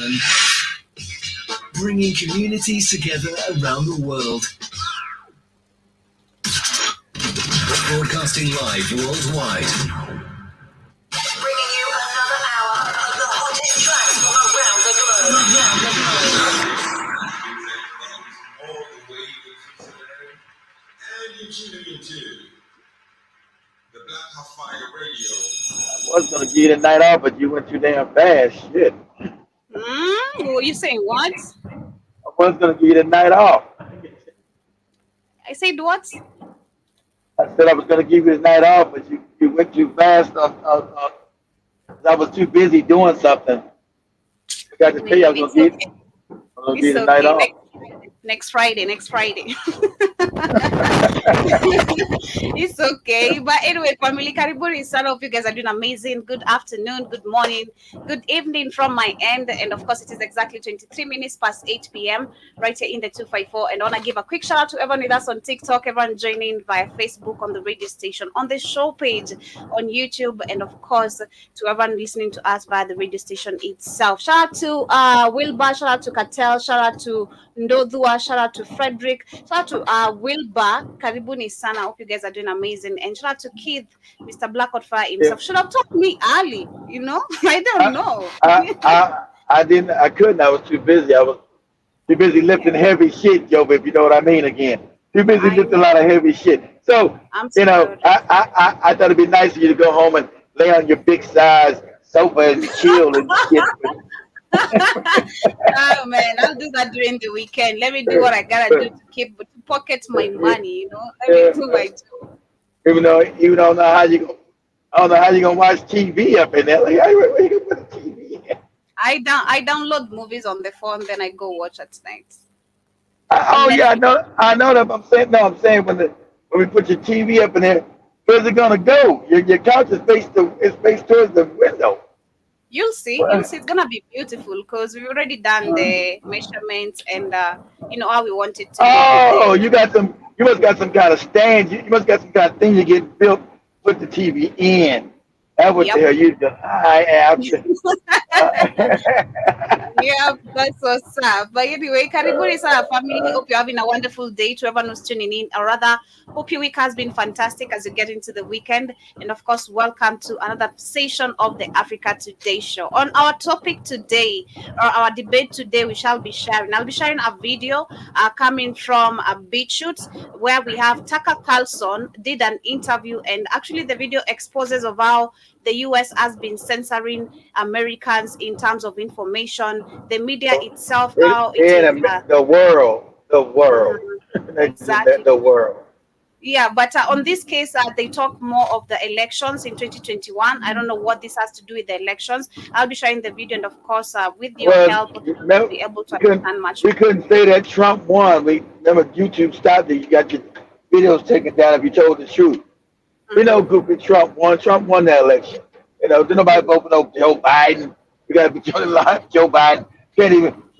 Carlson, bringing communities together around the world. Broadcasting live worldwide. Bringing you another hour of the hottest tracks from around the globe. All the way to Cincinnati, and you're tuning into the Black Hot Fire Radio. I was gonna give you the night off, but you went too damn fast. Shit. Were you saying what? I was gonna give you the night off. I said what? I said I was gonna give you the night off, but you went too fast. I was too busy doing something. I got to tell you, I was gonna give you the night off. Next Friday. It's okay. But anyway, family, karibuni sana. Hope you guys are doing amazing. Good afternoon, good morning, good evening from my end. And of course, it is exactly 23 minutes past 8 p.m. right here in the 254. And I want to give a quick shout out to everyone with us on TikTok, everyone joining via Facebook, on the radio station, on the show page, on YouTube, and of course, to everyone listening to us via the radio station itself. Shout out to Wilbur, shout out to Katel, shout out to Ndodhua, shout out to Frederick, shout out to Wilbur, karibuni sana. Hope you guys are doing amazing, and shout out to Keith, Mr. Blackwood Fire himself. Should have told me early, you know. I don't know. I didn't. I couldn't. I was too busy. I was too busy lifting heavy shit, yo. If you know what I mean. Again, too busy lifting a lot of heavy shit. So you know, I thought it'd be nice for you to go home and lay on your big size sofa and chill and shit. Oh man, I'll do that during the weekend. Let me do what I gotta do to pocket my money, you know. Let me do my job. Even though I don't know how you gonna watch TV up in there. Like, where you gonna put the TV in? I download movies on the phone, then I go watch at night. I know that. I'm saying when we put your TV up in there, where's it gonna go? Your couch is faced towards the window. You'll see. It's gonna be beautiful because we've already done the measurements and you know how we want it to. Oh, you must got some kind of stand. You must got some kind of thing you get built. Put the TV in. That's what the hell you do. I am. Yeah, that's what's up. But anyway, karibuni sana family. Hope you're having a wonderful day. To everyone who's tuning in, or rather, hope your week has been fantastic as you get into the weekend. And of course, welcome to another session of the Africa Today Show. On our topic today, or our debate today, I'll be sharing a video coming from a beach shoot where we have Tucker Carlson did an interview, and actually the video exposes of how the US has been censoring Americans in terms of information, the media itself, how it is, the world. Exactly. The world. Yeah, but on this case, they talk more of the elections in 2021. I don't know what this has to do with the elections. I'll be sharing the video, and of course, with your help, we'll be able to understand much. We couldn't say that Trump won. Remember, YouTube stopped it. You got your videos taken down if you told the truth. We know goofy Trump won. Trump won that election. You know, did nobody vote for no Joe Biden? We got to be Joe Biden.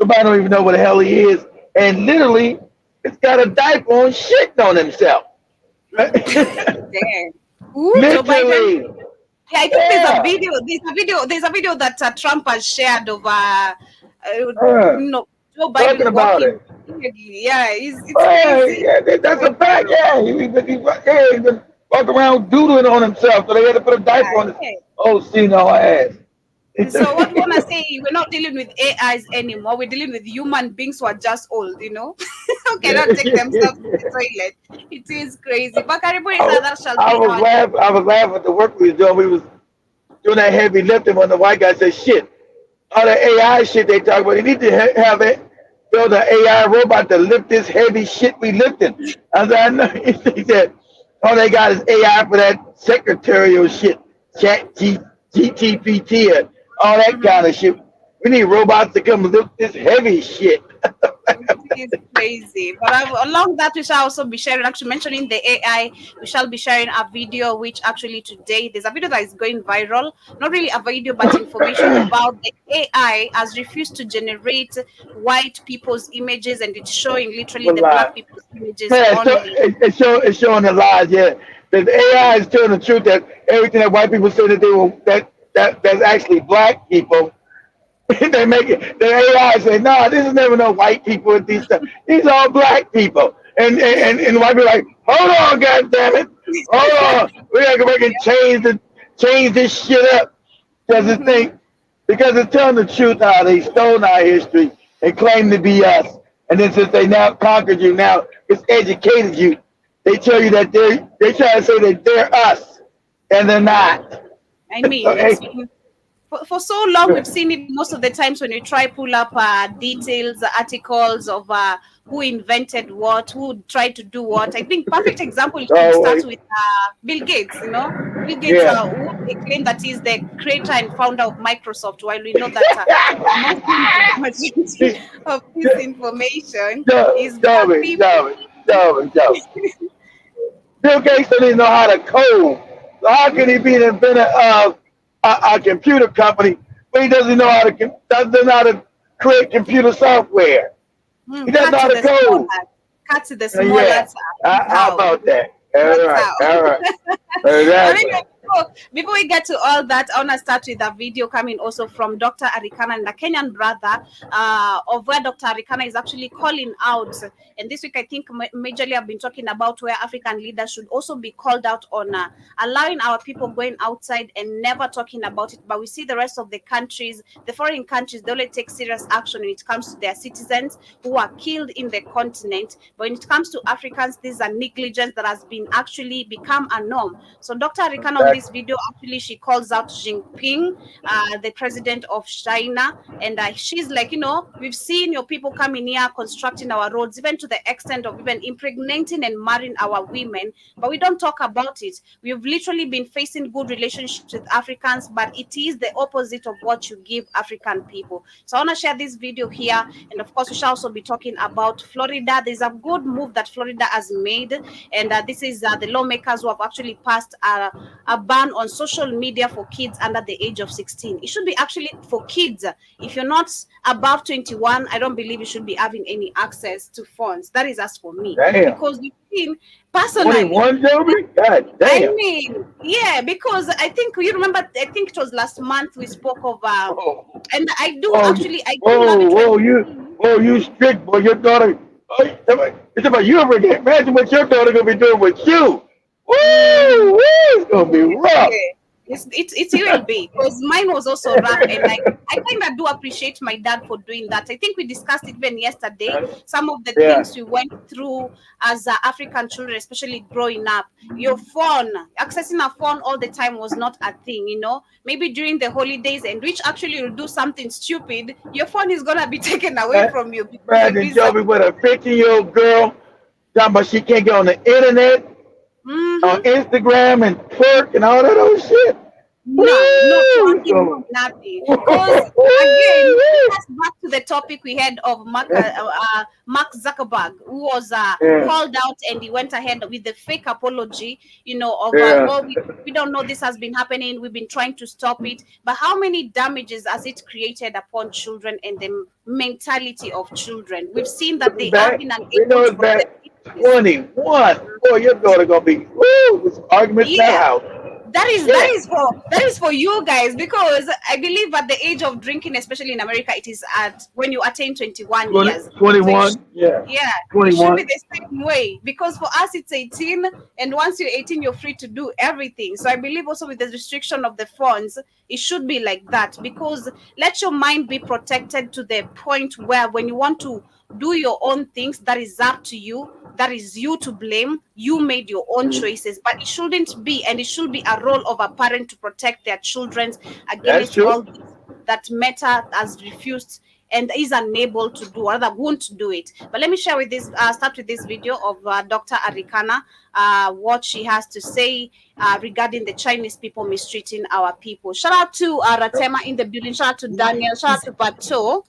Nobody don't even know what the hell he is. And literally, it's got a diaper on shitting on himself. Damn. Ooh, Joe Biden. Yeah, I think there's a video that Trump has shared of Joe Biden about it. Yeah, it's crazy. Yeah, that's a fact. Yeah, he's been walking around doodling on himself, so they had to put a diaper on his senile ass. So what we want to say, we're not dealing with AIs anymore. We're dealing with human beings who are just old, you know, who cannot take themselves to the toilet. It is crazy. But I was laughing at the work we was doing. We was doing that heavy lifting when the white guy said, shit, all the AI shit they talk about, they need to have it. Build an AI robot to lift this heavy shit we lifting. I said, I know. He said, all they got is AI for that secretarial shit, chat GTPT and all that kind of shit. We need robots to come lift this heavy shit. It's crazy. But along that, we shall also be sharing, actually mentioning the AI, we shall be sharing a video, which actually today, there's a video that is going viral. Not really a video, but information about the AI has refused to generate white people's images, and it's showing literally the black people's images. Yeah, it's showing the lies, yeah. The AI is telling the truth that everything that white people say that they will, that's actually black people. They make it. The AI say, "No, this is never no white people with these stuff. These all black people." And the white people like, "Hold on, God damn it, hold on. We gotta go back and change this shit up because it Mm-hmm. think because it's telling the truth how they stole our history and claim to be us. And then since they now conquered you, now it's educated you. They tell you that they try to say that they're us and they're not. I So mean, it's hey, been for so long. We've seen it most of the times when you try pull up details, articles of who invented what, who tried to do what. I think perfect example should oh start wait, with Bill Gates. You know, Bill Gates, yeah. who they claim that he's the creator and founder of Microsoft, while we know that majority See, of this information is tell black me, people. tell me. Bill Gates don't even know how to code. So how can he be an inventor of a computer company but he doesn't know how to doesn't know how to create computer software? He doesn't know Cut how to to the small code. hat. Cut to the small Yeah. hat. Is How how. about that? That's All right. how. All right. I mean, Exactly. before we get to all that, I want to start with a video coming also from Dr. Arikana and the Kenyan brother, of where Dr. Arikana is actually calling out. And this week, I think majorly I've been talking about where African leaders should also be called out on allowing our people going outside and never talking about it. But we see the rest of the countries, the foreign countries, they only take serious action when it comes to their citizens who are killed in the continent. But when it comes to Africans, these are negligence that has been actually become a norm. So Dr. Arikan on this Exactly. video, actually, she calls out Xi Jinping, the president of China, and she's like, we've seen your people coming here constructing our roads, even to the extent of even impregnating and marrying our women, but we don't talk about it. We've literally been facing good relationships with Africans, but it is the opposite of what you give African people. So I want to share this video here, and of course, we shall also be talking about Florida. There's a good move that Florida has made, and this is the lawmakers who have actually passed a ban on social media for kids under the age of 16. It should be actually for kids. If you're not above 21, I don't believe you should be having any access to phones. That is as for me. Damn. Because you've seen personally, 21, Joby? God I damn. mean, yeah, because I think you remember, I think it was last month we spoke of, Oh, and I do love whoa, it when, you strict boy. Your daughter, oh, it's about you ever again. Imagine what your daughter gonna be doing with you. Mhm. Woo, it's gonna be rough. Yeah, it will be because mine was also rough, and I kind of do appreciate my dad for doing that. I think we discussed it even yesterday. Some of the Yeah, things we went through as African children, especially growing up. Your phone, accessing a phone all the time was not a thing. Maybe during the holidays, and which actually you'll do something stupid, your phone is gonna be taken away man, from you because you'll imagine be some. Joby with a 15-year-old girl talking about she can't get on the internet, on Mhm. Instagram and twerk and all that old shit. No, no Woo, talking, no nothing. Because again, it woo, has back to the topic we had of Mark Zuckerberg, who was yeah, called out and he went ahead with the fake apology, of yeah. well, we don't know this has been happening. We've been trying to stop it, but how many damages has it created upon children and the mentality of children? We've seen that It's they have back. been We unable know to it's back. protect this. 21. Boy, your daughter gonna be woo. There's arguments in that Yeah, house. that is that Shit. is for that is for you guys, because I believe at the age of drinking, especially in America, it is at when you attain 21 20, years. So 21. Yeah. yeah, it should be 21. the same way, because for us it's 18, and once you're 18 you're free to do everything. So I believe also with the restriction of the phones, it should be like that, because let your mind be protected to the point where when you want to do your own things, that is up to you, that is you to blame, you made your own choices, but it shouldn't be, and it should be a role of a parent to protect their children That's against true. all this that Meta has refused and is unable to do, or rather won't do it. But let me share with this start with this video of Dr. Arikana, what she has to say regarding the Chinese people mistreating our people. Shout out to Ratema in the building, shout out to Daniel, shout out to Pato.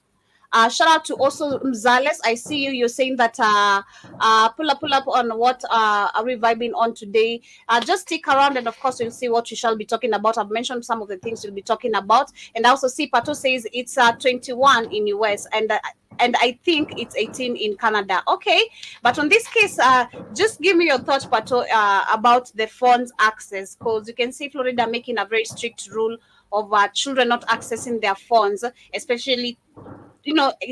Shout out to also Mzales. I see you. You're saying that pull up on what are we vibing on today. Just stick around, and of course you'll see what we shall be talking about. I've mentioned some of the things we'll be talking about, and I also see Pato says it's 21 in US, and I think it's 18 in Canada. Okay, but on this case, just give me your thoughts, Pato, about the phones access, because you can see Florida making a very strict rule of children not accessing their phones, especially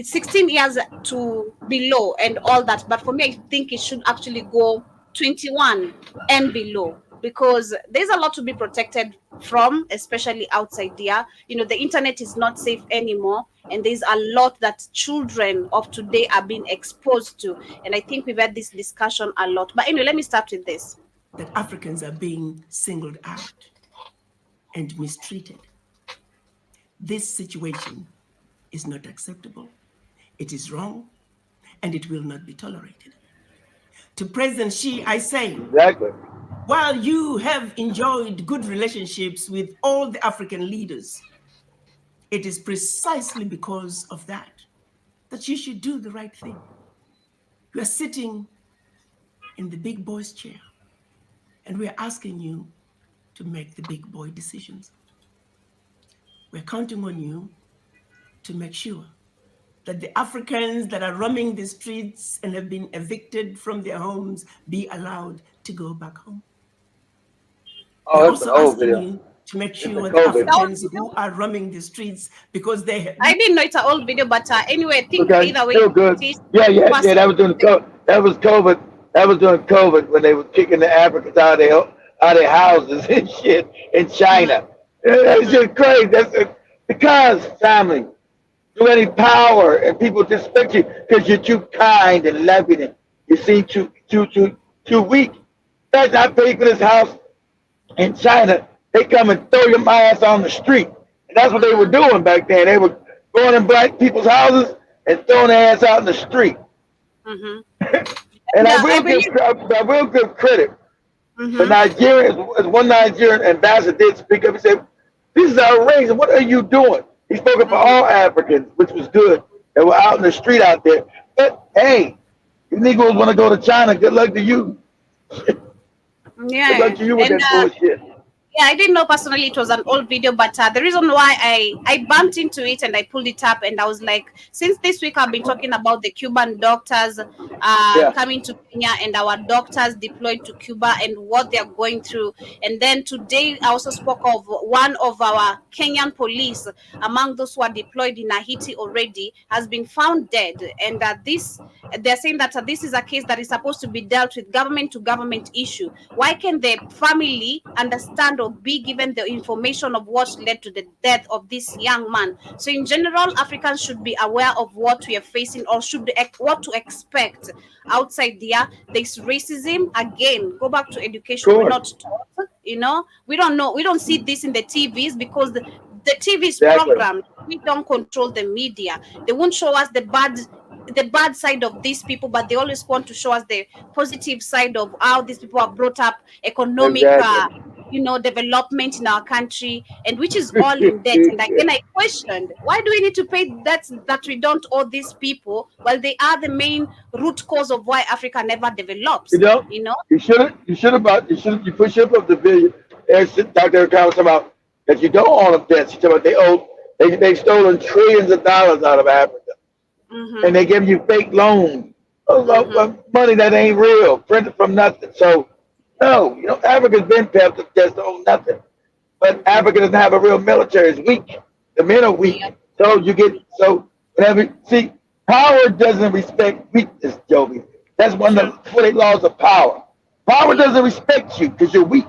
16 years to below and all that. But for me, I think it should actually go 21 and below, because there's a lot to be protected from, especially outside there. The internet is not safe anymore, and there's a lot that children of today are being exposed to. And I think we've had this discussion a lot. But anyway, let me start with this. That Africans are being singled out and mistreated. This situation is not acceptable. It is wrong, and it will not be tolerated. To President Xi, I say, Exactly. while you have enjoyed good relationships with all the African leaders, it is precisely because of that you should do the right thing. You are sitting in the big boy's chair, and we are asking you to make the big boy decisions. We're counting on you to make sure that the Africans that are roaming the streets and have been evicted from their homes be allowed to go back home. Oh, We're that's an also old asking video. you to make It's sure a the COVID. Africans who are roaming the streets, because they have... I didn't know it's an old video, but anyway, I think Okay, either way, still good. Yeah. That was during that was COVID. That was during COVID when they were kicking the Africans out of their houses and shit in China. That's just crazy. That's because family, you any power and people disrespect you because you're too kind and loving and you seem too weak. That's I paid for this house in China. They come and throw your ass on the street. And that's what they were doing back then. They were going in black people's houses and throwing their ass out in the street. Mhm. And Yeah, I will give credit. The Mhm. Nigerian, as one Nigerian ambassador did speak up, he said, "This is outrageous. What are you doing?" He spoke up for all Africans, which was good. They were out in the street out there. But hey, you Negroes want to go to China, good luck to you. Good Yeah, luck to you with and that bullshit. yeah, I didn't know personally it was an old video, but the reason why I bumped into it and I pulled it up, and I was like, since this week I've been talking about the Cuban doctors Yeah. coming to Kenya and our doctors deployed to Cuba and what they're going through. And then today I also spoke of one of our Kenyan police among those who are deployed in Haiti already has been found dead, and they're saying that this is a case that is supposed to be dealt with government to government issue. Why can the family understand or be given the information of what led to the death of this young man? So in general, Africans should be aware of what we are facing, or what to expect outside there. There's racism again. Go back to education. We're not taught. We don't know. We don't see this in the TVs because the TV is Exactly. programmed. We don't control the media. They won't show us the bad side of these people, but they always want to show us the positive side of how these people are brought up, economic Exactly. development in our country, and which is all in debt. And again, I questioned, why do we need to pay debts that we don't owe these people, while they are the main root cause of why Africa never develops? You push up the video. As Dr. Carlson talking about that you don't own them debts. You talking about they've stolen trillions of dollars out of Africa. And they give you fake loans of money that ain't real, printed from nothing. So, no, Africa's been pepped to just own nothing. But Africa doesn't have a real military. It's weak. The men are weak. So power doesn't respect weakness, Joby. That's one of the 40 laws of power. Power doesn't respect you because you're weak.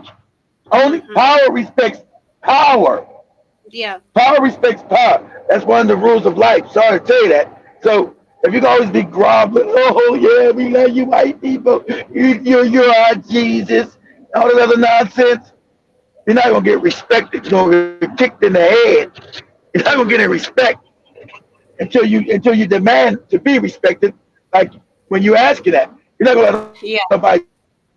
Only power respects power. Yeah. Power respects power. That's one of the rules of life. Sorry to tell you that. So if you can always be groveling, oh yeah, we love you white people, you're our Jesus, all that other nonsense, you're not gonna get respected. You're gonna get kicked in the head. You're not gonna get any respect until you demand to be respected. Like when you ask you that, you're not gonna let somebody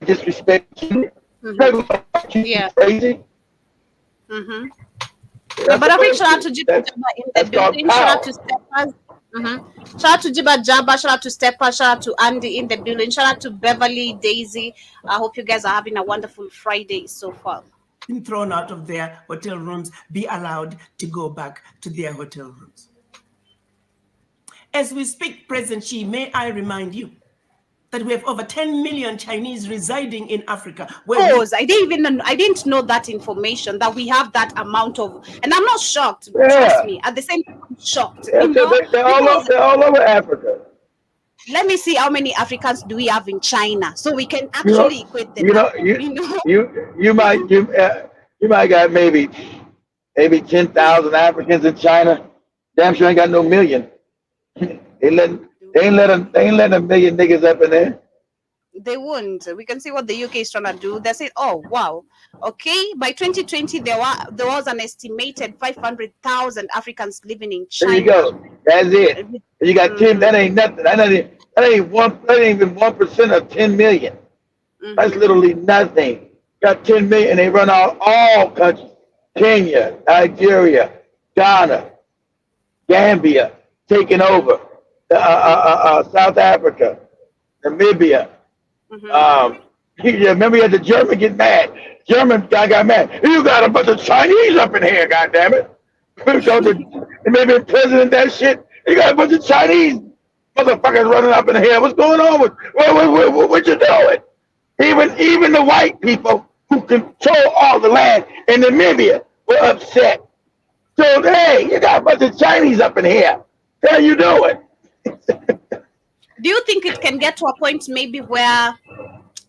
disrespect you. You're not gonna let you crazy. But a big shout out to Jiba Jabba in the building. Shout out to Steppers. Shout out to Jiba Jabba. Shout out to Steppers. Shout out to Andy in the building. Shout out to Beverly, Daisy. I hope you guys are having a wonderful Friday so far. Been thrown out of their hotel rooms, be allowed to go back to their hotel rooms. As we speak, President Xi, may I remind you that we have over 10 million Chinese residing in Africa. Where Pause. I didn't know that information, that we have that amount of, and I'm not shocked. Yeah. Trust me. At the same time, I'm shocked. Yeah, You know, they're all over Africa. let me see how many Africans do we have in China, so we can You know, actually equate the number. you might got maybe 10,000 Africans in China. Damn sure ain't got no million. They ain't let a million niggas up in there. They won't. We can see what the UK is trying to do. They say, oh wow, okay. By 2020, there was an estimated 500,000 Africans living in China. There you go. That's it. You got 10. That ain't nothing. That ain't even 1% of 10 million. That's literally nothing. Got 10 million. They run all countries: Kenya, Nigeria, Ghana, Gambia, taking over, South Africa, Namibia. Remember, you had the German get mad. German guy got mad. You got a bunch of Chinese up in here, goddammit. Maybe president that shit. You got a bunch of Chinese motherfuckers running up in here. What's going on with what you doing? Even the white people who control all the land in Namibia were upset. So hey, you got a bunch of Chinese up in here. How you doing? Do you think it can get to a point maybe where,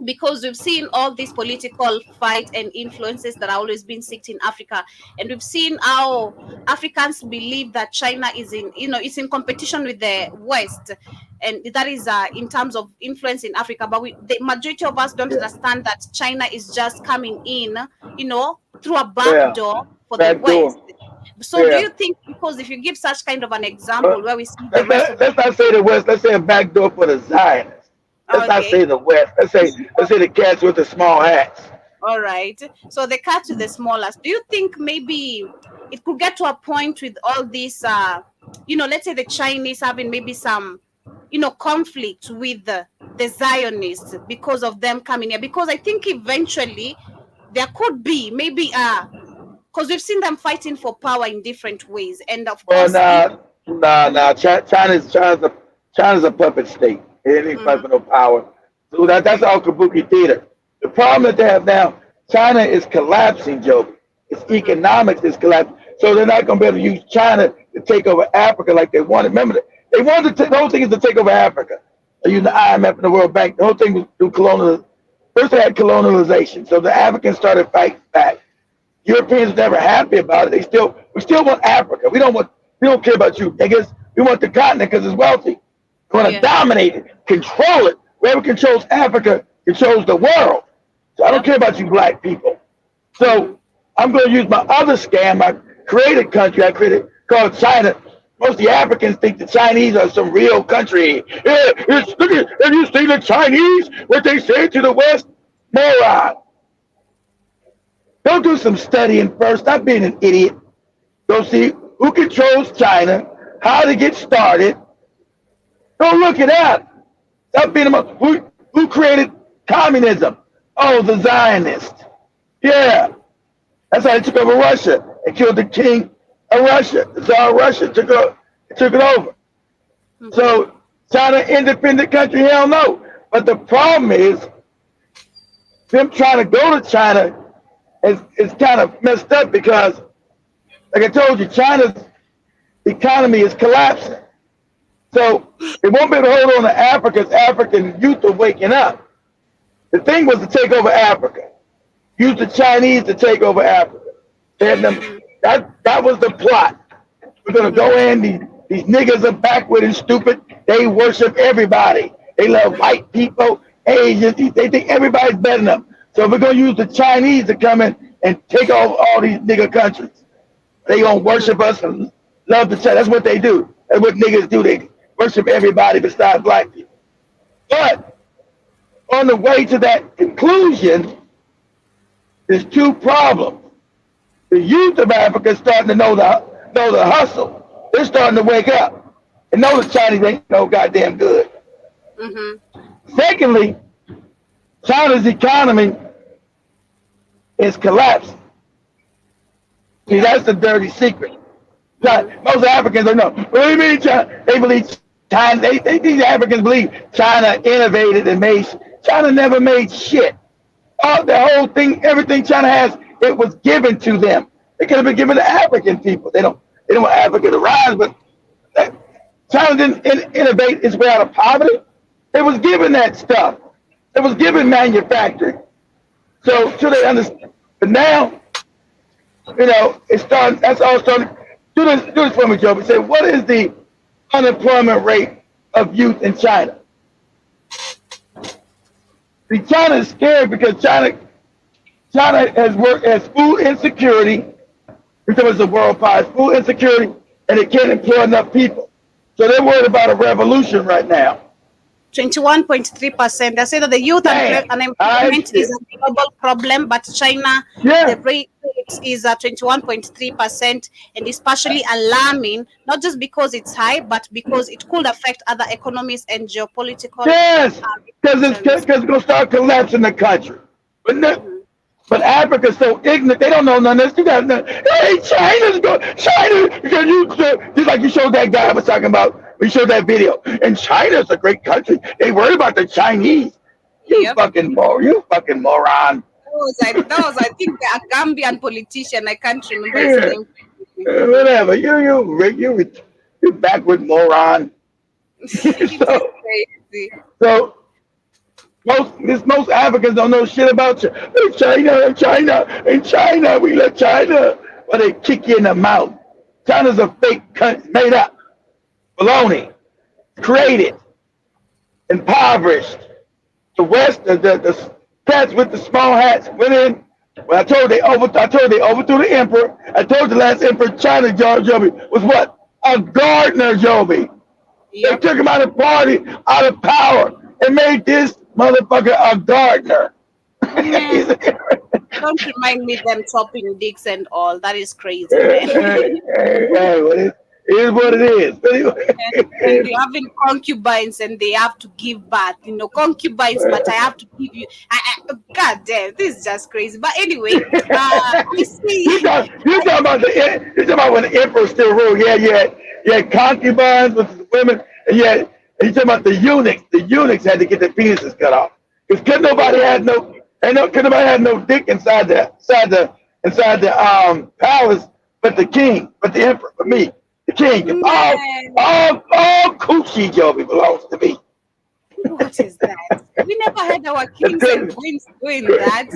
because we've seen all these political fight and influences that are always being seeked in Africa, and we've seen how Africans believe that China is it's in competition with the West, and that is in terms of influence in Africa, but the majority of us don't understand that China is just coming in, through a back door for the West. So do you think, because if you give such kind of an example where we see the rest of let's not say the West, let's say a backdoor for the Zionists. Let's not say the West. Let's say the cats with the small hats. All right. So the cats with the smallest. Do you think maybe it could get to a point with all this, let's say the Chinese having maybe some, conflict with the Zionists because of them coming here? Because I think eventually there could be maybe because we've seen them fighting for power in different ways, and of course, China's a puppet state. It ain't fighting for no power. So that's all kabuki theater. The problem that they have now, China is collapsing, Joe. Its economics is collapsing. So they're not going to be able to use China to take over Africa like they wanted. Remember, they wanted the whole thing is to take over Africa. They used the IMF and the World Bank. The whole thing was through colonial. First, they had colonialization. So the Africans started fighting back. Europeans were never happy about it. We still want Africa. We don't care about you niggas. We want the continent because it's wealthy. We want to dominate it, control it. Whoever controls Africa controls the world. So I don't care about you black people. So I'm going to use my other scam I created country I created called China. Most of the Africans think the Chinese are some real country. Have you seen the Chinese? What they say to the West? Moron. Go do some studying first. Stop being an idiot. Go see who controls China, how to get started. Go look it up. Stop being a who created communism? Oh, the Zionists. Yeah. That's how they took over Russia and killed the king of Russia. The Tsar of Russia took it over. So China, independent country, hell no. But the problem is them trying to go to China is kind of messed up because, like I told you, China's economy is collapsing. So it won't be able to hold on to Africa's African youth are waking up. The thing was to take over Africa. Use the Chinese to take over Africa. That was the plot. We're gonna go in. These niggas are backward and stupid. They worship everybody. They love white people, Asians. They think everybody's better than them. So we're gonna use the Chinese to come in and take over all these nigga countries. They gonna worship us and love the China. That's what they do. That's what niggas do. They worship everybody besides black people. But on the way to that conclusion, there's two problems. The youth of Africa is starting to know the hustle. They're starting to wake up and know the Chinese ain't no goddamn good. Secondly, China's economy is collapsing. See, that's the dirty secret. Most Africans don't know. What do you mean, China? They believe China, these Africans believe China innovated and made. China never made shit. The whole thing, everything China has, it was given to them. It could have been given to African people. They don't want Africa to rise, but China didn't innovate its way out of poverty. It was given that stuff. It was given manufacturing. So they understand. But now, it's starting. That's all starting. Do this for me, Joe. Say, what is the unemployment rate of youth in China? See, China is scared because China has food insecurity. Because it's a world power, food insecurity, and it can't employ enough people. So they're worried about a revolution right now. 21.3%. They say that the youth unemployment is a global problem, but China, the rate is 21.3%, and it's partially alarming, not just because it's high, but because it could affect other economies and geopolitical. Yes, because it's going to start collapsing the country. But Africa's so ignorant, they don't know none of this. You got nothing. Hey, China, because just like you showed that guy I was talking about. We showed that video. And China's a great country. They worry about the Chinese. You fucking moron. That was, I think, a Gambian politician. I can't remember his name. Whatever. You're backward moron. So most Africans don't know shit about China. China. We love China. But they kick you in the mouth. China's a fake country, made up. Baloney, created, impoverished. The West, the cats with the small hats went in. Well, I told you they overthrew the emperor. I told the last emperor, China, Joby, was what? A gardener, Joby. They took him out of party, out of power, and made this motherfucker a gardener. Don't remind me them chopping dicks and all. That is crazy, man. It is what it is. And they're having concubines and they have to give birth. Concubines, but I have to give you. God damn, this is just crazy. But anyway, you see. You're talking about when the emperor still ruled. You had concubines with the women, and you're talking about the eunuchs. The eunuchs had to get their penises cut off because nobody had no dick inside the palace, but the king, but the emperor, but me. The king, all coochie, Joby, belongs to me. What is that? We never had our kings and queens doing that.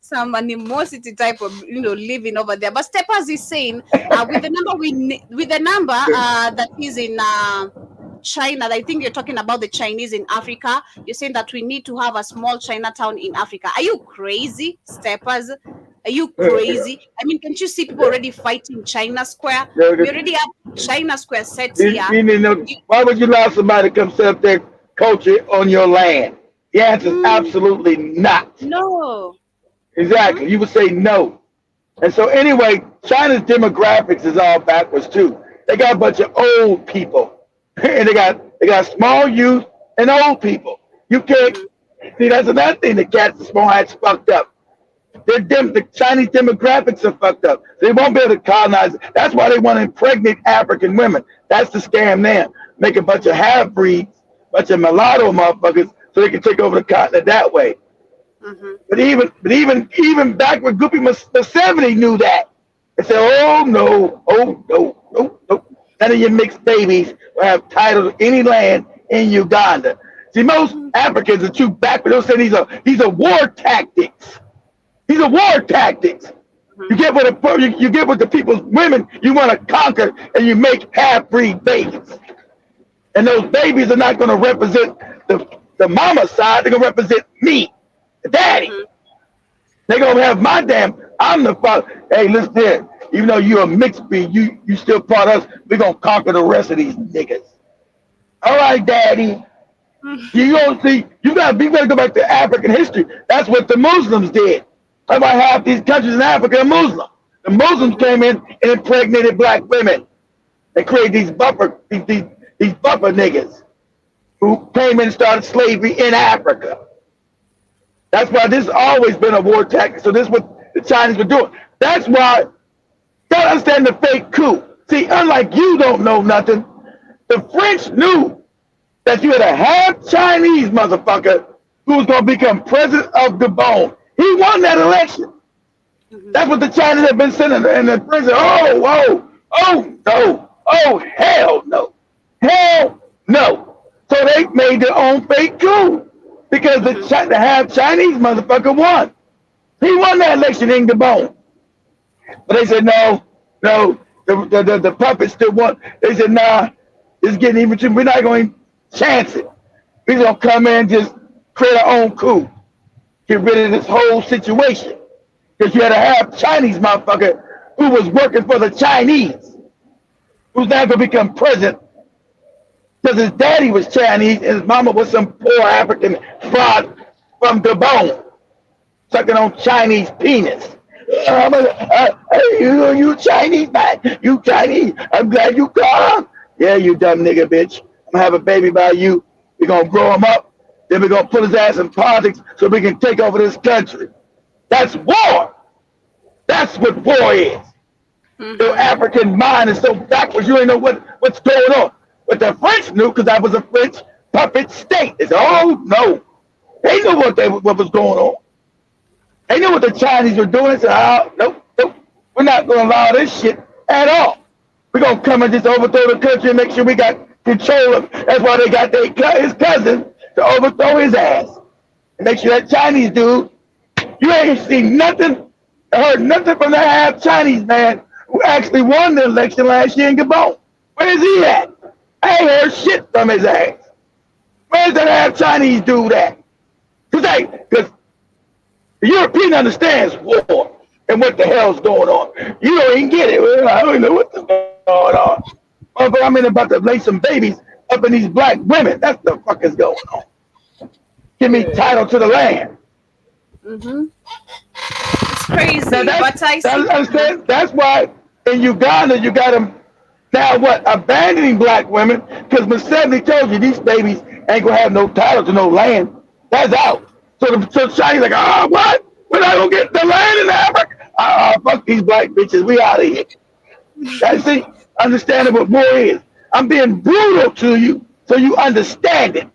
Some animosity type of living over there. But Steppers is saying with the number that is in China, I think you're talking about the Chinese in Africa. You're saying that we need to have a small Chinatown in Africa. Are you crazy, Steppers? Are you crazy? I mean, can't you see people already fighting China Square? We already have China Square set here. Why would you allow somebody to come set up their culture on your land? The answer is absolutely not. No. Exactly. You would say no. And so anyway, China's demographics is all backwards too. They got a bunch of old people. And they got small youth and old people. You can't see, that's another thing. The cats and small hats fucked up. The Chinese demographics are fucked up. They won't be able to colonize. That's why they want to impregnate African women. That's the scam there. Make a bunch of half-breeds, bunch of mulatto motherfuckers, so they can take over the continent that way. But even back when Goopy Museveni knew that. They said, oh no. None of your mixed babies will have title to any land in Uganda. See, most Africans are too backward. They'll say these are war tactics. These are war tactics. You get with the people's women you want to conquer, and you make half-breed babies. And those babies are not going to represent the mama side. They're going to represent me, the daddy. They're going to have I'm the father. Hey, listen here. Even though you're a mixed breed, you still part of us. We're going to conquer the rest of these niggas. All right, daddy. You don't see, you better go back to African history. That's what the Muslims did. That's why half these countries in Africa are Muslim. The Muslims came in and impregnated black women. They created these buffer niggas who came in and started slavery in Africa. That's why this has always been a war tactic. So this is what the Chinese were doing. That's why, don't understand the fake coup. See, unlike you don't know nothing, The French knew that you had a half Chinese motherfucker who was going to become president of Gabon. He won that election. That's what the Chinese have been sending. And the president, oh no, oh hell no, hell no. So they made their own fake coup because the half Chinese motherfucker won. He won that election in Gabon. But they said no, the puppets still won. They said nah, it's getting even too. We're not going to chance it. We're going to come in and just create our own coup. Get rid of this whole situation. Because you had a half Chinese motherfucker who was working for the Chinese, who's now going to become president because his daddy was Chinese and his mama was some poor African fraud from Gabon, sucking on Chinese penis. You Chinese man, you Chinese. I'm glad you come. Yeah, you dumb nigga bitch. I'm gonna have a baby by you. We're gonna grow him up. Then we're gonna put his ass in politics so we can take over this country. That's war. That's what war is. The African mind is so backwards, you ain't know what's going on. But the French knew because that was a French puppet state. They said, oh no. They knew what was going on. They knew what the Chinese were doing. They said, oh, nope. We're not going to allow this shit at all. We're going to come and just overthrow the country and make sure we got control of it. That's why they got his cousin to overthrow his ass. And make sure that Chinese dude, you ain't seen nothing, heard nothing from that half Chinese man who actually won the election last year in Gabon. Where's he at? I ain't heard shit from his ass. Where's that half Chinese dude at? Because the European understands war and what the hell's going on. You don't even get it. Well, I don't even know what's going on. But I'm about to lay some babies up in these black women. That's the fuck is going on. Give me title to the land. It's crazy. That's why in Uganda you got them now abandoning black women because Museveni told you these babies ain't gonna have no title to no land. That's out. So Chinese like, what? We're not gonna get the land in Africa. Fuck these black bitches. We out of here. That's it. Understanding what war is. I'm being brutal to you so you understand it.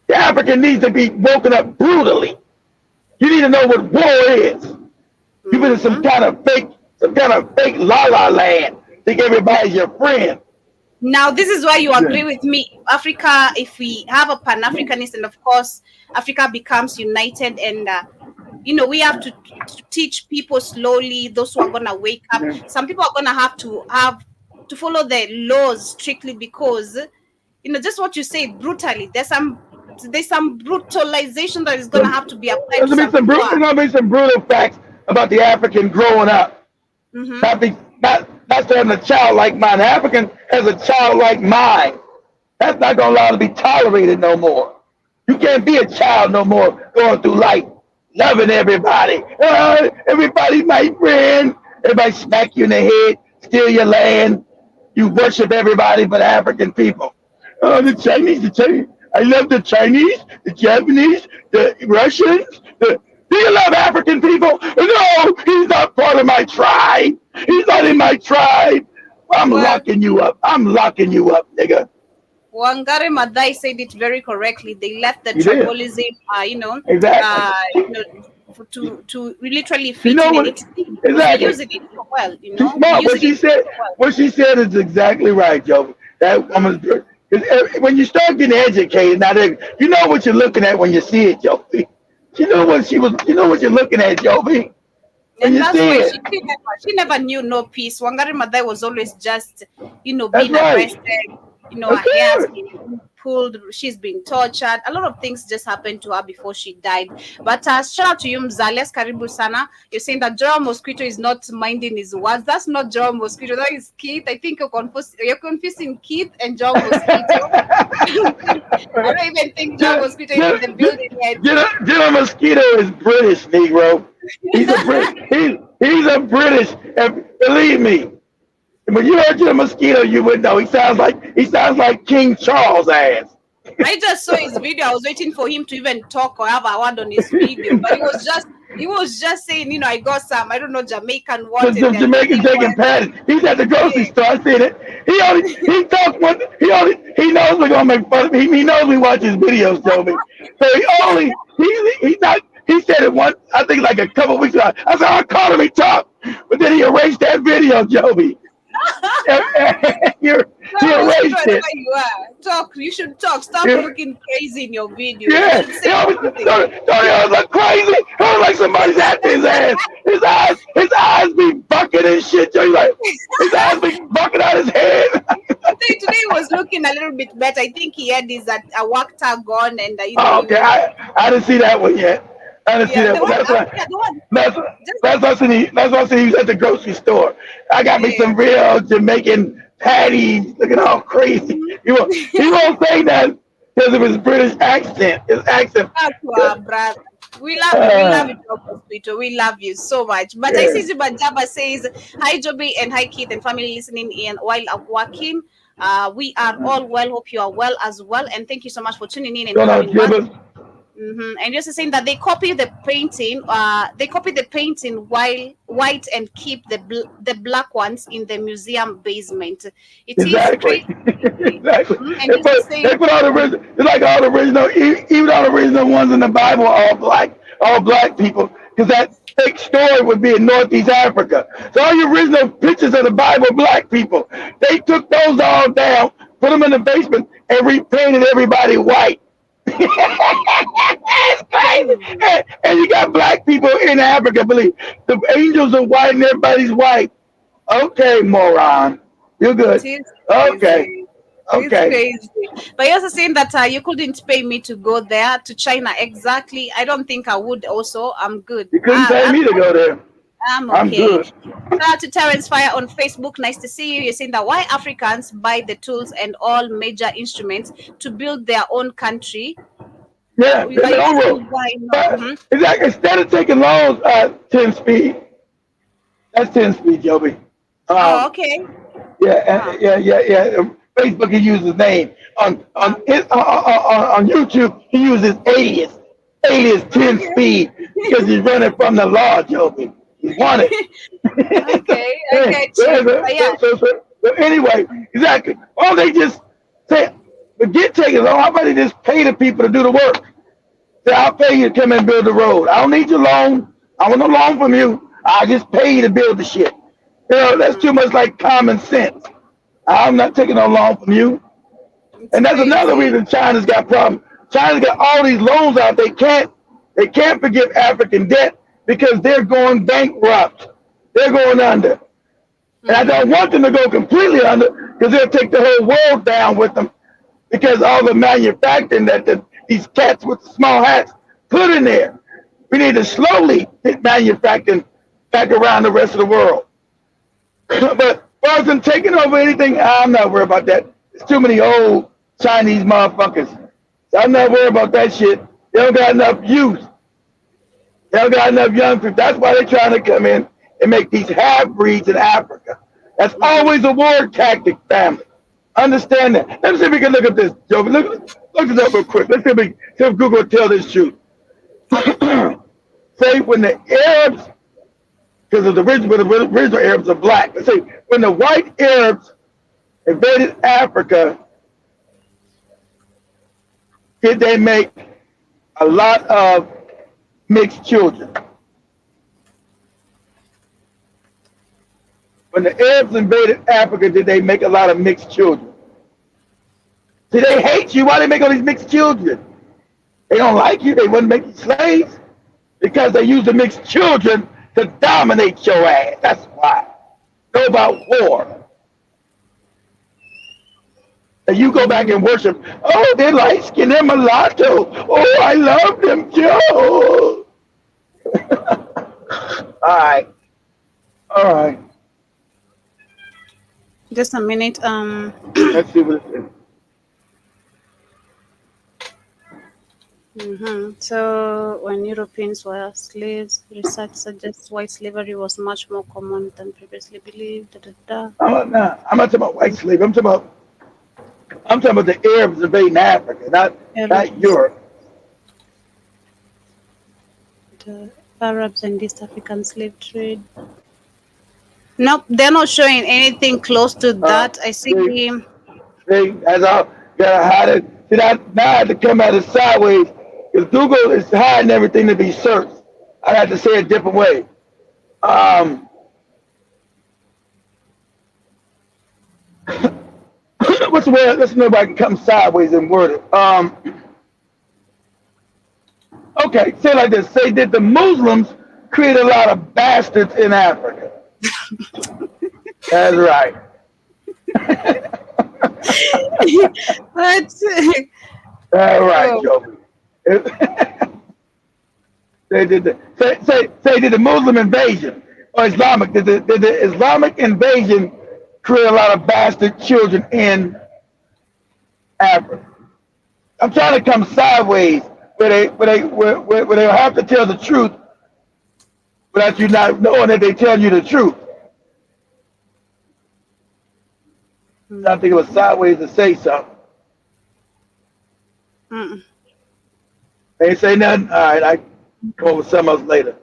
The African needs to be woken up brutally. You need to know what war is. You've been in some kind of fake la-la land. Think everybody's your friend. Now, this is why you agree with me. Africa, if we have a Pan-Africanist, and of course, Africa becomes united, and we have to teach people slowly. Those who are gonna wake up. Some people are gonna have to follow the laws strictly because, just what you say brutally. There's some brutalization that is gonna have to be applied. There's gonna be some brutal facts about the African growing up. Not having a childlike mind. The African has a childlike mind. That's not gonna allow to be tolerated no more. You can't be a child no more going through life loving everybody. Everybody's my friend. Everybody smack you in the head, steal your land. You worship everybody but African people. The Chinese. I love the Chinese, the Japanese, the Russians. Do you love African people? No, he's not part of my tribe. He's not in my tribe. I'm locking you up. Nigga. Wangari Maathai said it very correctly. They left the tribalism, exactly. To literally fit in anything. Exactly. Using it so well, What she said is exactly right, Joe. That woman's good. When you start getting educated, now you know what you're looking at when you see it, Joe. You know what you're looking at, Jovi. And that's why she never knew no peace. Wangari Maathai was always just, being arrested. Her hair has been pulled. She's been tortured. A lot of things just happened to her before she died. But shout out to you, Mzales Karibu Sana. You're saying that Joel Mosquito is not minding his words. That's not Joel Mosquito. That is Keith. I think you're confusing Keith and Joel Mosquito. I don't even think Joel Mosquito is in the building yet. Joel Mosquito is British, Negro. He's a British. And believe me, when you heard Joel Mosquito, you would know. He sounds like King Charles' ass. I just saw his video. I was waiting for him to even talk or have a word on his video, but he was just He was just saying, I got some, I don't know, Jamaican what, Some and they're Jamaican taking taking one. patties. He's at the grocery Yeah. store. I seen it. He knows we're gonna make fun of him. He knows we watch his videos, Joby. So he's not. He said it once. I think like a couple weeks ago. I said I called him. He talked, but then he erased that video, Joby. he Carlos, erased wherever it. you are, talk. You should talk. Stop Yeah. looking crazy in your videos. You Yeah, should say something. don't look crazy. Don't like somebody's after his ass. His eyes be bucking and shit. Joey, like his eyes be bucking out his head. Today was looking a little bit better. I think he had his a work tag on, and Oh, he okay, was, I didn't see that one yet. I didn't see yeah, that the one. one, That's why. yeah, the one. That's Just that's why I said he was at the grocery store. I got me yeah. some real Jamaican patties, looking all crazy. He won't say that because of his British accent. His accent. That's our brother. We love you. We love Uh, you, Dr. Peter. We love you so much. But I yeah. see Ziba Jabba says, hi, Joby, and hi, Keith, and family listening in while I'm working. We are all well. Hope you are well as well. And thank you so much for tuning in and Don't know, coming back. Gibbons. And just saying that they copy the painting. They copy the painting while white and keep the black ones in the museum basement. It is Exactly. crazy. Exactly. And just saying, They put all the original, it's like all the original, even all the original ones in the Bible are all black people, because that fake story would be in Northeast Africa. So all the original pictures of the Bible, black people, they took those all down, put them in the basement, and repainted everybody white. It's crazy. And you got black people in Africa believe the angels are white and everybody's white. Okay, moron. You're it good. is Okay. crazy. It's Okay. crazy. But you're also saying that you couldn't pay me to go there to China. Exactly. I don't think I would also. I'm good. You couldn't pay me to go there. I'm I'm okay. good. Shout out to Terence Fire on Facebook. Nice to see you. You're saying that why Africans buy the tools and all major instruments to build their own country. Yeah, We there's like no to rule. why But not? exactly, instead of taking loans 10 speed, that's 10 speed, Joby. Oh, Um, okay. yeah, Wow. yeah. Facebook, he uses his name. On YouTube, he uses alias 10 Okay. speed, because he's running from the law, Joby. He wanted. Okay. I Yeah, get you. But yeah. so anyway, exactly. Or they just say, forget taking loan. How about they just pay the people to do the work? Say, I'll pay you to come and build the road. I don't need your loan. I want no loan from you. I'll just pay you to build the shit. That's too much like common sense. I'm not taking no loan from you. It's And that's another crazy. reason China's got problems. China's got all these loans out. They can't forgive African debt because they're going bankrupt. They're going under. And I don't want them to go completely under because they'll take the whole world down with them because all the manufacturing that these cats with the small hats put in there. We need to slowly get manufacturing back around the rest of the world. But as far as them taking over anything, I'm not worried about that. There's too many old Chinese motherfuckers. So I'm not worried about that shit. They don't got enough youth. They don't got enough young people. That's why they're trying to come in and make these half-breeds in Africa. That's always a war tactic, family. Understand that. Let me see if we can look at this, Joe. Look this up real quick. Let's see if Google will tell this truth. Say when the Arabs, because the original Arabs are black. Let's say when the white Arabs invaded Africa, did they make a lot of mixed children? When the Arabs invaded Africa, did they make a lot of mixed children? See, they hate you. Why they make all these mixed children? They don't like you. They wouldn't make you slaves because they use the mixed children to dominate your ass. That's why. Know about war. And you go back and worship. Oh, they're light skinned, they're mulatto. Oh, I love them, Joe. All right. All right. Just a minute. Let's see what it says. So when Europeans were slaves, research suggests white slavery was much more common than previously believed. Da, da, da. I'm not talking about white slave. I'm talking about the Arabs invading Africa, not Arabs. Europe. Arabs and East African slave trade. Nope, they're not showing anything close to that. I See, see. see, that's all. Gotta hide it. See, that now I had to come at it sideways because Google is hiding everything to be searched. I had to say it a different way. Um, what's the word? Let's know if I can come sideways and word it. Okay, say it like this. Say that the Muslims create a lot of bastards in Africa. That's right. But All right, oh, Joey. They did the say did the Muslim invasion or Islamic did the Islamic invasion create a lot of bastard children in Africa? I'm trying to come sideways where they have to tell the truth without you not knowing that they tell you the truth. I think it was sideways to say something. mm, They ain't say nothing. All right, I come up with something else later.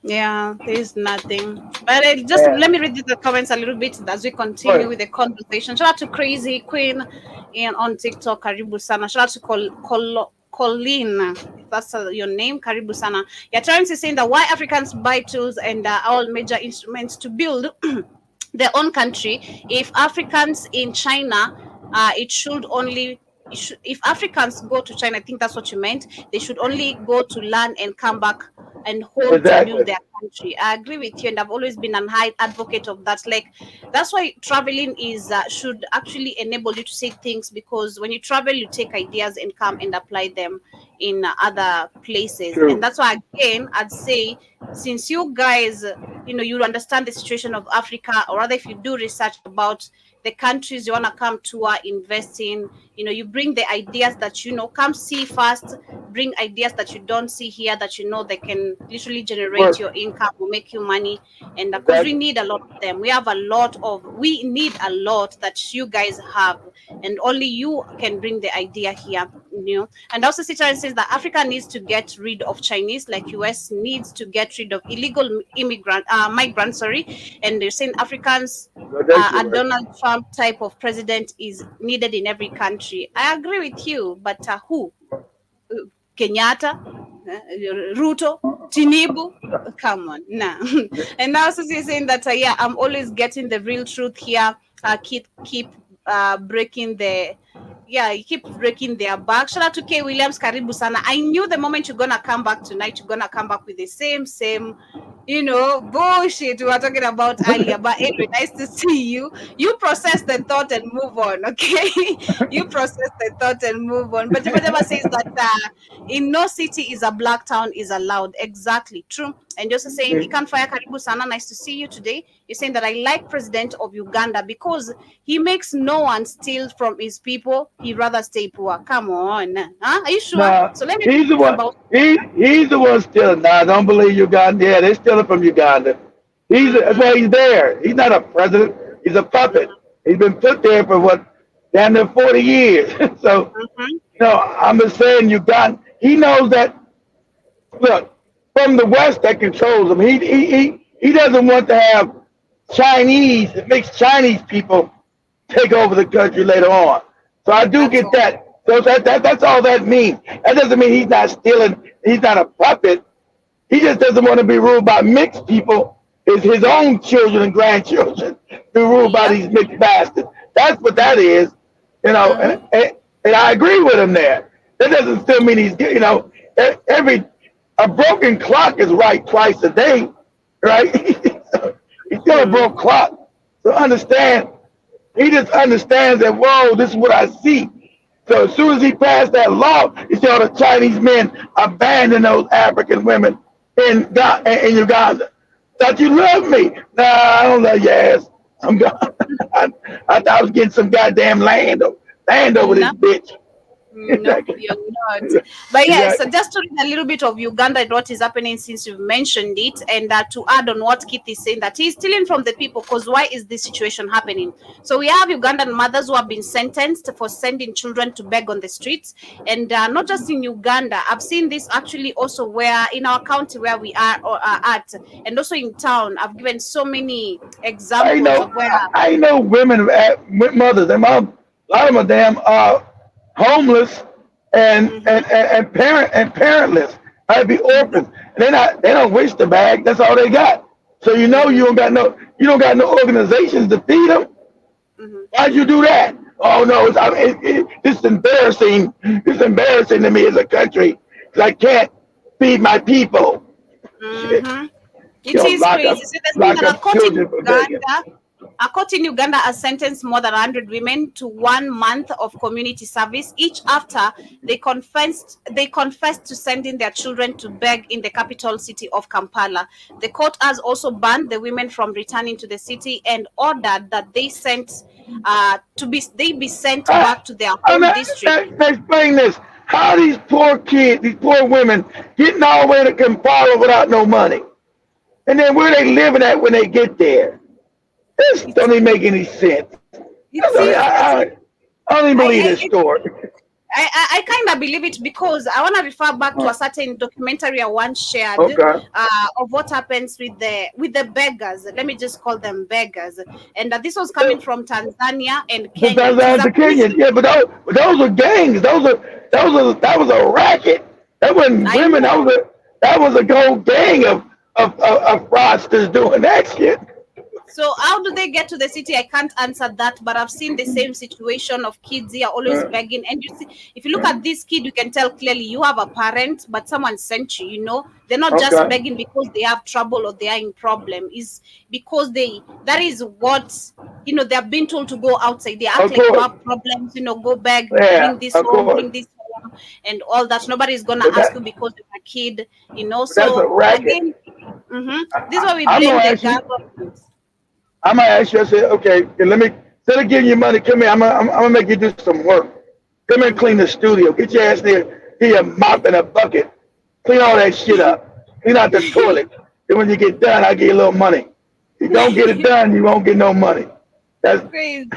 yeah, there's nothing. But just Yeah. let me read the comments a little bit as we continue Right. with the conversation. Shout out to Crazy Queen and on TikTok, Karibu Sana. Shout out to Colleen. If that's your name, Karibu Sana. Yeah, Terrence is saying that why Africans buy tools and all major instruments to build their own country. If Africans in China, it should only. If Africans go to China, I think that's what you meant. They should only go to learn and come back and home to build Exactly. their country. I agree with you, and I've always been an high advocate of that. Like that's why traveling is should actually enable you to see things because when you travel, you take ideas and come and apply them in other places, and True. that's why again I'd say since you guys you understand the situation of Africa, or rather if you do research about the countries you want to come tour invest in, you bring the ideas that come see first, bring ideas that you don't see here that they can literally generate Work. your income or make you money. And because we Exactly. need a lot of them, we need a lot that you guys have, and only you can bring the idea here. And also Citron says that Africa needs to get rid of Chinese, like US needs to get rid of illegal migrants, sorry. And they're saying Africans, No, thank a you, right? Donald Trump type of president is needed in every country. I agree with you, but who? Kenyatta, Ruto, Tinibu. Come on, nah. And now Susie is saying that yeah, I'm always getting the real truth here. Keep breaking the you keep breaking their back. Shout out to K Williams, Karibu Sana. I knew the moment you're gonna come back tonight, you're gonna come back with the same bullshit we were talking about earlier. But anyway, nice to see you. You process the thought and move on, okay? You process the thought and move on. But Jabba says that in no city is a black town is allowed. Exactly, true. And you're also saying, Ikan Fire Karibu Sana, nice to see you today. You're saying that I like President of Uganda because he makes no one steal from his people. He rather stay poor. Come on. Huh? Are you sure? Nah, So let me he's the talk one. about He's the one stealing. Nah, I don't believe Uganda. Yeah, they're stealing from Uganda. That's why he's there. He's not a president. He's a puppet. He's been put there for what, damn near 40 years. So, I'm just saying Uganda. He knows that. Look, from the West that controls him. He doesn't want to have mixed Chinese people take over the country later on. So I do that's get all. that. So that's all that means. That doesn't mean he's not stealing. He's not a puppet. He just doesn't want to be ruled by mixed people. It's his own children and grandchildren be ruled by Yep. these mixed bastards. That's what that is. Mm-hmm. And I agree with him there. That doesn't still mean every a broken clock is right twice a day, right? He's still a broke clock. So understand, he just understands that, whoa, this is what I see. So as soon as he passed that law, he said all the Chinese men abandon those African women in Uganda. Thought you loved me. Nah, I don't love your ass. I'm gone. I thought I was getting some goddamn land over this No. bitch. No, Exactly. you're not. But yes, so Exactly. just to read a little bit of Uganda and what is happening since you've mentioned it, and to add on what Keith is saying, that he's stealing from the people. Because why is this situation happening? So we have Ugandan mothers who have been sentenced for sending children to beg on the streets, and not just in Uganda. I've seen this actually also where in our county where we are at, and also in town. I've given so many examples of where. I know women with mothers. And mom, a lot of them are damn homeless and parentless. I'd be orphans. And they don't wish the bag. That's all they got. So you don't got no organizations to feed them. Why'd you do that? Oh no, it's embarrassing. It's embarrassing to me as a country because I can't feed my people. Shit. Mm-hmm. You It know, is crazy. So there's been lock that up children for begging. a court in Uganda has sentenced more than 100 women to 1 month of community service each after they confessed to sending their children to beg in the capital city of Kampala. The court has also banned the women from returning to the city and ordered that they be sent I, back to their I'm home not, district. explain this. How these poor kids, these poor women, getting all the way to Kampala without no money, and then where they living at when they get there? This don't even make any sense. It's serious. I don't even believe this I, story. I kind of believe it because I want to refer back to a certain documentary I once shared Okay. of what happens with the beggars. Let me just call them beggars, and this was coming from Tanzania and Kenya. It is Sometimes a the Kenyans, prison. yeah, but those are gangs. That was a racket. That wasn't I women. know. That was a whole gang of fraudsters doing that shit. So how do they get to the city? I can't answer that, but I've seen the same situation of kids here always Uh, begging. And you see, if you look at this kid, you can tell clearly you have a parent, but someone sent you. They're not just okay. begging because they have trouble or they are in problem. Is because that is what they're being told to go outside. They act Of like you course. have problems. Go beg, Yeah. bring this Of home, course. bring this home, and all that. Nobody's gonna But ask you because you're a kid. that's a So racket. again, this is why we I'm blame gonna the ask you. government. I'm gonna ask you. I said, okay, let me instead of giving you money, come here. I'm gonna make you do some work. Come here and clean the studio. Get your ass there. Get your mop and a bucket. Clean all that shit up. Clean out the toilet. Then when you get done, I give you a little money. If you don't get it done, you won't get no money. That's Crazy.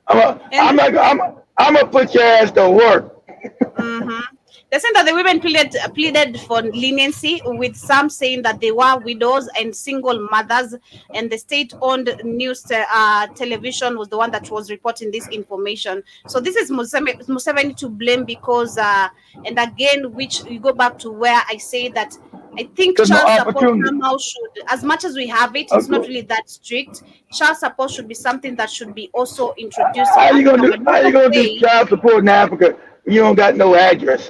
I'm And not I'm gonna put your ass to work. mhm. They said that the women pleaded for leniency, with some saying that they were widows and single mothers, and the state-owned news television was the one that was reporting this information. So this is Museveni to blame because, and again, which you go back to where I say that I think There's no child support opportunity. somehow should, as much as we have it, it's Of not course. really that strict. Child support should be something that should be also introduced in Africa. But the How end you of the gonna do day, child support in Africa when you don't got no address?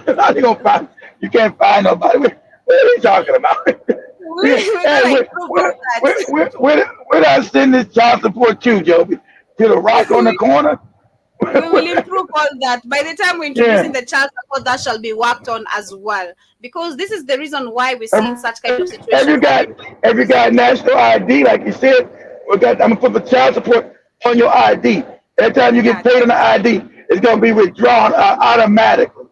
How you gonna find you can't find nobody? What are you talking about? we're Hey, gonna improve all that. where do I send this child support to, Joby? To the rock on the corner? We will improve all that. By the time we're Yeah. introducing the child support, that shall be worked on as well. Because this is the reason why we're Have, seeing such kind of have you situations got happening. have you got national ID like you said? I'm gonna put the child support on your ID. Every time you Yeah. get paid on the ID, it's gonna be withdrawn automatically.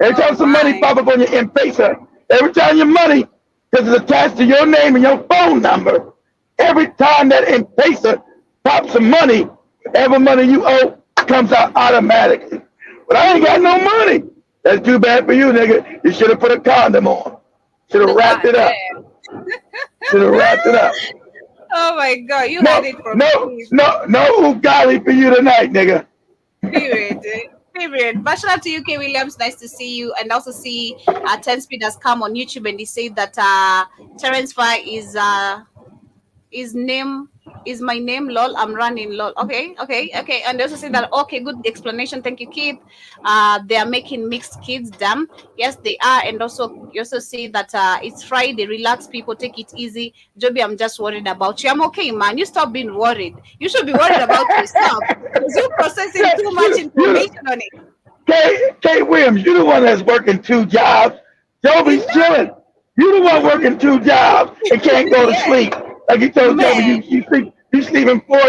Every Oh time some money my. pop up on your M-Pesa, every time your money, because it's attached to your name and your phone number, every time that M-Pesa pops some money, every money you owe comes out automatically. But I ain't got no money. That's too bad for you, nigga. You should have put a condom on. Should have wrapped Ah, it up. damn. Should have wrapped it up. Oh my God, you No, had it from me. no Ugali for you tonight, nigga. Period. Period. But shout out to UK Williams. Nice to see you. And also see 10 Speed has come on YouTube and he said that Terence Fire is name is my name, lol. I'm running, lol. Okay. And they also say that okay, good explanation. Thank you, Keith. They are making mixed kids, damn. Yes, they are. And also you also say that it's Friday, relax, people, take it easy. Joby, I'm just worried about you. I'm okay, man. You stop being worried. You should be worried about yourself because you're processing too much you, information on it. Kate Williams, you the one that's working 2 jobs. Joby's chilling. You the one working 2 jobs and can't go to Yeah, sleep. Like you told Joby, man. you sleeping 4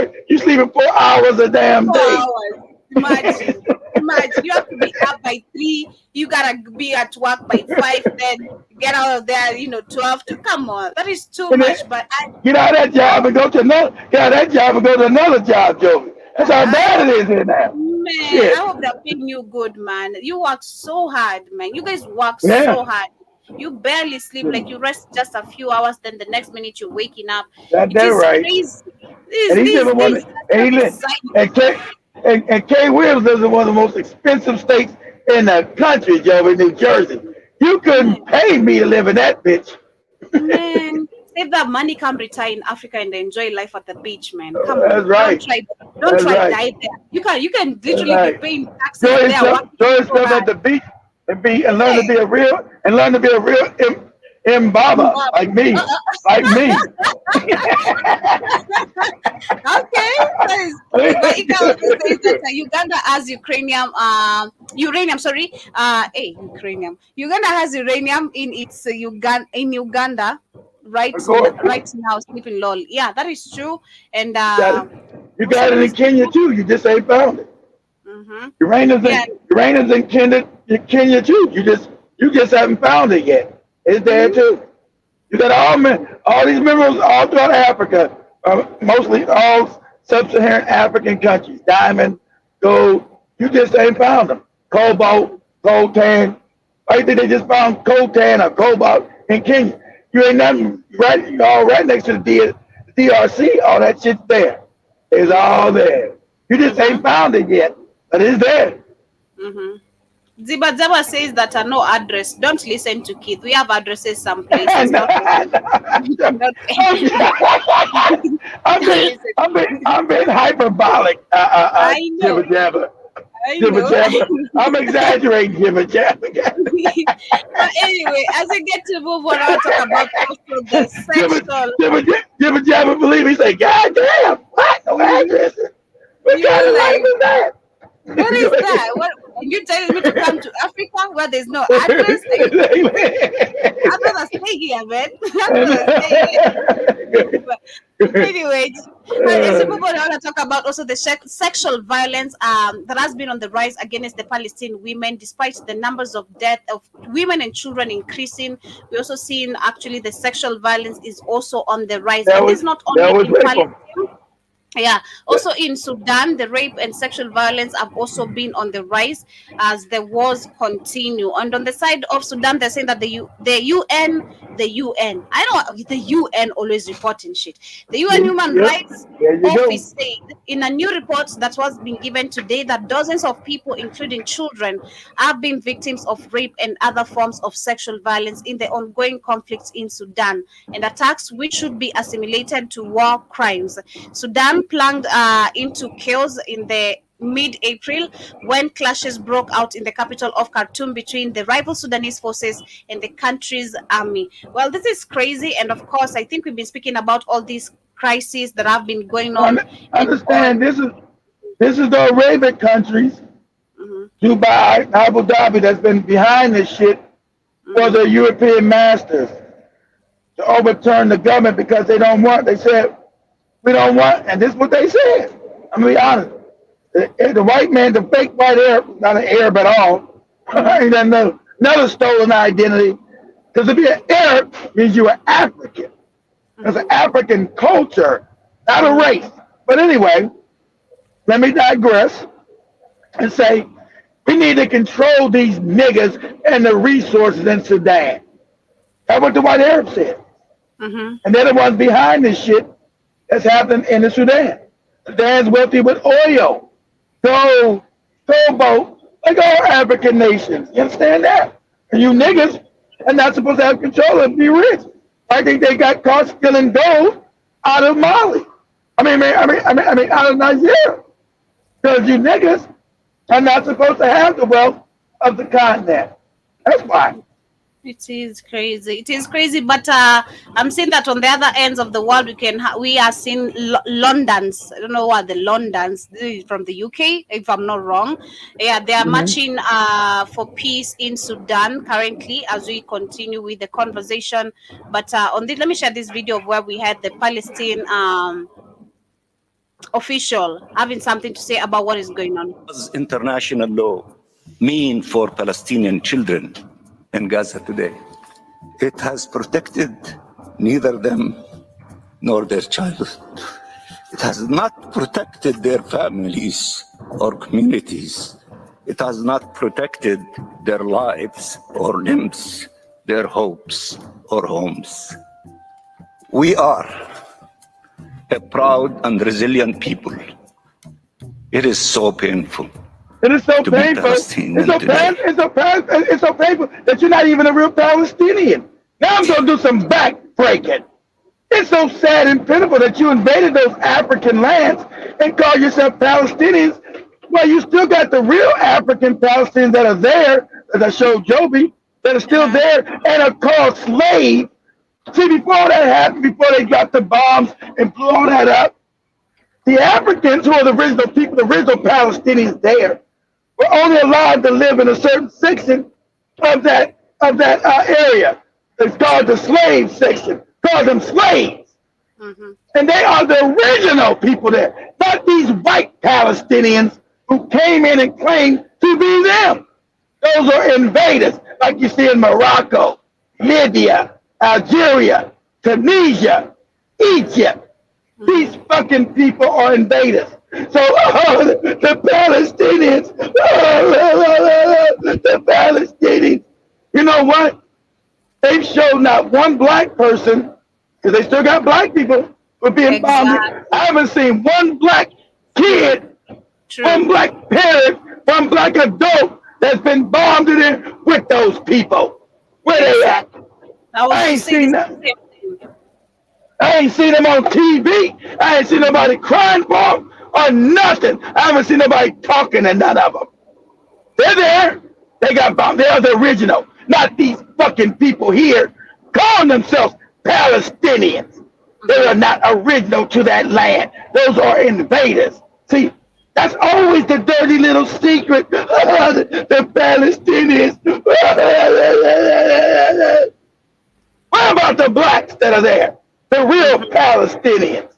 hours a damn 4 day. hours. Imagine. Imagine. You have to be up by 3. You gotta be at work by 5. Then get out of there, 12 to come on. That is too And much. then But get out of that job and go to another. Get out of that job and go to another job, Joey. That's how I bad hope, it is here now. man, I Shit. hope they're paying you good, man. You work so hard, man. You guys work Yeah. so hard. You barely sleep. Like you rest just a few hours, then the next minute you're waking up. It That is right. crazy. And he This, live in one. this, And he that's live. exciting. And K Williams lives in one of the most expensive states in the country, Joey, New Jersey. You Man, couldn't pay me to live in that bitch. man, save that money, come retire in Africa and enjoy life at the beach, man. Come That's on, don't right. try, don't That's try right. die there. You can That's literally be right. paying taxes there, working Joy so stuff at hard. the beach and learn to Hey, be a real Mbaba Bob. like me. Like me. Okay, that is cool. But Ika also says that Uganda has uranium. Sorry, uranium. Uganda has uranium in its Uganda Of course. right now. Sleeping lol. Yeah, that is true. And You got it. You for got some it in reason, Kenya too. You just ain't found it. hmm Uranium's yeah, in Kenya too. You just haven't found it yet. It's there hmm too. You got all these minerals all throughout Africa, mostly all sub-Saharan African countries. Diamond, gold. You just ain't found them. Cobalt, coltan. I think they just found coltan or cobalt in Kenya. You ain't nothing right. You all right next to the DRC. All that shit's there. It's all there. You just ain't hmm found it yet, but it's there. hmm Ziba Zaba says that no address. Don't listen to Keith. We have addresses some places. I'm, Not not I'm being, listen. I'm being hyperbolic, I jibber know. jabber, I jibber know. jabber. I'm exaggerating, jibber jabber. But anyway, as we get to move on, I'll talk about also the jibber, sexual. jibber jabber believe he say, God damn, what? No Mhm. addresses? What You kind were of life like, is that? what is that? What are you telling me to come to Africa where there's no address? I'd rather stay here, man. I'd rather stay here. But anyway, as we move on, I want to talk about also the sexual violence that has been on the rise against the Palestinian women, despite the numbers of death of women and children increasing. We're also seeing actually the sexual violence is also on the rise, that and was this is not that only was in rape 'em. Palestine. Yeah, also in Sudan, the rape and sexual violence have also been on the rise as the wars continue. And on the side of Sudan, they're saying that the UN, I know the UN always reporting shit. The UN Human Yep, Rights there you go. Office said in a new report that was being given today that dozens of people, including children, have been victims of rape and other forms of sexual violence in the ongoing conflicts in Sudan, and attacks which should be assimilated to war crimes. Sudan plunged into chaos in the mid-April when clashes broke out in the capital of Khartoum between the rival Sudanese forces and the country's army. Well, this is crazy, and of course, I think we've been speaking about all these crises that have been going on and Understand on. this is the Arabic countries, Mhm, Dubai, Abu Dhabi, that's been behind this shit for mhm, the European masters to overturn the government because they don't want. They said we don't want, and this is what they said. I'm gonna be mhm, honest. The white man, the fake white Arab, not an Arab at all, mhm, ain't another stolen identity. Because to be an Arab means you are African. It's an mhm, African culture, not a mhm, race. But anyway, let me digress and say we need to control these niggas and the resources in Sudan. That's what the white Arabs said. mhm, And they're the ones behind this shit that's happening in the Sudan. Sudan's wealthy with oil, gold, cobalt, like all African nations. You understand that? And you mhm. niggas are not supposed to have control and be rich. I think they got caught stealing gold out of Mali. Out of Nigeria. Because you niggas are not supposed to have the wealth of the continent. That's why. It is crazy. It is crazy, but I'm saying that on the other ends of the world, we are seeing Londons. I don't know what the Londons from the UK, if I'm not wrong. Yeah, they are Mhm. marching for peace in Sudan currently as we continue with the conversation. But on this, let me share this video of where we had the Palestine official having something to say about what is going on. Does international law mean for Palestinian children in Gaza today? It has protected neither them nor their childhood. It has not protected their families or communities. It has not protected their lives or limbs, their hopes or homes. We are a proud and resilient people. It is so painful. It is so to be painful. Palestinian It's so painful that you're not even a real Palestinian. Now I'm gonna do some back breaking. It's so sad and pitiful that you invaded those African lands and call yourself Palestinians. Well, you still got the real African Palestinians that are there, as I showed Joby, that are still there and are called slaves. See, before that happened, before they dropped the bombs and blew all that up, the Africans, who are the original people, the original Palestinians there, were only allowed to live in a certain section of that area. It's called the slave section. Call them slaves. And they are the original people there, not these white Palestinians who came in and claimed to be them. Those are invaders, like you see in Morocco, Libya, Algeria, Tunisia, Egypt. These fucking people are invaders. So the Palestinians, the Palestinians, you know what? They've shown not one black person, because they still got black people for being bombed. I haven't seen one black kid, one black parent, one black adult that's been bombed in there with those people. Where they at? I ain't seen that. I ain't seen them on TV. I ain't seen nobody crying for them or nothing. I haven't seen nobody talking to none of them. They're there. They got bombed. They're the original. Not these fucking people here calling themselves Palestinians. They are not original to that land. Those are invaders. See, that's always the dirty little secret. The Palestinians. What about the blacks that are there? The real Palestinians.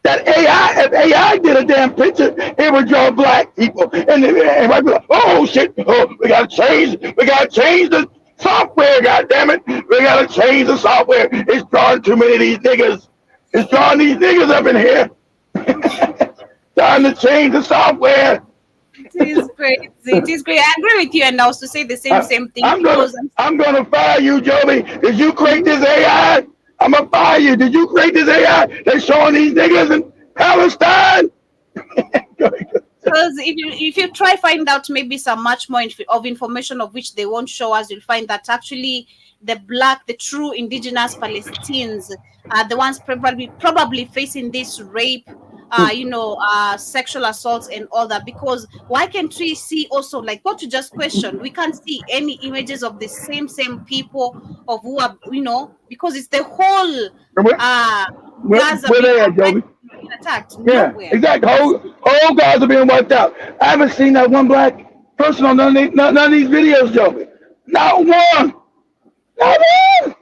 That AI, if AI did a damn picture, it would draw black people. And everybody be like, oh shit, we gotta change the software, goddammit. We gotta change the software. It's drawing too many of these niggas. It's drawing these niggas up in here. Time to change the software. It is crazy. It is great. I agree with you, and also say the same thing. I'm gonna fire you, Joby. Did you create this AI? I'm gonna fire you. Did you create this AI that's showing these niggas in Palestine? Because if you try find out maybe some much more of information of which they won't show us, you'll find that actually the true indigenous Palestinians are the ones probably facing this rape, sexual assaults and all that. Because why can't we see also, like what you just questioned, we can't see any images of the same people of who are, because it's the whole Gaza where they at, Joby? Attacked. Yeah, nowhere. exactly. Whole guys are being wiped out. I haven't seen that one black person on none of these videos, Joby. Not one. Not one.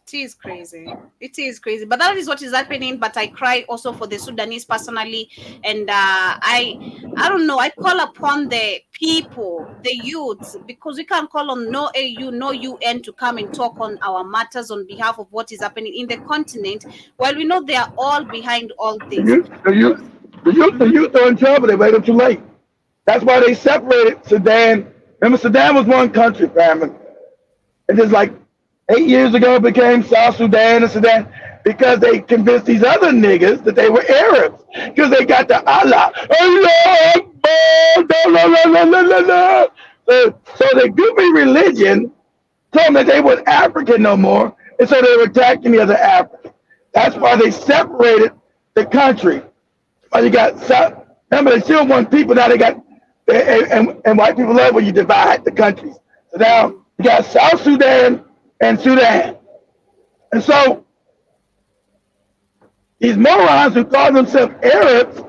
It is crazy. It is crazy. But that is what is happening. But I cry also for the Sudanese personally. And I don't know. I call upon the people, the youths, because we can't call on no AU, no UN to come and talk on our matters on behalf of what is happening in the continent. While we know they are all behind all this. The youth are in trouble. They waited too late. That's why they separated Sudan. Remember, Sudan was one country, family. And just like 8 years ago, it became South Sudan and Sudan because they convinced these other niggas that they were Arabs because they got the Allah. So the goofy religion told them that they weren't African no more, and so they were attacking the other Africans. That's why they separated the country. But you got South. Remember, they still want people. Now they got and white people love when you divide the countries. So now you got South Sudan and Sudan. And so these morons who call themselves Arabs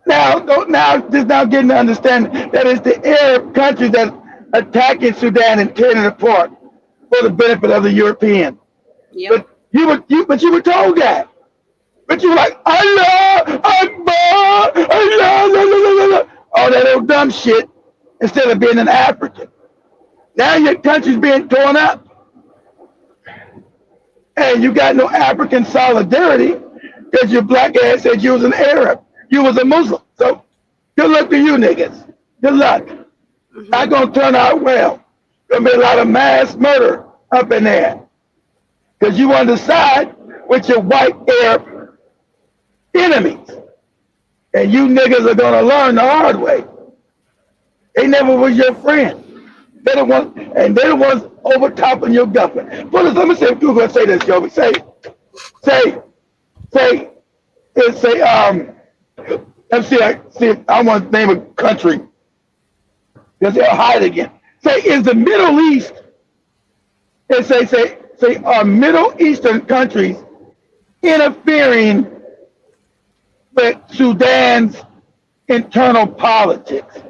now getting to understand that it's the Arab countries that attacking Sudan and tearing it apart for the benefit of the European. Yep. But you were told that. But you like, Allah, Akbar, Allah, la, la, la, la, la. All that old dumb shit instead of being an African. Now your country's being torn up and you got no African solidarity because your black ass said you was an Arab. You was a Muslim. So good luck to you niggas. Good luck. Not gonna turn out well. Gonna be a lot of mass murder up in there. Because you want to side with your white Arab enemies. And you niggas are gonna learn the hard way. They never was your friend. They're the ones, and they're the ones overtopping your government. But let me say, Google, say this, yo. Say, let's see, I want to name a country because they'll hide again. Say, is the Middle East, and say, are Middle Eastern countries interfering with Sudan's internal politics?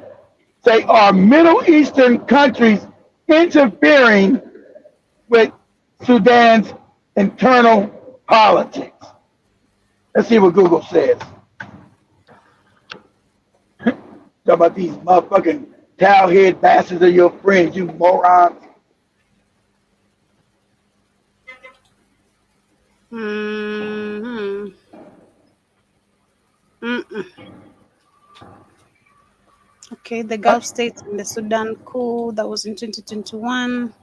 Say, are Middle Eastern countries interfering with Sudan's internal politics? Let's see what Google says. Talk about these motherfucking towel-head bastards of your friends, you morons. Mm-hmm. Mm-mm. Okay, the Gulf states and the Sudan coup that was in 2021.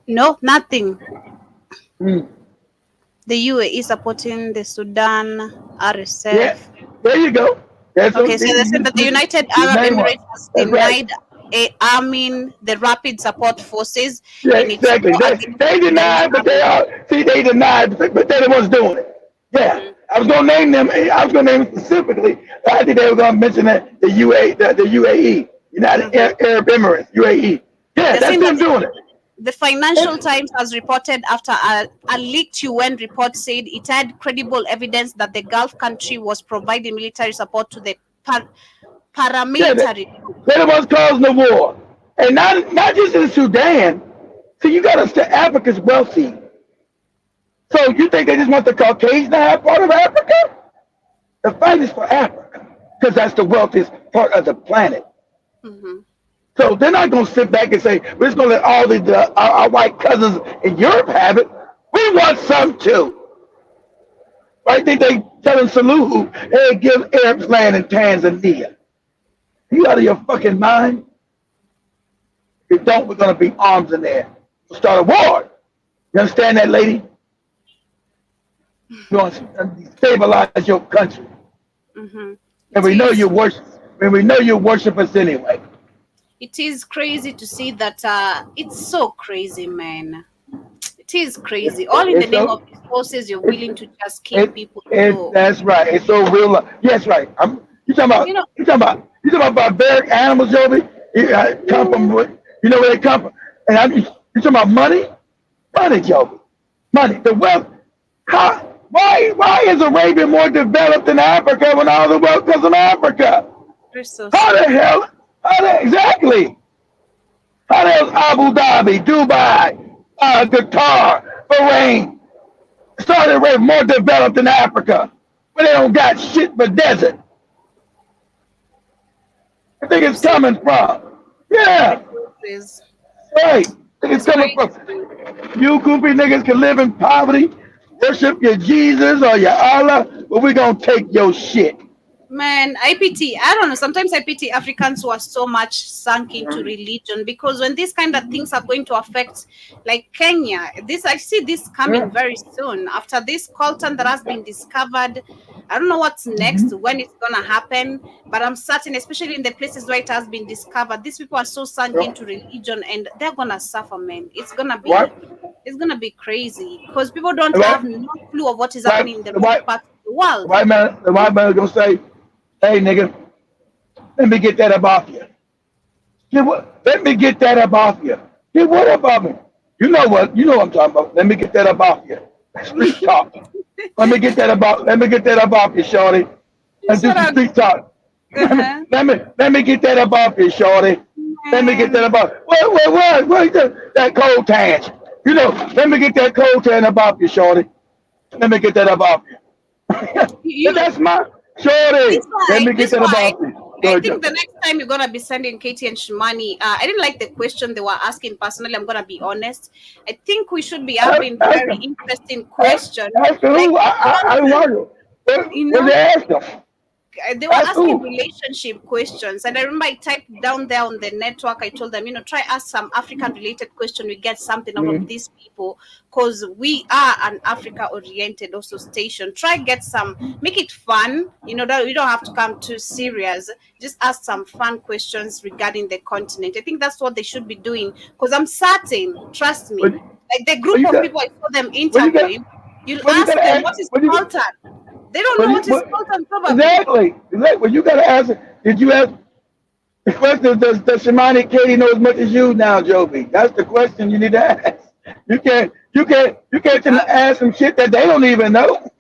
No, nothing. Mm. The UAE supporting the Sudan RSF. Yeah, there you go. That's Okay, so they said that the United Arab Emirates has denied arming the rapid support forces. Yeah, in its exactly. war against They denied, but they are. See, they denied, but they're the ones doing it. Yeah, I was gonna name them. I was gonna name them specifically. I think they were gonna mention that the UAE, United Arab Emirates, UAE. Yeah, that's them doing it. The Financial Times has reported after a leaked UN report said it had credible evidence that the Gulf country was providing military support to the paramilitary. Yeah, they're the ones causing the war, and not just in Sudan. So you got to say Africa's wealthy. So you think they just want the Caucasian to have part of Africa? The fight is for Africa because that's the wealthiest part of the planet. Mm-hmm. So they're not going to sit back and say, we're just going to let all our white cousins in Europe have it. We want some too. I think they telling Suluhu, hey, give Arabs land in Tanzania. You out of your fucking mind? If you don't, we're going to be arms in there. We'll start a war. You understand that, lady? You want to stabilize your country. Mm-hmm. And we know you worship. And we know you worship us anyway. It is crazy to see that. It's so crazy, man. It is crazy. All in the name of these forces, you're willing to just kill people. That's right. It's so real. Yes, right. You talking about barbaric animals, Joby? Come from you know where they come from. And you talking about money? Money, Joby. Money. The wealth. Why is Arabia more developed than Africa when all the wealth comes from Africa? So how the hell? Exactly. How the hell Abu Dhabi, Dubai, Qatar, Bahrain started Arabia more developed than Africa, but they don't got shit but desert. I think it's coming from. Yeah. Right. I think it's coming from. You goofy niggas can live in poverty, worship your Jesus or your Allah, but we're going to take your shit. Man, I don't know. Sometimes I pity Africans who are so much sunk into religion, because when these kind of things are going to affect, like Kenya, I see this coming very soon. After this Carlson that has been discovered, I don't know what's next, when it's going to happen, but I'm certain, especially in the places where it has been discovered, these people are so sunk into religion and they're going to suffer, man. It's going to be crazy because people don't have no clue of what is happening in the most part of the world. The white man is going to say, hey, nigga, let me get that up off you. Let me get that up off you. Get what up off me? You know what I'm talking about. Let me get that up off you. Street talk. Let me get that up off you, shorty. And do some street talk. Let me get that up off you, shorty. Let me get that up off. What that cold tan? Let me get that cold tan up off you, shorty. Let me get that up off you. You, That's my shorty. Let me get this that why about this. Go I ahead, think Joe. the next time you're gonna be sending Katie and Shimani, I didn't like the question they were asking personally. I'm gonna be honest. I think we should be having Ask very them. interesting Ask, question, ask like who? I don't Carlson, want to. you What know. they ask them? They were Ask asking who? relationship questions, and I remember I typed down there on the network. I told them, try ask some African related question. We get something out of Mhm. these people because we are an Africa oriented also station. Try get some, make it fun. That we don't have to come too serious. Just ask some fun questions regarding the continent. I think that's what they should be doing because I'm certain. Trust What, me, like the what group you of got? people I saw them What you got? interviewing. You'll What you got ask to them ask? what is What you? coltan. They don't What know you? what is What? coltan probably. Exactly. Exactly. Well, you got to ask. Did you ask? The question is, does Shimani Katie know as much as you now, Joby? That's the question you need to ask. You can't just Uh, ask some shit that they don't even know.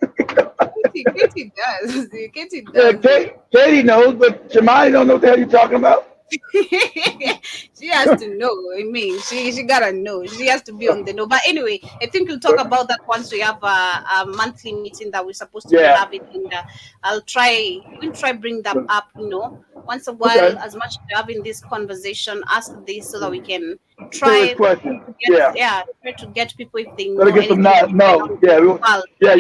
Katie does. Katie Yeah, does. Katie knows, but Shimani don't know what the hell you're talking about. She has to know. I mean, she gotta know. She has to be on the know. But anyway, I think we'll talk about that once we have a monthly meeting that we're supposed to be Yeah. having. And we'll try bring that up. Once a while, Okay. as much as we're having this conversation, ask this so that we can Serious try question. to get Yeah. try to get people if they Gotta know get some anything that knowledge. we might not No. Yeah. know. Well, Yeah.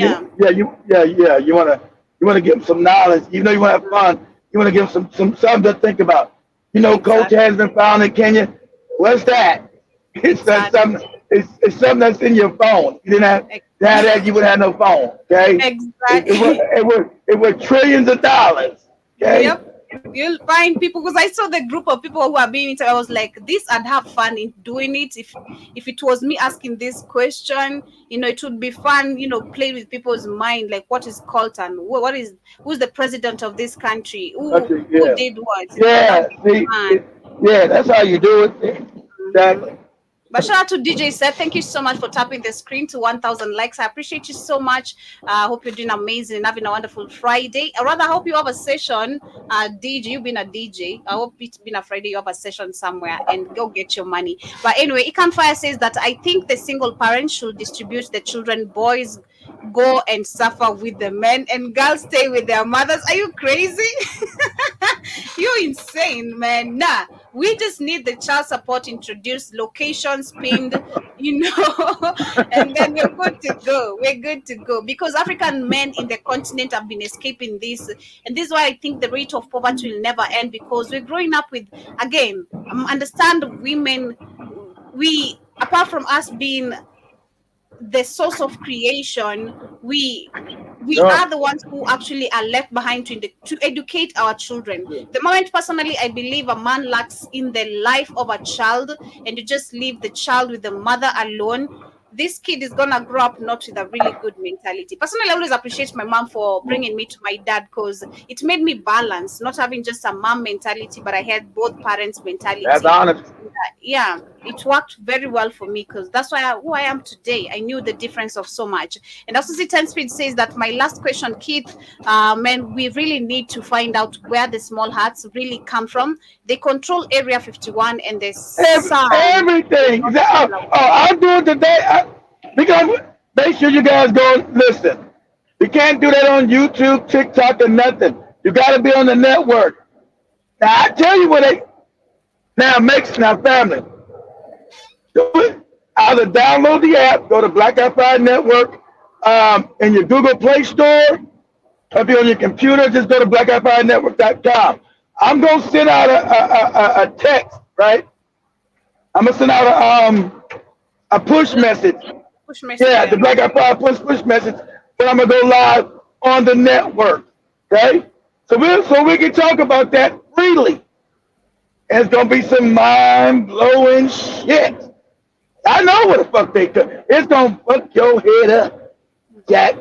yeah, Yeah. You wanna give them some knowledge. Even though you wanna have fun, you wanna give them some something to think about. Culture exactly, has been found in Kenya. What's that? It's not exactly, something. It's something that's in your phone. You didn't have ex- that. You wouldn't have no phone. Okay. exactly. It was trillions of dollars. Okay. Yep. You'll find people because I saw the group of people who are being interviewed. I was like, this I'd have fun in doing it. If it was me asking this question, it would be fun, play with people's mind, like what is Colton? Who's the president of this country? Who Yeah. did what? That Yeah. would be See. fun. Yeah. That's how you do it. Mhm. Exactly. But shout out to DJ Seth. Thank you so much for tapping the screen to 1,000 likes. I appreciate you so much. I hope you're doing amazing and having a wonderful Friday. I rather hope you have a session. DJ, you've been a DJ. I hope it's been a Friday. You have a session somewhere and go get your money. But anyway, Ikan Fire says that I think the single parents should distribute the children. Boys go and suffer with the men, and girls stay with their mothers. Are you crazy? You're insane, man. Nah, we just need the child support introduced, locations pinned, and then we're good to go. We're good to go because African men in the continent have been escaping this, and this is why I think the rate of poverty will never end because we're growing up with, again, understand women. We, apart from us being the source of creation, we Yeah. are the ones who actually are left behind to educate our children. The moment, personally, I believe a man lacks in the life of a child and you just leave the child with the mother alone, this kid is gonna grow up not with a really good mentality. Personally, I always appreciate my mom for bringing me to my dad because it made me balance, not having just a mom mentality, but I had both parents' That's mentality. honest. Yeah, it worked very well for me because that's who I am today. I knew the difference of so much. And also, see, 10 Speed says that my last question, Keith, man, we really need to find out where the small hats really come from. They control Area 51 and the sun. Everything. I'll do it today. Because make sure you guys go listen. You can't do that on YouTube, TikTok, or nothing. You got to be on the network. Now I tell you what now family. Do it. Either download the app, go to Black Wi-Fi Network, in your Google Play Store. If you're on your computer, just go to blackwifinetwork.com. I'm gonna send out a text, right? I'm gonna send out a push message. Push message. Yeah, the Black Wi-Fi push message. But I'm gonna go live on the network. Okay? So we can talk about that freely. And it's gonna be some mind blowing shit. I know what the fuck they could. It's gonna fuck your head up, Jack.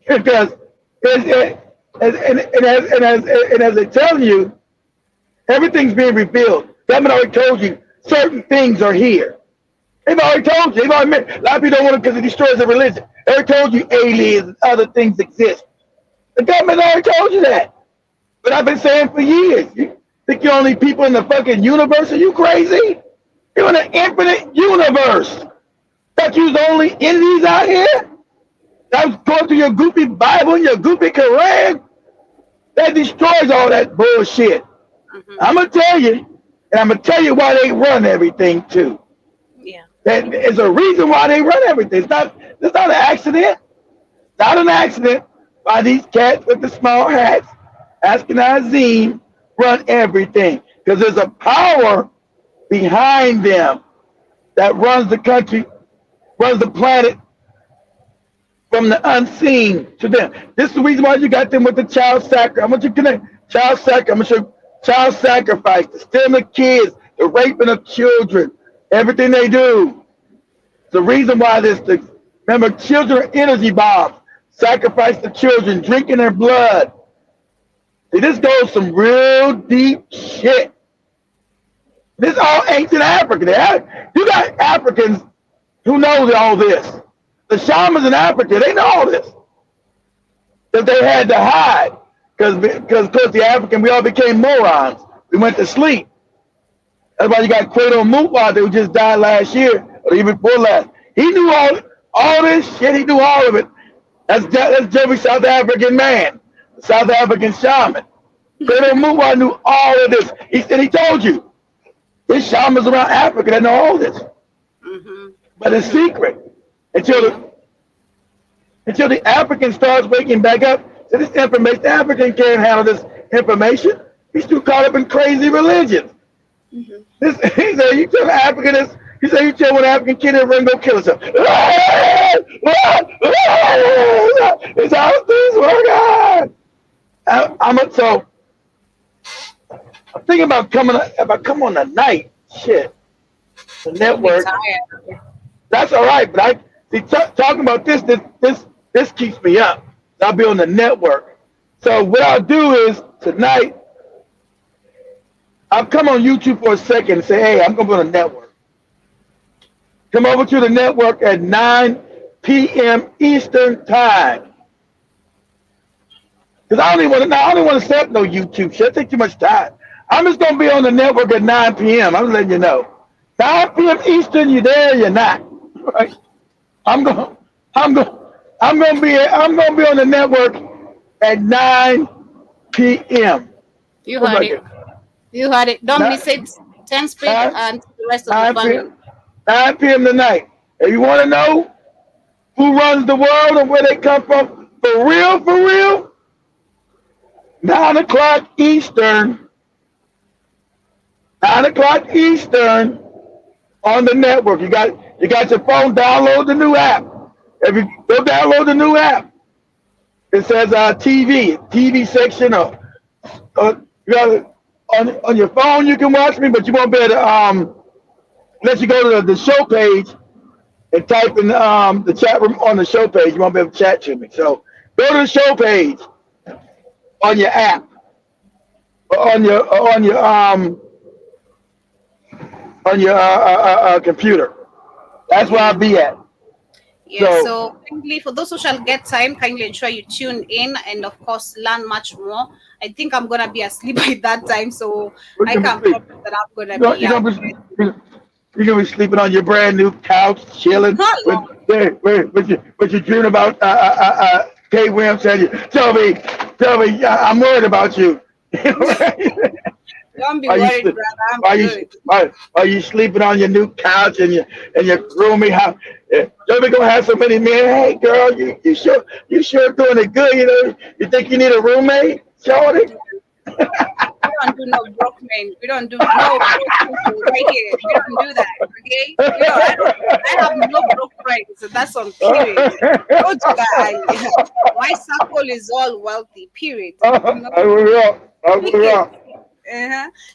Because as they tell you, everything's being revealed. Government already told you certain things are here. They've already told you. They've already made, a lot of people don't want it because it destroys the religion. They already told you aliens and other things exist. The government already told you that. But I've been saying for years. You think you're only people in the fucking universe? Are you crazy? You're in an infinite universe. Thought you was only entities out here? That goes to your goofy Bible and your goofy Quran. That destroys all that bullshit. Mm-hmm. I'm gonna tell you, and I'm gonna tell you why they run everything too. Yeah. That is a reason why they run everything. It's not an accident. Not an accident why these cats with the small hats, Ashkenazim, run everything. Because there's a power behind them that runs the country, runs the planet from the unseen to them. This is the reason why you got them with the child sacrifice. I want you to connect child sacrifice. I'm gonna show child sacrifice, the stealing of kids, the raping of children, everything they do. The reason why remember, children are energy bombs. Sacrifice the children, drinking their blood. See, this goes some real deep shit. This is all ancient African. You got Africans who know all this. The shamans in Africa, they know all this. Because they had to hide. Because of course, the African, we all became morons. We went to sleep. That's why you got Quato Mutwa, who just died last year, or even before last. He knew all this shit. He knew all of it. That's every South African man, South African shaman. Quato Mutwa knew all of this. He told you. There's shamans around Africa that know all this. Mm-hmm. But it's secret. Until the African starts waking back up to this information. The African can't handle this information. He's too caught up in crazy religions. Mm-hmm. He said, you tell an African this. He said, you tell one African kid to run go kill himself. It's how things work out. I'm thinking about if I come on the night, shit, the network. That's all right, but talking about this keeps me up. I'll be on the network. So what I'll do is tonight, I'll come on YouTube for a second and say, hey, I'm gonna be on the network. Come over to the network at 9 p.m. Eastern time. Because I don't want to set up no YouTube shit. It takes too much time. I'm just gonna be on the network at 9 p.m. I'm letting you know. 9 p.m. Eastern, you there, you're not. Right? I'm gonna be on the network at 9 p.m. You heard it. You heard it. Don't miss it. Thanks, Pete, and the rest of the family. 9 p.m. tonight. If you want to know who runs the world and where they come from, for real, 9 o'clock Eastern. 9 o'clock Eastern on the network. You got your phone. Download the new app. If you go download the new app, it says TV section. You got on your phone. You can watch me, but you won't be able to unless you go to the show page and type in the chat room on the show page. You won't be able to chat to me. So go to the show page on your app, or on your computer. That's where I'll be at. Yeah, so kindly, for those who shall get time, kindly ensure you tune in and, of course, learn much more. I think I'm going to be asleep by that time, so I can't promise that I'm going to be out. You're going to be sleeping on your brand new couch, chilling with your dream about Kay Williams said you. Tell me, I'm worried about you. Don't be worried, brother. I'm good. Are you sleeping on your new couch and your roomy house? Don't be gonna have so many men. Hey, girl, you sure doing it good? You think you need a roommate, Shorty? We don't do no broke men. We don't do no broke people right here. We don't do that, okay? I have no broke friends. So that's on period. Don't do that. My circle is all wealthy, period.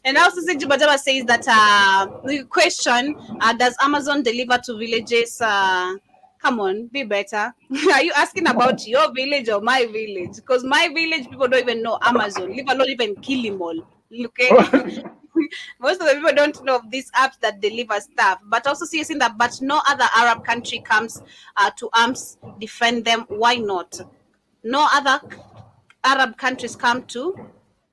And also, Jibajaba says that the question: does Amazon deliver to villages? Come on, be better. Are you asking about your village or my village? Because my village people don't even know Amazon, leave alone even Kilimall. Okay. Most of the people don't know of these apps that deliver stuff. But also seeing that, but no other Arab country comes to arms defend them. Why not? No other Arab countries come to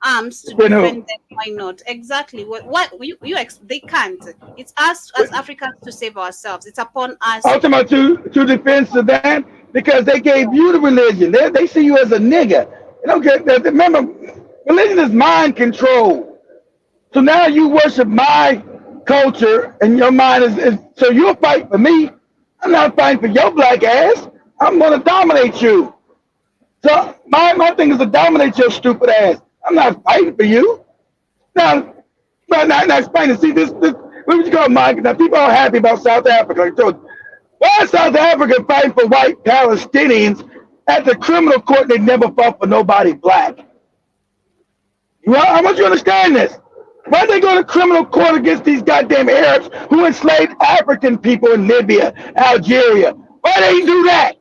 arms to defend them. Why not? Exactly. They can't. It's us as Africans to save ourselves. It's upon us. To defend Sudan. because they gave you the religion. They see you as a nigga. You don't get that. Remember, religion is mind control. So now you worship my culture, and your mind is so you'll fight for me. I'm not fighting for your black ass. I'm gonna dominate you. So my thing is to dominate your stupid ass. I'm not fighting for you. Now, now explain it. See this what would you call Mike? Now people are happy about South Africa. Like, so, why is South Africa fighting for white Palestinians at the criminal court? They never fought for nobody black. Well, I want you to understand this. Why they go to criminal court against these goddamn Arabs who enslaved African people in Libya, Algeria? Why they ain't do that?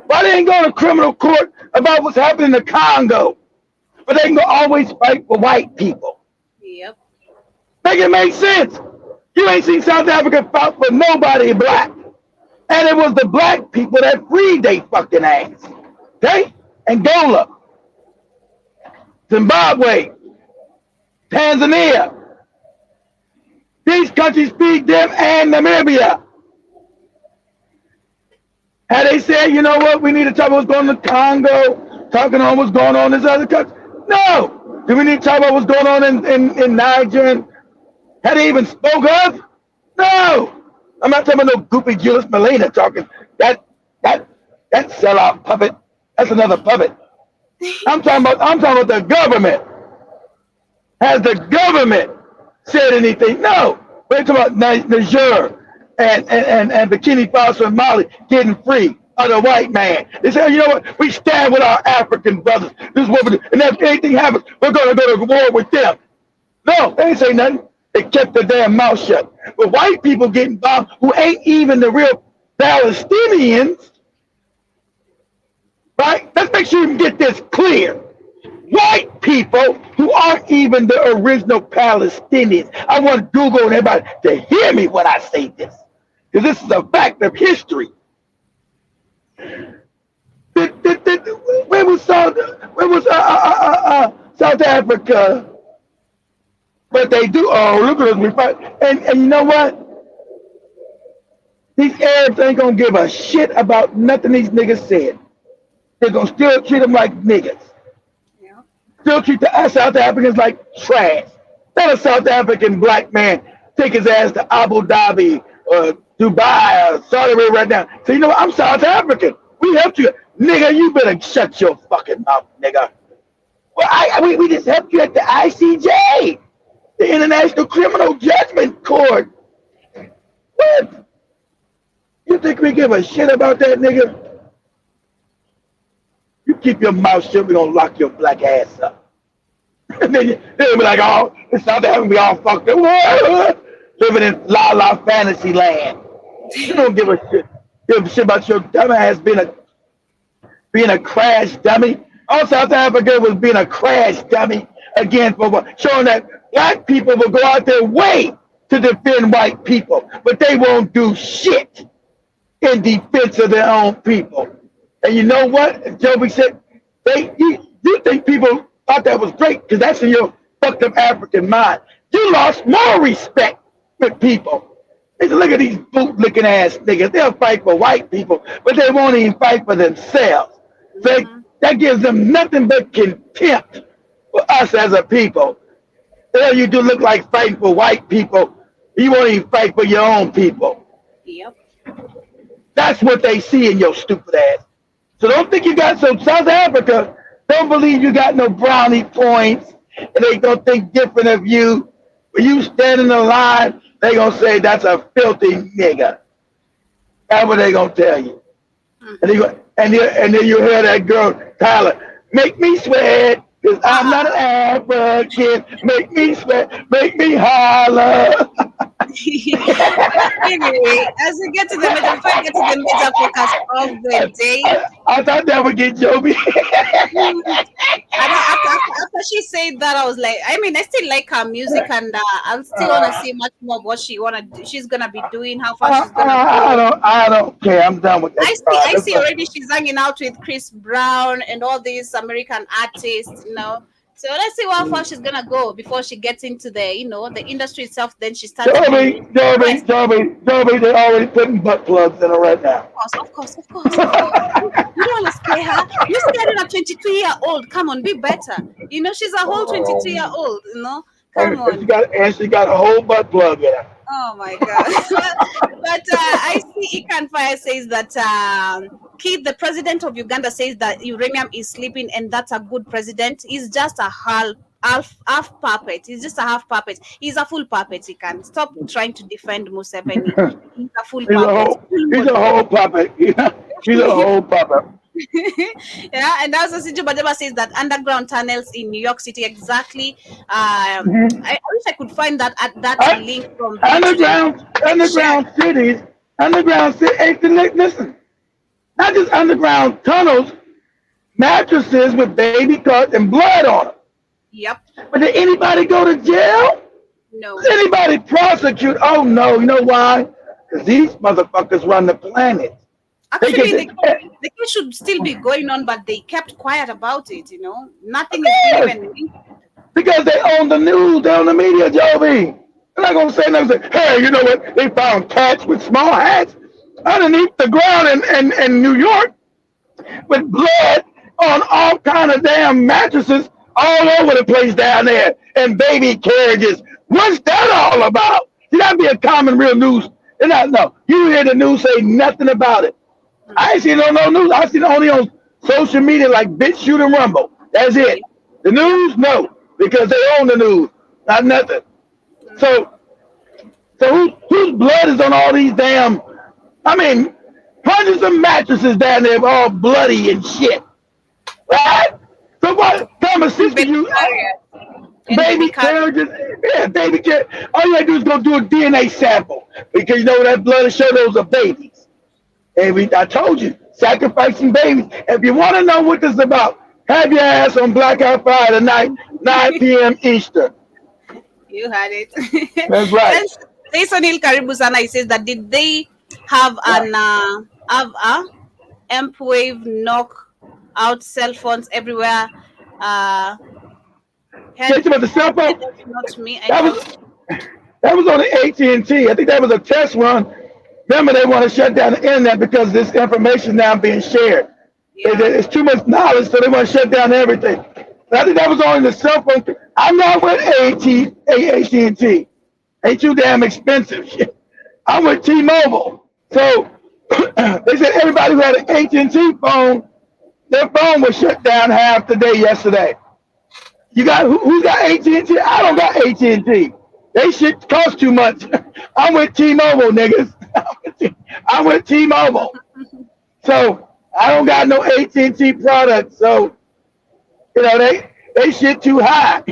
Why they ain't go to criminal court about what's happening in the Congo? But they can always fight for white people. Yep. Make it make sense. You ain't seen South Africa fight for nobody black. And it was the black people that freed they fucking ass. Okay? Angola, Zimbabwe, Tanzania. These countries feed them and Namibia. Had they said, you know what, we need to talk about what's going on in the Congo, talking on what's going on in this other country? No. Do we need to talk about what's going on in Niger? Had they even spoke of? No. I'm not talking about no goopy Julius Malina talking. That sellout puppet. That's another puppet. I'm talking about the government. Has the government said anything? No. We're talking about Niger and Burkina Faso and Mali getting free of the white man. They say, you know what? We stand with our African brothers. This is what we do. And if anything happens, we're going to go to war with them. No, they ain't say nothing. They kept their damn mouth shut. But white people getting bombed who ain't even the real Palestinians, right? Let's make sure you can get this clear. White people who aren't even the original Palestinians. I want Google and everybody to hear me when I say this, because this is a fact of history. Where was South Africa? But they do. Oh, look at us. We fight. And you know what? These Arabs ain't gonna give a shit about nothing these niggas said. They're gonna still treat them like niggas. Yeah. Still treat the South Africans like trash. Let a South African black man take his ass to Abu Dhabi or Dubai or Saudi Arabia right now. So you know what? I'm South African. We helped you. Nigga, you better shut your fucking mouth, nigga. Well, we just helped you at the ICJ. The International Criminal Judgment Court. What? You think we give a shit about that, nigga? You keep your mouth shut, we're gonna lock your black ass up. And then they'll be like, oh, it's not that we all fucked up. Living in la la fantasy land. You don't give a shit. Give a shit about your dumb ass being a crash dummy. All South Africa was being a crash dummy again for what? Showing that black people will go out their way to defend white people, but they won't do shit in defense of their own people. And you know what? Joby said, you think people thought that was great because that's in your fucked up African mind. You lost more respect with people. They said, look at these boot-licking ass niggas. They'll fight for white people, but they won't even fight for themselves. So that gives them nothing but contempt for us as a people. All you do look like fighting for white people. You won't even fight for your own people. Yep. That's what they see in your stupid ass. So don't think you got some South Africa. Don't believe you got no brownie points, and they gonna think different of you. When you stand in the line, they gonna say that's a filthy nigga. That's what they gonna tell you. And then you hear that girl, Tyler, make me sweat, because I'm not an African. Make me sweat, make me holler. Anyway, as we get to the middle, before we get to the major focus of the day, I thought that would get Joby. after she said that, I was like, I mean, I still like her music, and I still want to see much more of what she's gonna be doing, how far she's gonna go. I don't care. I'm done with that. I see already she's hanging out with Chris Brown and all these American artists, you know. So let's see how far she's gonna go before she gets into the, the industry itself. Then she starts Joby, being Joby, Joby, Joby, they're already putting butt plugs in her right now. of course, of course, of course. You don't want to scare her. You're scaring a 22-year-old. Come on, be better. She's a whole 22-year-old. Come And on. she got a whole butt plug in her. Oh my God. But I see Ikan Fire says that Keith, the president of Uganda, says that uranium is sleeping and that's a good president. He's just a half puppet. He's just a half puppet. He's a full puppet. He can stop trying to defend Museveni. He's a full puppet. He's a whole puppet. He's a whole puppet. Yeah, and also Sinjo Bajaba says that underground tunnels in New York City exactly. I wish I could find that link from underground cities. Hey, listen, not just underground tunnels, mattresses with baby cuts and blood on them. Yep. But did anybody go to jail? No. Did anybody prosecute? Oh no, you know why? Because these motherfuckers run the planet. Actually, the case should still be going on, but they kept quiet about it. Nothing is even. Because they own the news, they own the media, Joby. They're not gonna say nothing. Say, hey, you know what? They found cats with small hats underneath the ground in New York with blood on all kind of damn mattresses all over the place down there and baby carriages. What's that all about? See, that'd be a common real news. No, you hear the news say nothing about it. I ain't seen no news. I seen it only on social media like BitChute and Rumble. That's it. The news, no, because they own the news, not nothing. So whose blood is on all these damn? I mean, hundreds of mattresses down there all bloody and shit. Right? So what? Common sense to you? Baby carriages, yeah, baby carriage. All you gotta do is go do a DNA sample because that blood will show those are babies. And I told you, sacrificing babies. If you want to know what this is about, have your ass on Blackout Friday night, 9 p.m. Eastern. You had it. That's right. Sonil Karibusana, he says that did they have a amp wave knock out cell phones everywhere? About the cell phone? Not me. That was on the AT&T. I think that was a test run. Remember, they want to shut down the internet because this information is now being shared. Yeah. It's too much knowledge, so they want to shut down everything. But I think that was only the cell phone. I'm not with AT&T. Ain't too damn expensive. I'm with T-Mobile. So they said everybody who had an AT&T phone, their phone was shut down half the day yesterday. You got who got AT&T? I don't got AT&T. They shit cost too much. I'm with T-Mobile, niggas. I'm with T-Mobile. So I don't got no AT&T products. So they shit too high.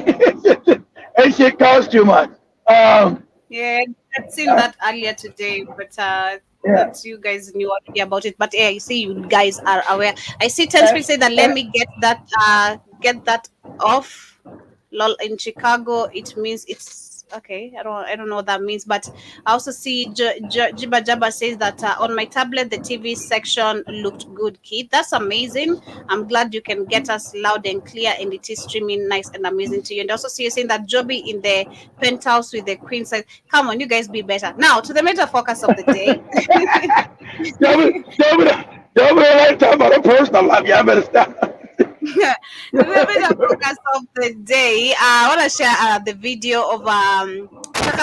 They shit cost too much. Yeah, I've seen that earlier today, but that you guys knew already about it. But yeah, you see, you guys are aware. I see Tensby say that let me get that off. Lol, in Chicago, it means it's okay. I don't know what that means, but I also see Jiba Jabba says that on my tablet the TV section looked good, kid. That's amazing. I'm glad you can get us loud and clear, and it is streaming nice and amazing to you. And also see you saying that Joby in the penthouse with the queen says, "Come on, you guys be better." Now to the major focus of the day. Joby, like talk about a personal life. Y'all better stop. The major focus of the day. I want to share the video of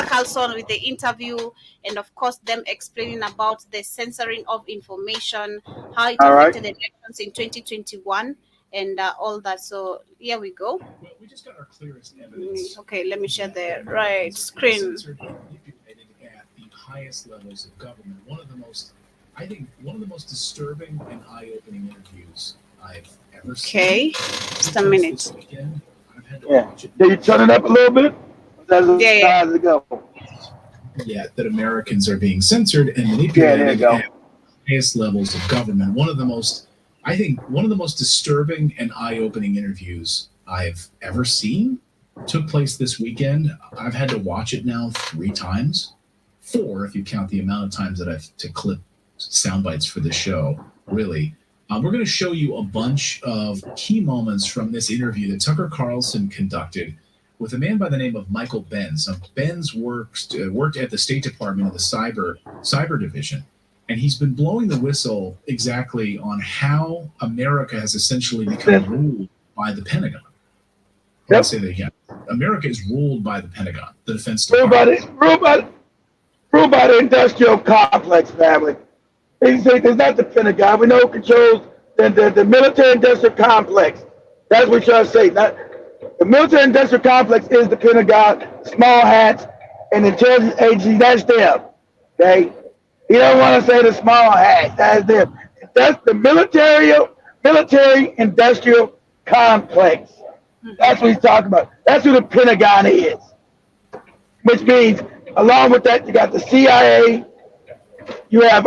Carlson with the interview, and of course them explaining about the censoring of information, how it affected elections in 2021, and all that. So here we go. Well, we just got our clearest evidence. Okay, let me share the right screen. Censored and manipulated at the highest levels of government. One of the most disturbing and eye-opening interviews I've ever seen. Okay, just a minute. Weekend, I've had to watch it. Can you turn it up a little bit? Yeah, that Americans are being censored and manipulated at the highest levels of government. One of the most disturbing and eye-opening interviews I've ever seen took place this weekend. I've had to watch it now 3 times, 4 if you count the amount of times that I've to clip sound bites for the show. Really, We're going to show you a bunch of key moments from this interview that Tucker Carlson conducted with a man by the name of Michael Benz. Now, Benz worked at the State Department of the cyber division, and he's been blowing the whistle exactly on how America has essentially become ruled by the Pentagon. I'll say that again. America is ruled by the Pentagon, the Defense Department. Ruled by the industrial complex, family. They say it's not the Pentagon. We know who controls the military-industrial complex. That's what you're saying. The military-industrial complex is the Pentagon, small hats, and intelligence agencies. That's them. Okay? You don't want to say the small hats. That's them. That's the military-industrial complex. That's what he's talking about. That's who the Pentagon is. Which means, along with that, you got the CIA, you have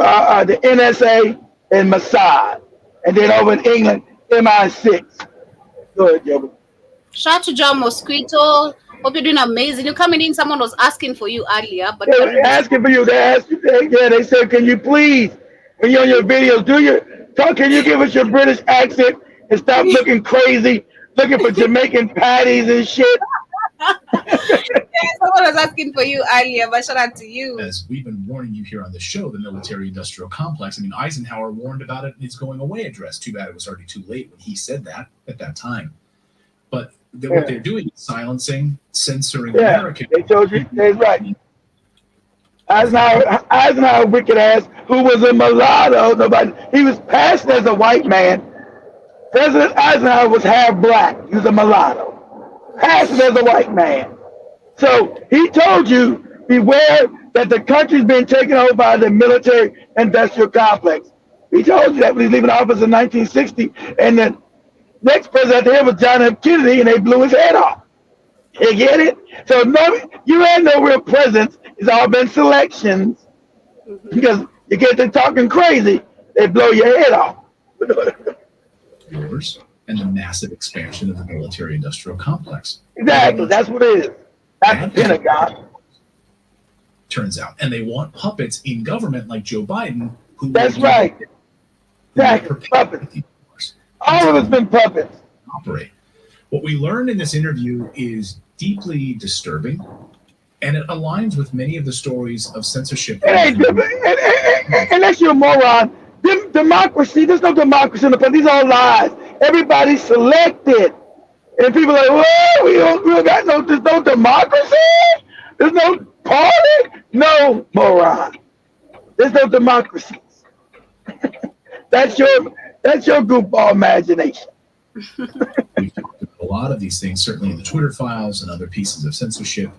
the NSA and Mossad. And then over in England, MI6. Go ahead, Joe. Shout out to John Mosquito. Hope you're doing amazing. You're coming in. Someone was asking for you earlier. But they're asking for you. They said, can you please, when you're on your videos, can you give us your British accent and stop looking crazy, looking for Jamaican patties and shit? Someone was asking for you earlier, but shout out to you. As we've been warning you here on the show, the military-industrial complex. I mean, Eisenhower warned about it in his going away address. Too bad it was already too late when he said that at that time. But what they're doing is silencing, censoring Americans. They told you, that's right. Eisenhower, wicked ass, who was a mulatto. He was passed as a white man. President Eisenhower was half black. He was a mulatto. Passed as a white man. So he told you, beware that the country's been taken over by the military-industrial complex. He told you that when he was leaving office in 1960, and the next president there was John F. Kennedy, and they blew his head off. You get it? So you had no real presidents. It's all been selections. Because you get to talking crazy, they blow your head off. Yours and the massive expansion of the military-industrial complex. Exactly. That's what it is. That's the Pentagon. Turns out. And they want puppets in government like Joe Biden. That's right. Exactly. Puppets. All of it's been puppets. Operate. What we learned in this interview is deeply disturbing, and it aligns with many of the stories of censorship. Unless you're a moron, democracy, there's no democracy in the country. These are all lies. Everybody's selected. And people are like, well, we don't got there's no democracy? There's no party? No, moron. There's no democracies. That's your goofball imagination. We've talked about a lot of these things, certainly in the Twitter files and other pieces of censorship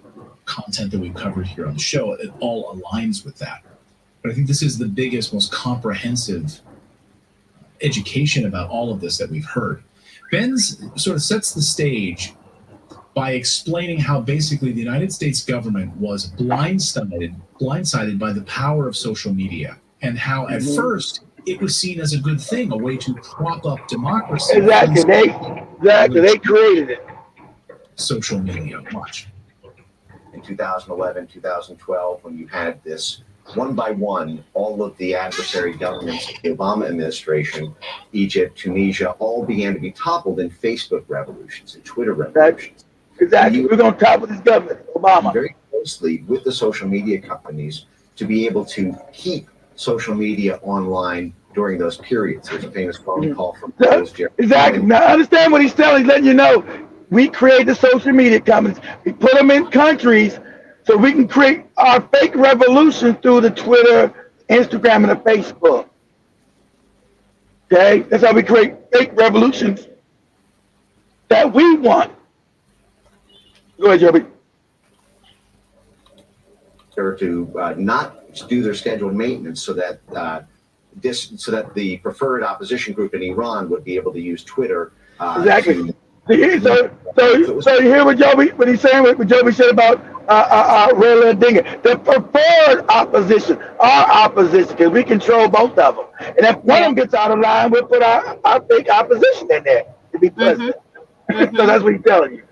content that we've covered here on the show. It all aligns with that. But I think this is the biggest, most comprehensive education about all of this that we've heard. Benz sort of sets the stage by explaining how basically the United States government was blindsided by the power of social media, and how at first it was seen as a good thing, a way to prop up democracy. Exactly. They created it. Social media. Watch. In 2011, 2012, when you had this one by one, all of the adversary governments, the Obama administration, Egypt, Tunisia, all began to be toppled in Facebook revolutions and Twitter revolutions. Exactly. We're going to topple this government, Obama. Very closely with the social media companies to be able to keep social media online during those periods. There's a famous phone call from Exactly. Now, understand what he's telling. He's letting you know, we create the social media companies. We put them in countries so we can create our fake revolution through the Twitter, Instagram, and the Facebook. Okay? That's how we create fake revolutions that we want. Go ahead, Joby. To not do their scheduled maintenance so that the preferred opposition group in Iran would be able to use Twitter. Exactly. So you hear what he's saying, what Joby said about Raylan Dinger. The preferred opposition, our opposition, because we control both of them. And if one of them gets out of line, we'll put our fake opposition in there to be president. So that's what he's telling you.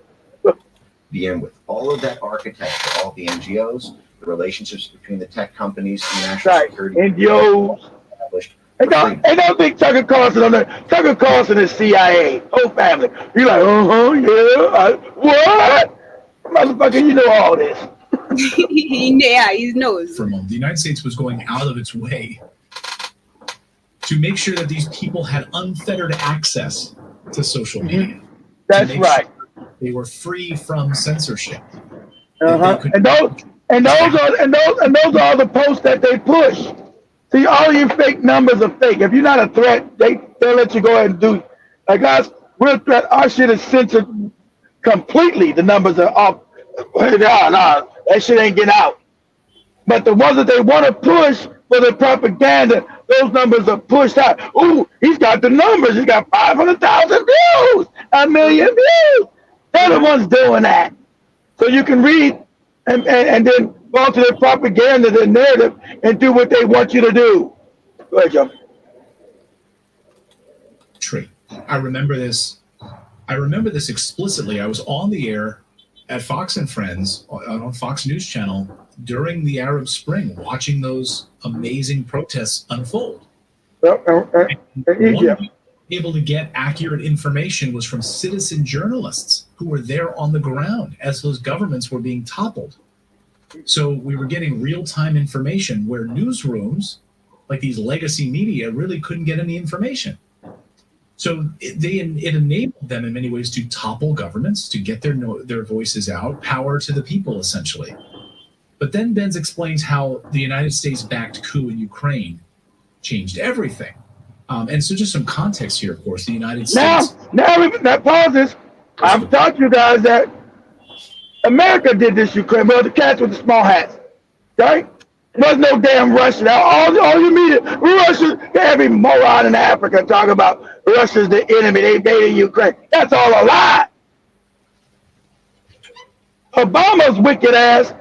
Begin with all of that architecture, all the NGOs, the relationships between the tech companies, the national security. NGOs. Ain't no big Tucker Carlson on there. Tucker Carlson is CIA, whole family. You're like, yeah, what? Motherfucker, you know all this. Yeah, he knows. For a moment, the United States was going out of its way to make sure that these people had unfettered access to social media. That's right. Sure they were free from censorship. And those are the posts that they push. See, all your fake numbers are fake. If you're not a threat, they'll let you go ahead and do it. Like us, we're a threat. Our shit is censored completely. The numbers are off. No, that shit ain't getting out. But the ones that they want to push for the propaganda, those numbers are pushed out. Ooh, he's got the numbers. He's got 500,000 views, 1 million views. They're the ones doing that. So you can read and then go to their propaganda, their narrative, and do what they want you to do. Go ahead, Joe. True. I remember this explicitly. I was on the air at Fox and Friends on Fox News Channel during the Arab Spring, watching those amazing protests unfold. One able to get accurate information was from citizen journalists who were there on the ground as those governments were being toppled. So we were getting real-time information where newsrooms, like these legacy media, really couldn't get any information. So it enabled them in many ways to topple governments, to get their voices out, power to the people, essentially. But then Benz explains how the United States-backed coup in Ukraine changed everything. And so just some context here, of course, the United States... Now pause this. I've taught you guys that America did this Ukraine. Well, the cats with the small hats, right? There was no damn Russia. Now, all you media, Russia, every moron in Africa talk about Russia's the enemy. They invaded Ukraine. That's all a lie. Obama's wicked ass,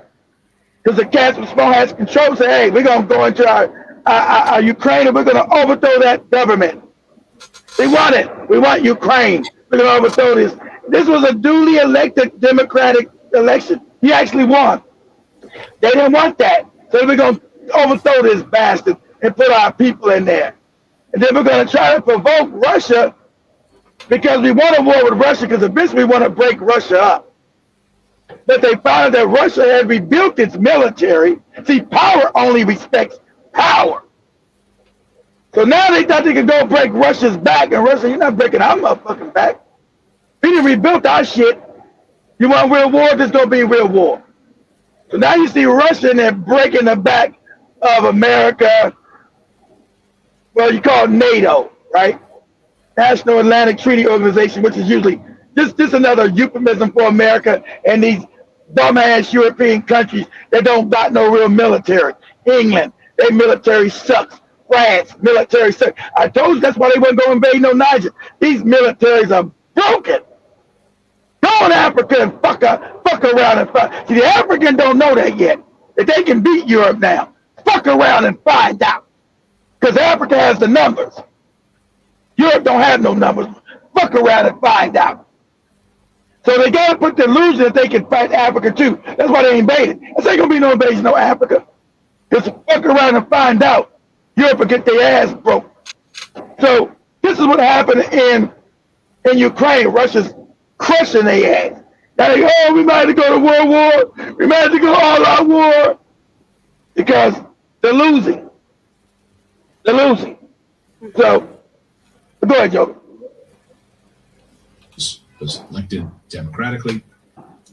because the cats with small hats control, say, hey, we're going to go into our Ukraine and we're going to overthrow that government. We want it. We want Ukraine. We're going to overthrow this. This was a duly elected Democratic election. He actually won. They didn't want that. So we're going to overthrow this bastard and put our people in there. And then we're going to try to provoke Russia because we want a war with Russia because eventually we want to break Russia up. But they found that Russia had rebuilt its military. See, power only respects power. So now they thought they could go break Russia's back. And Russia, you're not breaking our motherfucking back. We didn't rebuild our shit. You want real war? There's going to be real war. So now you see Russia in there breaking the back of America. Well, you call it NATO, right? National Atlantic Treaty Organization, which is usually just another euphemism for America and these dumbass European countries that don't got no real military. England, their military sucks. France, military sucks. I told you that's why they wouldn't go invade no Niger. These militaries are broken. Go in Africa and fuck around and find. See, the African don't know that yet. That they can beat Europe now. Fuck around and find out. Because Africa has the numbers. Europe don't have no numbers. Fuck around and find out. So they got to put the illusion that they can fight Africa too. That's why they invaded. This ain't going to be no invasion of Africa. Just fuck around and find out. Europe will get their ass broke. So this is what happened in Ukraine. Russia's crushing their ass. Now they, we might have to go to World War. We might have to go all out war. Because they're losing. They're losing. So, go ahead, Joe. Was elected democratically.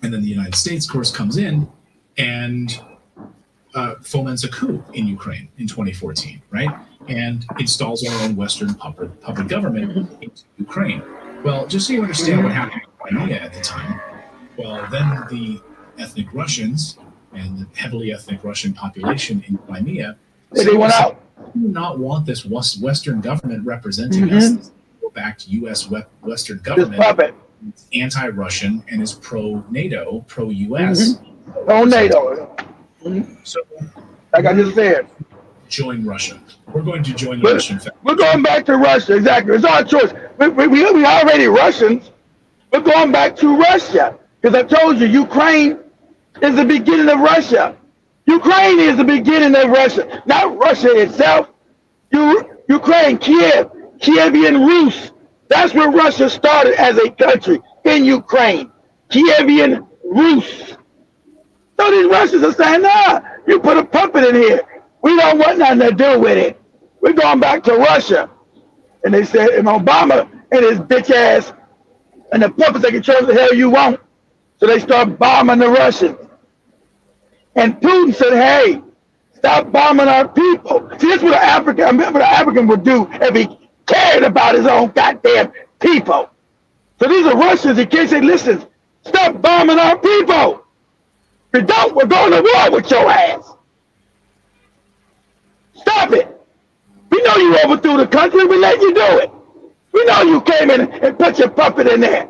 And then the United States, of course, comes in and foments a coup in Ukraine in 2014, right? And installs our own Western puppet government into Ukraine. Well, just so you understand what happened in Crimea at the time, well, then the ethnic Russians and the heavily ethnic Russian population in Crimea they went out. We do not want this Western government representing us. This backed U.S. Western government. It's anti-Russian and is pro-NATO, pro-U.S. Pro-NATO. So, like I just said, join Russia. We're going to join Russia. In fact, we're going back to Russia. Exactly. It's our choice. We already Russians. We're going back to Russia. Because I told you, Ukraine is the beginning of Russia. Ukraine is the beginning of Russia. Not Russia itself. Ukraine, Kievian Rus. That's where Russia started as a country, in Ukraine. Kievian Rus. So these Russians are saying, nah, you put a puppet in here. We don't want nothing to do with it. We're going back to Russia. And they said, and Obama and his bitch ass and the puppets, they can control the hell you want. So they start bombing the Russians. And Putin said, hey, stop bombing our people. See, this is what an African would do if he cared about his own goddamn people. So these are Russians. He can't say, listen, stop bombing our people. If you don't, we're going to war with your ass. Stop it. We know you overthrew the country. We let you do it. We know you came in and put your puppet in there.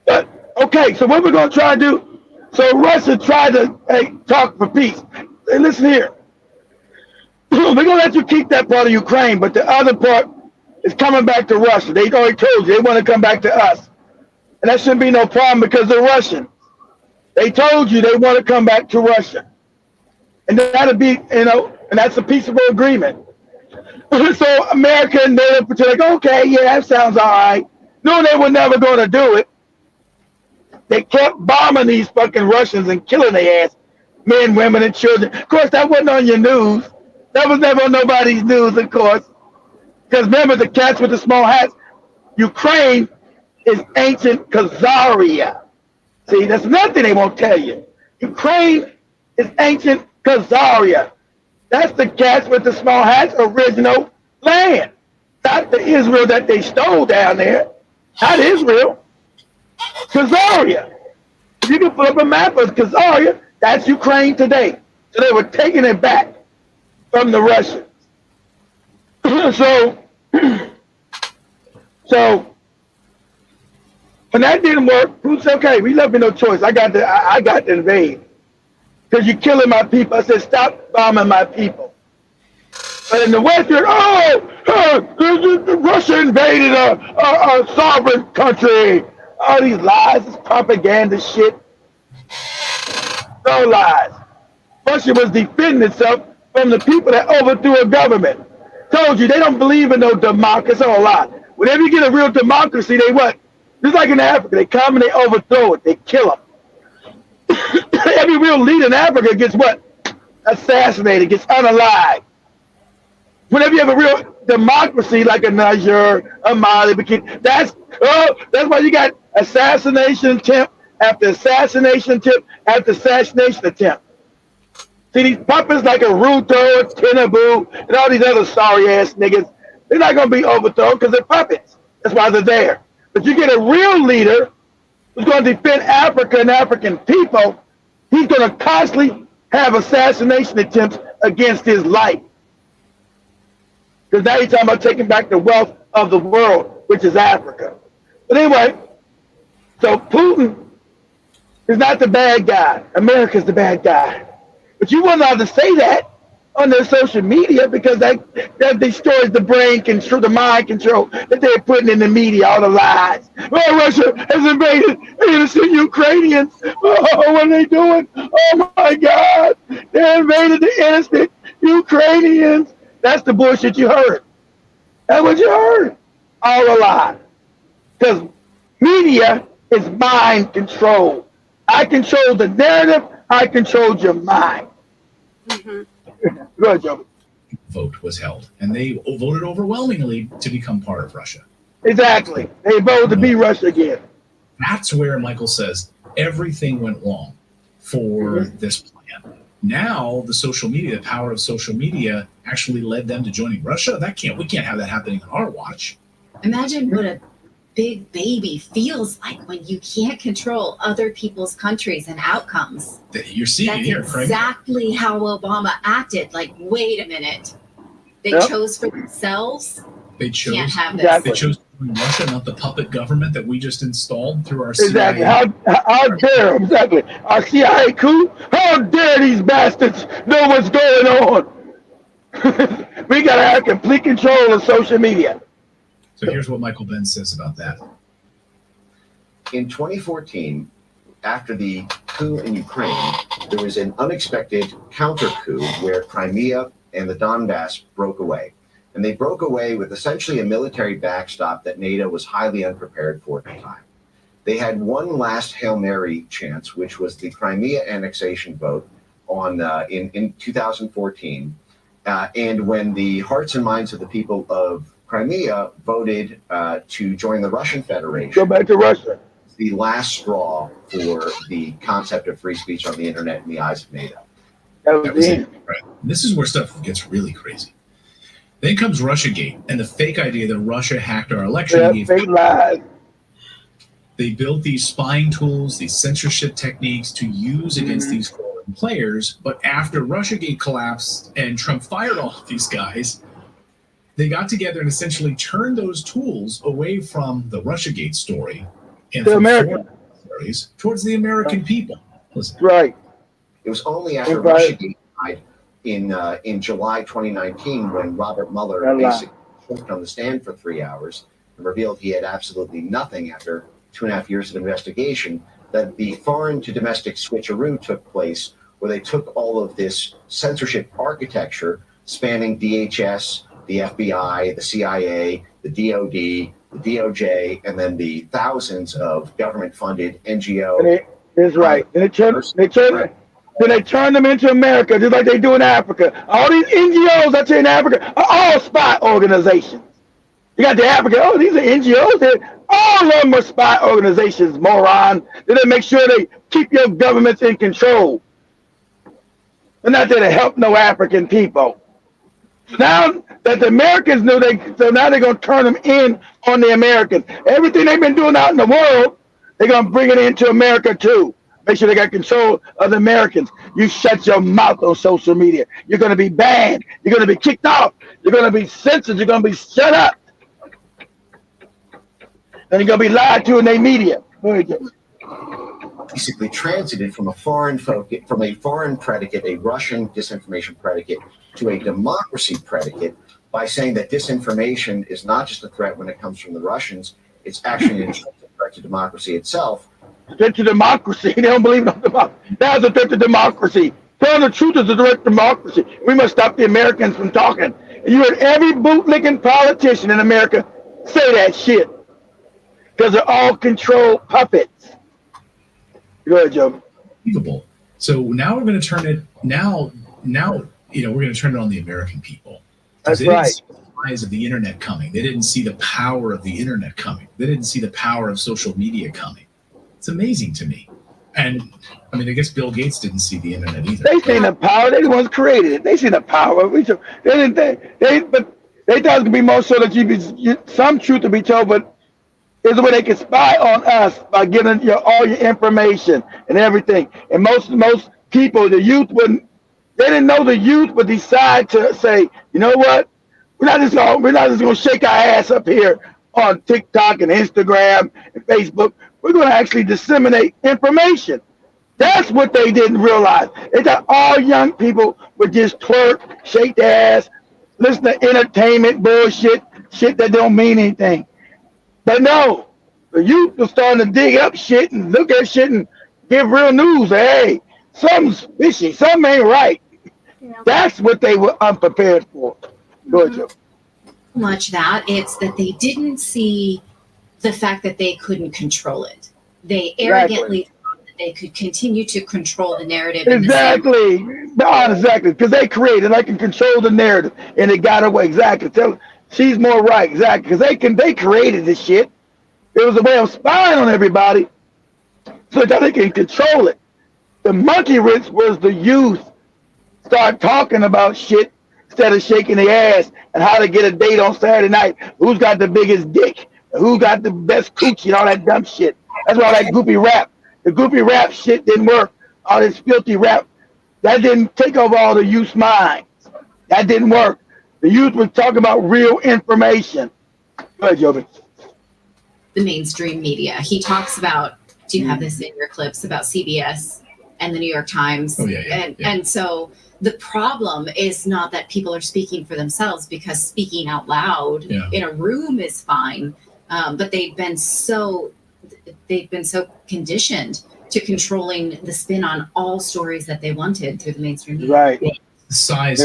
But, okay, so what we're going to try to do, so Russia tried to talk for peace. Hey, listen here. We're going to let you keep that part of Ukraine, but the other part is coming back to Russia. They already told you they want to come back to us. And that shouldn't be no problem because they're Russian. They told you they want to come back to Russia. And that'll be, and that's a peaceable agreement. So America and they like, okay, yeah, that sounds all right. No, they were never going to do it. They kept bombing these fucking Russians and killing their ass, men, women, and children. Of course, that wasn't on your news. That was never on nobody's news, of course. Because remember, the cats with the small hats, Ukraine is ancient Khazaria. See, that's nothing they won't tell you. Ukraine is ancient Khazaria. That's the cats with the small hats original land. Not the Israel that they stole down there. Not Israel. Khazaria. You can put up a map of Khazaria. That's Ukraine today. So they were taking it back from the Russians. So when that didn't work, Putin said, okay, we left me no choice. I got to invade. Because you're killing my people. I said, stop bombing my people. But in the West, you're, Russia invaded a sovereign country. All these lies, this propaganda shit. No lies. Russia was defending itself from the people that overthrew a government. Told you, they don't believe in no democracy. It's all a lie. Whenever you get a real democracy, they what? Just like in Africa, they come and they overthrow it. They kill them. Every real leader in Africa gets what? Assassinated, gets unalived. Whenever you have a real democracy like a Niger, a Mali, that's why you got assassination attempt after assassination attempt after assassination attempt. See, these puppets like a Ruto, Tinubu, and all these other sorry ass niggas, they're not going to be overthrown because they're puppets. That's why they're there. But you get a real leader who's going to defend Africa and African people, he's going to constantly have assassination attempts against his life. Because now he's talking about taking back the wealth of the world, which is Africa. But anyway, so Putin is not the bad guy. America's the bad guy. But you weren't allowed to say that on their social media because that destroys the brain control, the mind control that they're putting in the media, all the lies. Oh, Russia has invaded innocent Ukrainians. Oh, what are they doing? Oh my God, they invaded the innocent Ukrainians. That's the bullshit you heard. That's what you heard. All a lie. Because media is mind control. I control the narrative. I control your mind. Mm-hmm. Go ahead, Joe. Vote was held, and they voted overwhelmingly to become part of Russia. Exactly. They voted to be Russia again. That's where Michael says everything went wrong for this plan. Now, the social media, the power of social media actually led them to joining Russia. We can't have that happening on our watch. Imagine what a big baby feels like when you can't control other people's countries and outcomes. You're seeing it here, Craig. Exactly how Obama acted. Like, wait a minute. They chose for themselves. They chose. Can't have this. Exactly. They chose Russia, not the puppet government that we just installed through our CIA. Exactly. How dare, exactly. Our CIA coup? How dare these bastards know what's going on? We got to have complete control of social media. So here's what Michael Benz says about that. In 2014, after the coup in Ukraine, there was an unexpected counter coup where Crimea and the Donbass broke away. And they broke away with essentially a military backstop that NATO was highly unprepared for at the time. They had one last Hail Mary chance, which was the Crimea annexation vote in 2014. And when the hearts and minds of the people of Crimea voted to join the Russian Federation, go back to Russia. The last straw for the concept of free speech on the internet in the eyes of NATO. That was it. Right. This is where stuff gets really crazy. Then comes Russiagate and the fake idea that Russia hacked our election. Yeah, fake lies. They built these spying tools, these censorship techniques to use against these foreign players. But after Russiagate collapsed and Trump fired all of these guys, they got together and essentially turned those tools away from the Russiagate story and to America stories towards the American people. Listen. Right. It was only after Russiagate died in July 2019 when Robert Mueller basically spoke on the stand for 3 hours and revealed he had absolutely nothing after 2.5 years of investigation, that the foreign to domestic switcheroo took place, where they took all of this censorship architecture spanning DHS, the FBI, the CIA, the DOD, the DOJ, and then the thousands of government-funded NGO. That's right. And they turn them into America, just like they do in Africa. All these NGOs that's in Africa are all spy organizations. You got the Africa, oh, these are NGOs. All of them are spy organizations, moron. They make sure they keep your governments in control. They're not there to help no African people. Now that the Americans knew, so now they're going to turn them in on the Americans. Everything they've been doing out in the world, they're going to bring it into America too. Make sure they got control of the Americans. You shut your mouth on social media. You're going to be banned. You're going to be kicked off. You're going to be censored. You're going to be shut up. And you're going to be lied to in their media. Basically transited from a foreign predicate, a Russian disinformation predicate, to a democracy predicate by saying that disinformation is not just a threat when it comes from the Russians, it's actually a threat to democracy itself. Threat to democracy. They don't believe in democracy. That's a threat to democracy. Telling the truth is a threat to democracy. We must stop the Americans from talking. And you heard every bootlicking politician in America say that shit. Because they're all controlled puppets. Go ahead, Joe. Unbelievable. So now we're going to turn it. Now, we're going to turn it on the American people. That's right. See the rise of the internet coming. They didn't see the power of the internet coming. They didn't see the power of social media coming. It's amazing to me. And I mean, I guess Bill Gates didn't see the internet either. They seen the power. They the ones created it. They seen the power. They didn't. But they thought it could be more so that some truth to be told, but is the way they can spy on us by giving all your information and everything. And most people, the youth they didn't know the youth would decide to say, you know what? We're not just gonna shake our ass up here on TikTok and Instagram and Facebook. We're gonna actually disseminate information. That's what they didn't realize. They thought all young people would just twerk, shake their ass, listen to entertainment bullshit, shit that don't mean anything. But no, the youth are starting to dig up shit and look at shit and give real news. Hey, something's fishy, something ain't right. Yeah. That's what they were unprepared for. Go ahead, Joe. Much that it's that they didn't see the fact that they couldn't control it. They arrogantly thought that they could continue to control the narrative. Exactly. Exactly. Because they created, I can control the narrative, and it got away. Exactly. She's more right, exactly, because they created this shit. It was a way of spying on everybody so that they can control it. The monkey wrench was the youth start talking about shit instead of shaking their ass and how to get a date on Saturday night. Who's got the biggest dick? Who got the best coochie and all that dumb shit. That's why that goopy rap. The goopy rap shit didn't work. All this filthy rap, that didn't take over all the youth's minds. That didn't work. The youth was talking about real information. Go ahead, Joby. The mainstream media. He talks about, do you have this in your clips, about CBS and the New York Times? Oh, yeah. And so the problem is not that people are speaking for themselves, because speaking out loud in a room is fine. But they've been so conditioned to controlling the spin on all stories that they wanted through the mainstream media. Right. The size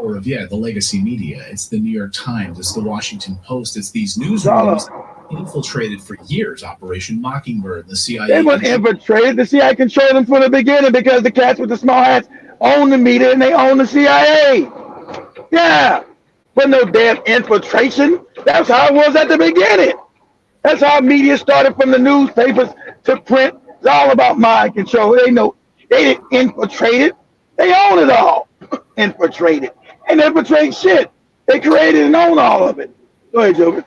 power of the legacy media. It's the New York Times, it's the Washington Post, it's these newsrooms infiltrated for years. Operation Mockingbird, the CIA. They were infiltrated. The CIA controlled them from the beginning because the cats with the small hats own the media and they own the CIA. Yeah, but no damn infiltration. That's how it was at the beginning. That's how media started, from the newspapers to print. It's all about mind control. They didn't infiltrate it. They own it all. Infiltrated. And infiltrate shit. They created and own all of it. Go ahead, Joker.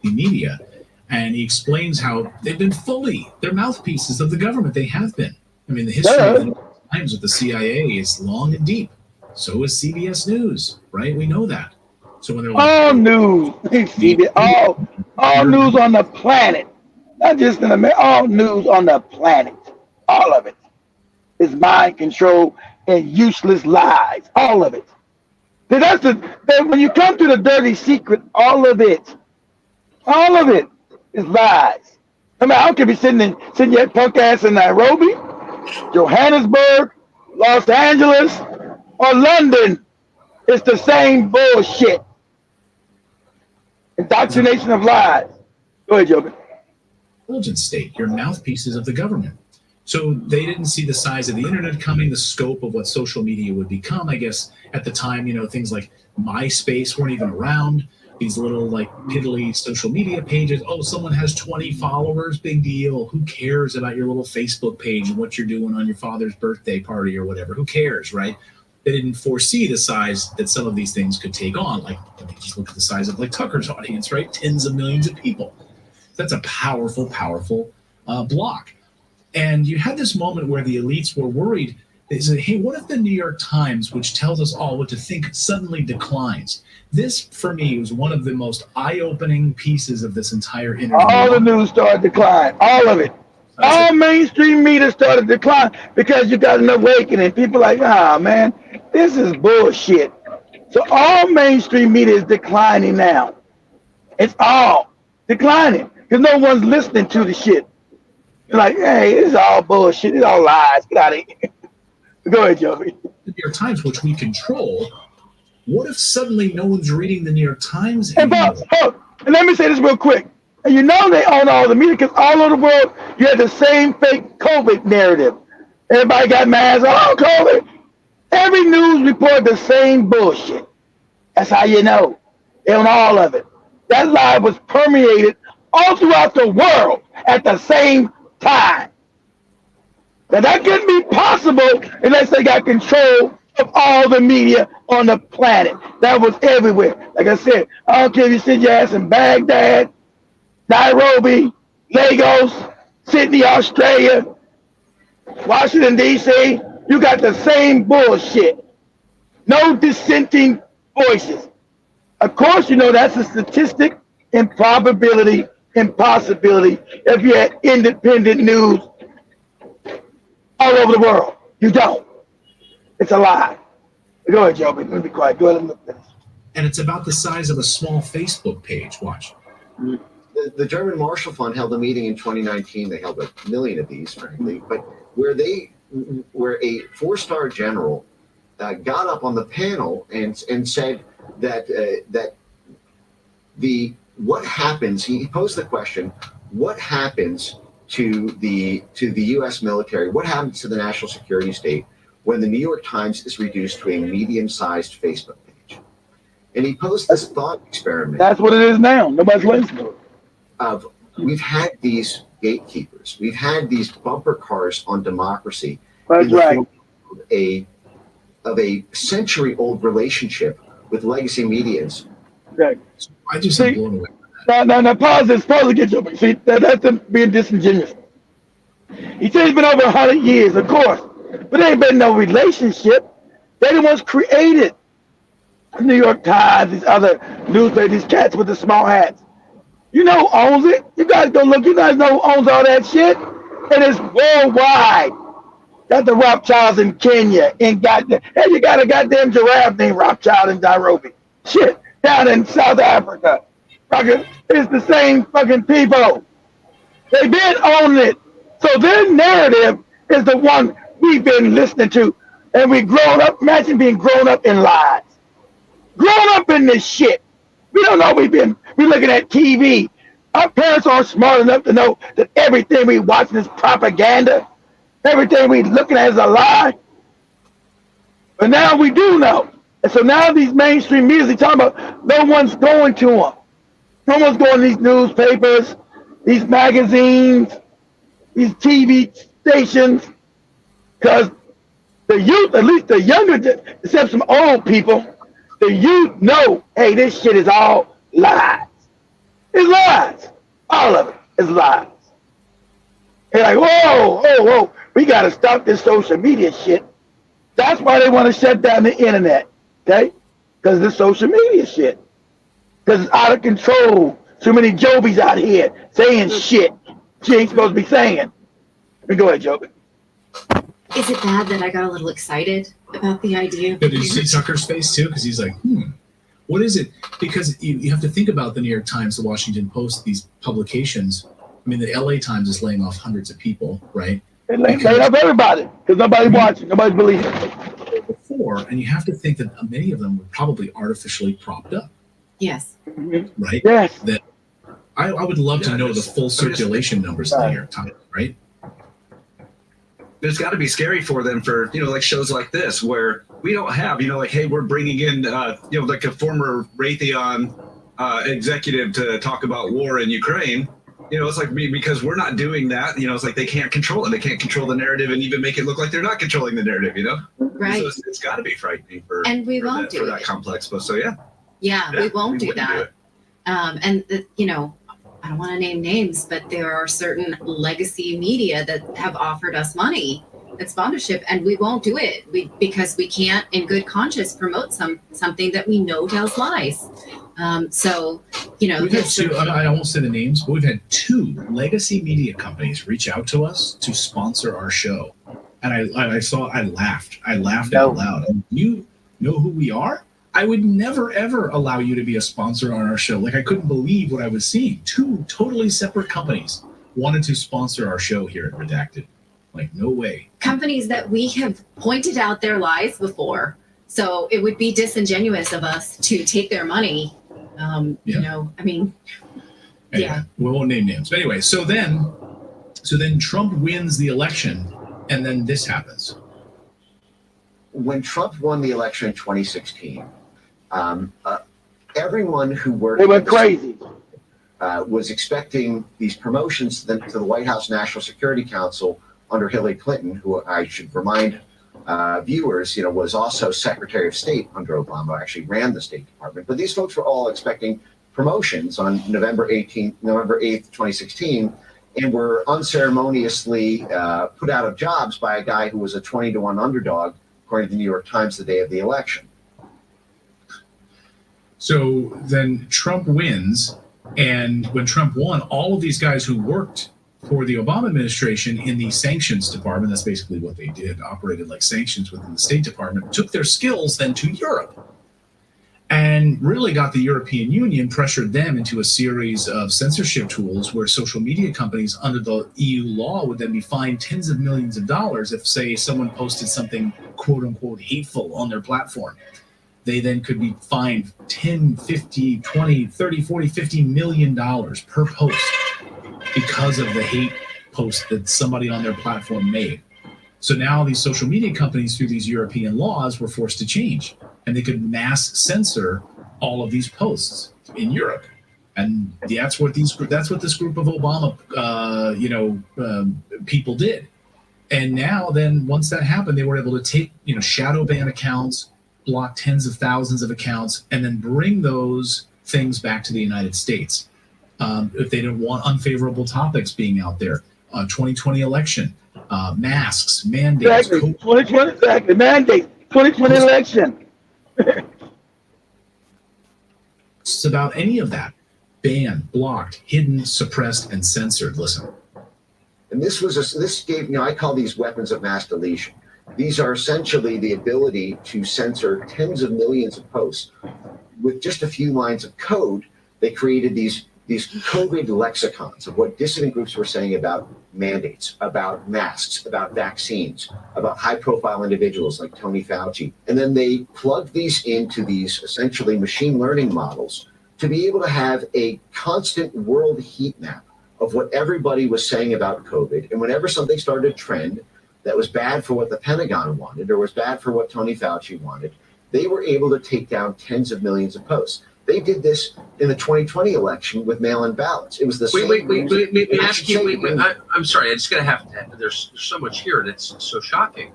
The media, and he explains how they've been they're mouthpieces of the government. They have been. I mean, the history of the New York Times with the CIA is long and deep. So is CBS News, right? We know that. So when they're like, all news, all news on the planet, not just in America, all news on the planet, all of it is mind control and useless lies, all of it. When you come to the dirty secret, all of it is lies. I mean, I don't care if you're sitting your punk ass in Nairobi, Johannesburg, Los Angeles, or London. It's the same bullshit. Indoctrination of lies. Go ahead, Joker. Intelligence state, you're mouthpieces of the government. So they didn't see the size of the internet coming, the scope of what social media would become. I guess at the time, things like MySpace weren't even around. These little piddly social media pages. Oh, someone has 20 followers, big deal. Who cares about your little Facebook page and what you're doing on your father's birthday party or whatever? Who cares, right? They didn't foresee the size that some of these things could take on. Just look at the size of Tucker's audience, right? Tens of millions of people. That's a powerful, powerful block. And you had this moment where the elites were worried. They said, hey, what if the New York Times, which tells us all what to think, suddenly declines? This, for me, was one of the most eye-opening pieces of this entire interview. All the news started to decline. All of it. All mainstream media started to decline because you got an awakening. People like, man, this is bullshit. So all mainstream media is declining now. It's all declining because no one's listening to the shit. You're like, hey, this is all bullshit. It's all lies. Get out of here. Go ahead, Joey. The New York Times, which we control, what if suddenly no one's reading the New York Times and anymore? And let me say this real quick. And they own all the media because all over the world, you had the same fake COVID narrative. Everybody got masks. Oh, COVID. Every news report the same bullshit. That's how you know. They own all of it. That lie was permeated all throughout the world at the same time. Now, that couldn't be possible unless they got control of all the media on the planet. That was everywhere. Like I said, I don't care if you sit your ass in Baghdad, Nairobi, Lagos, Sydney, Australia, Washington, D.C., you got the same bullshit. No dissenting voices. Of course, that's a statistic and probability and possibility if you had independent news all over the world. You don't. It's a lie. Go ahead, Joe. Let me be quiet. Go ahead and look at this. And it's about the size of a small Facebook page. Watch. The German Marshall Fund held a meeting in 2019. They held 1 million of these, frankly, but where a 4-star general got up on the panel and said that what happens. He posed the question: what happens to the U.S. military? What happens to the national security state when the New York Times is reduced to a medium-sized Facebook page? And he posed this thought experiment. That's what it is now. Nobody's listening to it. We've had these gatekeepers. We've had these bumper cars on democracy. That's right. Of a century-old relationship with legacy medias. Right. I just am blown away. Now, pause this. Pause again, Joe. See, that's them being disingenuous. He said it's been over 100 years, of course, but there ain't been no relationship. They're the ones created. The New York Times, these other newspapers, these cats with the small hats. You know who owns it? You guys go look. You guys know who owns all that shit? And it's worldwide. Got the Rothschilds in Kenya, and you got a goddamn giraffe named Rothschild in Nairobi. Shit, down in South Africa. It's the same fucking people. They've been owning it. So their narrative is the one we've been listening to And we grown up. Imagine being grown up in lies. Grown up in this shit. We don't know we're looking at TV. Our parents aren't smart enough to know that everything we watching is propaganda. Everything we looking at is a lie. But now we do know. And so now these mainstream media, they talking about no one's going to them. No one's going to these newspapers, these magazines, these TV stations, because the youth, at least the younger, except some old people, the youth know, hey, this shit is all lies. It's lies. All of it is lies. They're like, whoa, we got to stop this social media shit. That's why they want to shut down the internet, okay? Because of the social media shit. Because it's out of control. Too many Jobies out here saying shit she ain't supposed to be saying. Go ahead, Joby. Is it bad that I got a little excited about the idea? Did you see Tucker's face too? Because he's like, what is it? Because you have to think about the New York Times, the Washington Post, these publications. I mean, the LA Times is laying off hundreds of people, right? They laid off everybody because nobody's watching, nobody's believing. Before, and you have to think that many of them were probably artificially propped up. Yes. Right? Yes. That I would love to know the full circulation numbers of the New York Times, right? It's got to be scary for them for, like shows like this where we don't have, like, hey, we're bringing in, like a former Raytheon executive to talk about war in Ukraine. It's like because we're not doing that, it's like they can't control it. They can't control the narrative and even make it look like they're not controlling the narrative, Right. So it's got to be frightening for that complex. But so, yeah. Yeah, we won't do that. And, I don't want to name names, but there are certain legacy media that have offered us money and sponsorship, and we won't do it because we can't, in good conscience, promote something that we know tells lies. We've had two, I won't say the names, but we've had 2 legacy media companies reach out to us to sponsor our show. And I laughed out loud. And you know who we are? I would never, ever allow you to be a sponsor on our show. Like, I couldn't believe what I was seeing. 2 totally separate companies wanted to sponsor our show here at Redacted. Like, no way. Companies that we have pointed out their lies before. So it would be disingenuous of us to take their money. Anyway, we won't name names. But anyway, so then Trump wins the election, and then this happens. When Trump won the election in 2016, everyone who worked they went crazy. Was expecting these promotions to the White House National Security Council under Hillary Clinton, who I should remind viewers, was also Secretary of State under Obama, actually ran the State Department. But these folks were all expecting promotions on November 8th, 2016, and were unceremoniously put out of jobs by a guy who was a 20-1 underdog, according to the New York Times, the day of the election. So then Trump wins, and when Trump won, all of these guys who worked for the Obama administration in the sanctions department, that's basically what they did, operated like sanctions within the State Department, took their skills then to Europe and really got the European Union, pressured them into a series of censorship tools where social media companies under the EU law would then be fined tens of millions of dollars if, say, someone posted something quote unquote hateful on their platform. They then could be fined 10, 50, 20, 30, 40, 50 million dollars per post because of the hate post that somebody on their platform made. So now these social media companies, through these European laws, were forced to change, and they could mass censor all of these posts in Europe. And that's what this group of Obama, people did. And now, then, once that happened, they were able to take, shadow ban accounts, block tens of thousands of accounts, and then bring those things back to the United States. If they didn't want unfavorable topics being out there, 2020 election, masks, mandates. Exactly. 2020, exactly. Mandate. 2020 election. It's about any of that. Banned, blocked, hidden, suppressed, and censored. Listen. And this gave, I call these weapons of mass deletion. These are essentially the ability to censor tens of millions of posts. With just a few lines of code, they created these these COVID lexicons of what dissident groups were saying about mandates, about masks, about vaccines, about high-profile individuals like Tony Fauci. And then they plugged these into these essentially machine learning models to be able to have a constant world heat map of what everybody was saying about COVID. And whenever something started to trend that was bad for what the Pentagon wanted or was bad for what Tony Fauci wanted, they were able to take down tens of millions of posts. They did this in the 2020 election with mail-in ballots. It was the same. Wait, ask you. I'm sorry. I just gotta have to. There's so much here that's so shocking.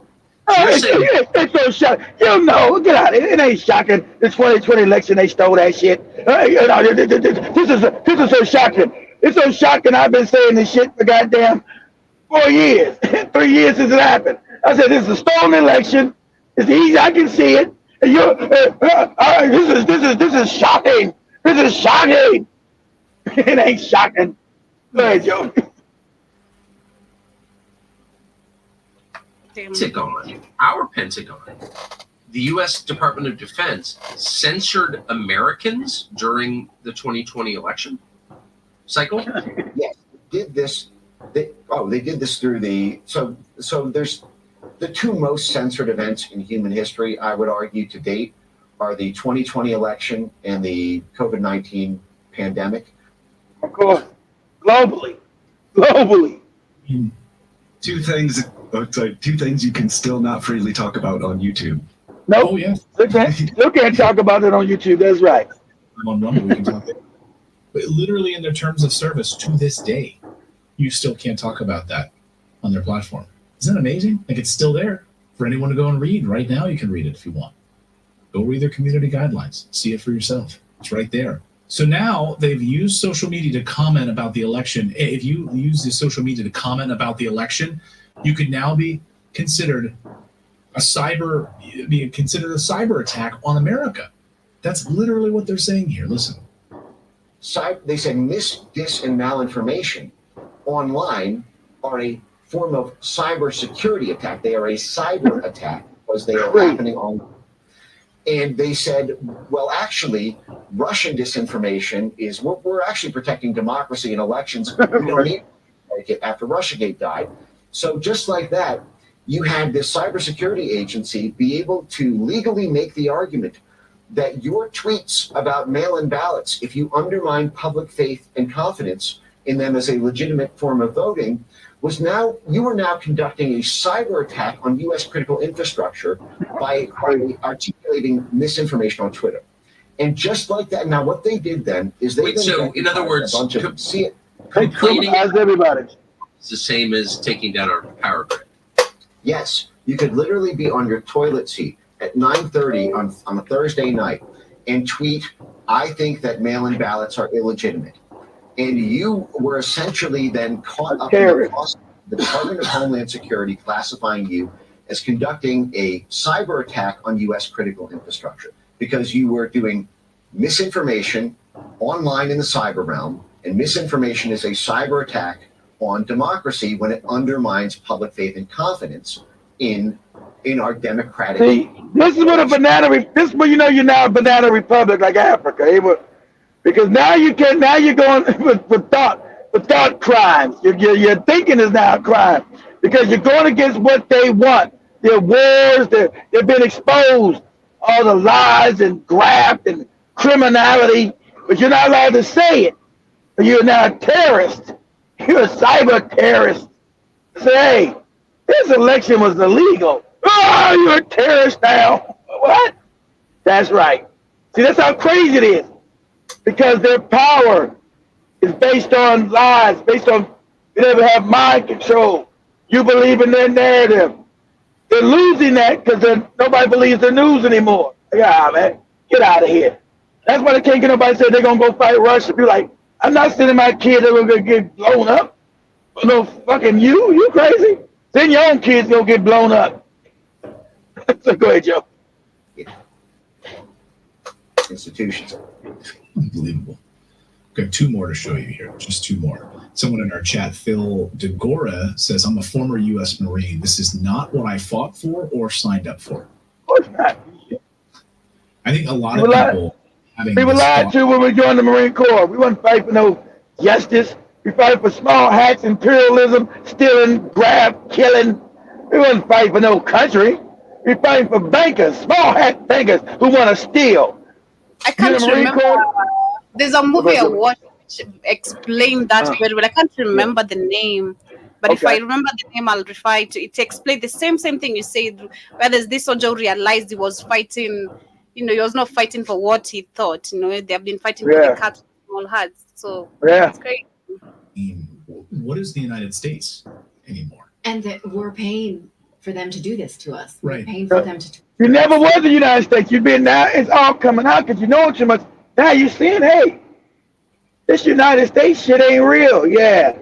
So it's so shocking. You know, get out of it. It ain't shocking. The 2020 election, they stole that shit. This is so shocking. It's so shocking. I've been saying this shit for goddamn 4 years, 3 years since it happened. I said this is a stolen election. It's easy. I can see it. And this is shocking. This is shocking. It ain't shocking. Go ahead, Joe. Pentagon, our Pentagon, the U.S. Department of Defense censored Americans during the 2020 election cycle. Yes, did this. They did this through the so there's the two most censored events in human history, I would argue, to date, are the 2020 election and the COVID-19 pandemic. Of course, globally. Two things you can still not freely talk about on YouTube. Nope. Oh, yeah. You can't talk about it on YouTube. That's right. On Rumble, we can talk it. But literally in their terms of service to this day, you still can't talk about that on their platform. Isn't that amazing? Like, it's still there for anyone to go and read. Right now, you can read it if you want. Go read their community guidelines. See it for yourself. It's right there. So now they've used social media to comment about the election. If you use the social media to comment about the election, you could now be considered a cyber attack on America. That's literally what they're saying here. Listen. They said dis, and malinformation online are a form of cyber security attack. They are a cyber attack because they are happening on. And they said, well, actually, Russian disinformation is we're actually protecting democracy and elections. We don't need it after Russiagate died. So just like that, you had this cybersecurity agency be able to legally make the argument that your tweets about mail-in ballots, if you undermine public faith and confidence in them as a legitimate form of voting, you are now conducting a cyber attack on U.S. critical infrastructure by articulating misinformation on Twitter. And just like that, now what they did then is they in other words, complaining everybody. It's the same as taking down our power grid. Yes, you could literally be on your toilet seat at 9:30 on a Thursday night and tweet, "I think that mail-in ballots are illegitimate." And you were essentially then caught up in the Department of Homeland Security classifying you as conducting a cyber attack on U.S. critical infrastructure because you were doing misinformation online in the cyber realm, and misinformation is a cyber attack on democracy when it undermines public faith and confidence in our democratic. See, this is what this is what you're now a banana republic like Africa. Because now you're going with thought crimes. Your thinking is now a crime because you're going against what they want. Their wars, they've been exposed, all the lies and graft and criminality, but you're not allowed to say it. You're now a terrorist. You're a cyber terrorist. Say, hey, this election was illegal. Oh, you're a terrorist now. What? That's right. See, that's how crazy it is. Because their power is based on lies, based on they never have mind control. You believe in their narrative. They're losing that because nobody believes the news anymore. Yeah, man, get out of here. That's why they can't get nobody say they're going to go fight Russia. Be like, I'm not sending my kids, they're going to get blown up. No fucking you crazy? Send your own kids go get blown up. So go ahead, Joe. Institutions. Unbelievable. Got two more to show you here. Just two more. Someone in our chat, Phil DeGora, says, I'm a former U.S. Marine. This is not what I fought for or signed up for. Of course not. I think a lot of people having We were this lied thought. to when we joined the Marine Corps. We wasn't fighting for no justice. We fighting for small hats, imperialism, stealing, grab, killing. We wasn't fighting for no country. We fighting for bankers, small hat bankers who want to steal. I You can't in the Marine remember. Corps? There's a movie I Okay. watched which explained that very well. I can't remember the name, but if I Okay. remember the name, I'll refer to it. It explained the same thing you said. Where there's this soldier who realized he was fighting. He was not fighting for what he thought. They have been fighting for the Yeah. cat small hearts. So Yeah. it's great. What is the United States anymore? And that we're paying for them to do this to us. We're Right. paying for them to. You never was the United States. You've been now. It's all coming out because you know too much. Now you seeing, hey, this United States shit ain't real. Yeah.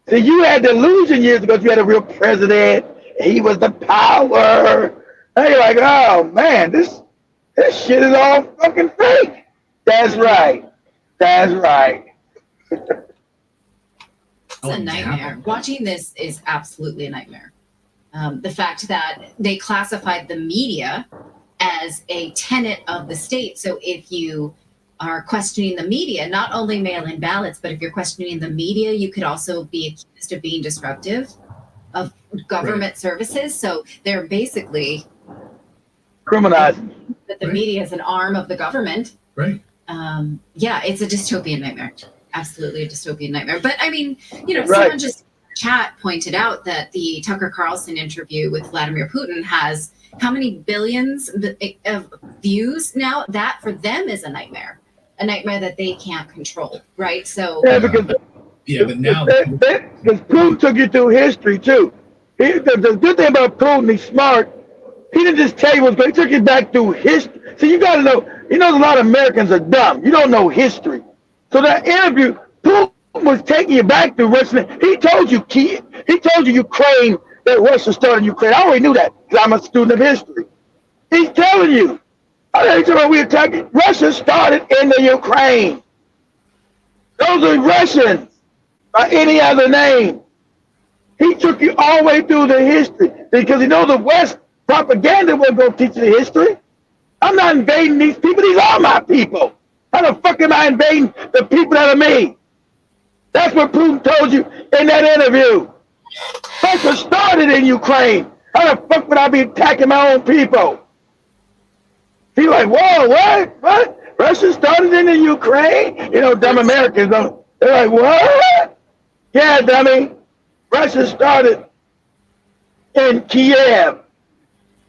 See, you had the illusion years ago. You had a real president. He was the power. Now you're like, oh man, this shit is all fucking fake. That's right. That's right. It's a nightmare. Watching this is absolutely a nightmare. The fact that they classified the media as a tenet of the state. So if you are questioning the media, not only mail-in ballots, but if you're questioning the media, you could also be accused of being disruptive of government services. So they're basically criminalizing that the media is an arm of the government. Right. Yeah, it's a dystopian nightmare. Absolutely a dystopian nightmare. But I mean, Right. someone just chat pointed out that the Tucker Carlson interview with Vladimir Putin has how many billions of views now? That for them is a nightmare that they can't control, right? So Yeah, because but now because Putin took you through history too. The good thing about Putin, he's smart. He didn't just tell you what's going. He took you back through history. So you got to know. You know, a lot of Americans are dumb. You don't know history. So that interview, Putin was taking you back through Russia. He told you, he told you Ukraine, that Russia started Ukraine. I already knew that because I'm a student of history. He's telling you. I told you we attacked. Russia started in the Ukraine. Those are Russians by any other name. He took you all the way through the history because the West propaganda wasn't going to teach you the history. I'm not invading these people. These are my people. How the fuck am I invading the people that are me? That's what Putin told you in that interview. Russia started in Ukraine. How the fuck would I be attacking my own people? He's like, whoa, what? What? Russia started in the Ukraine? Dumb Americans, they're like, what? Yeah, dummy. Russia started in Kiev.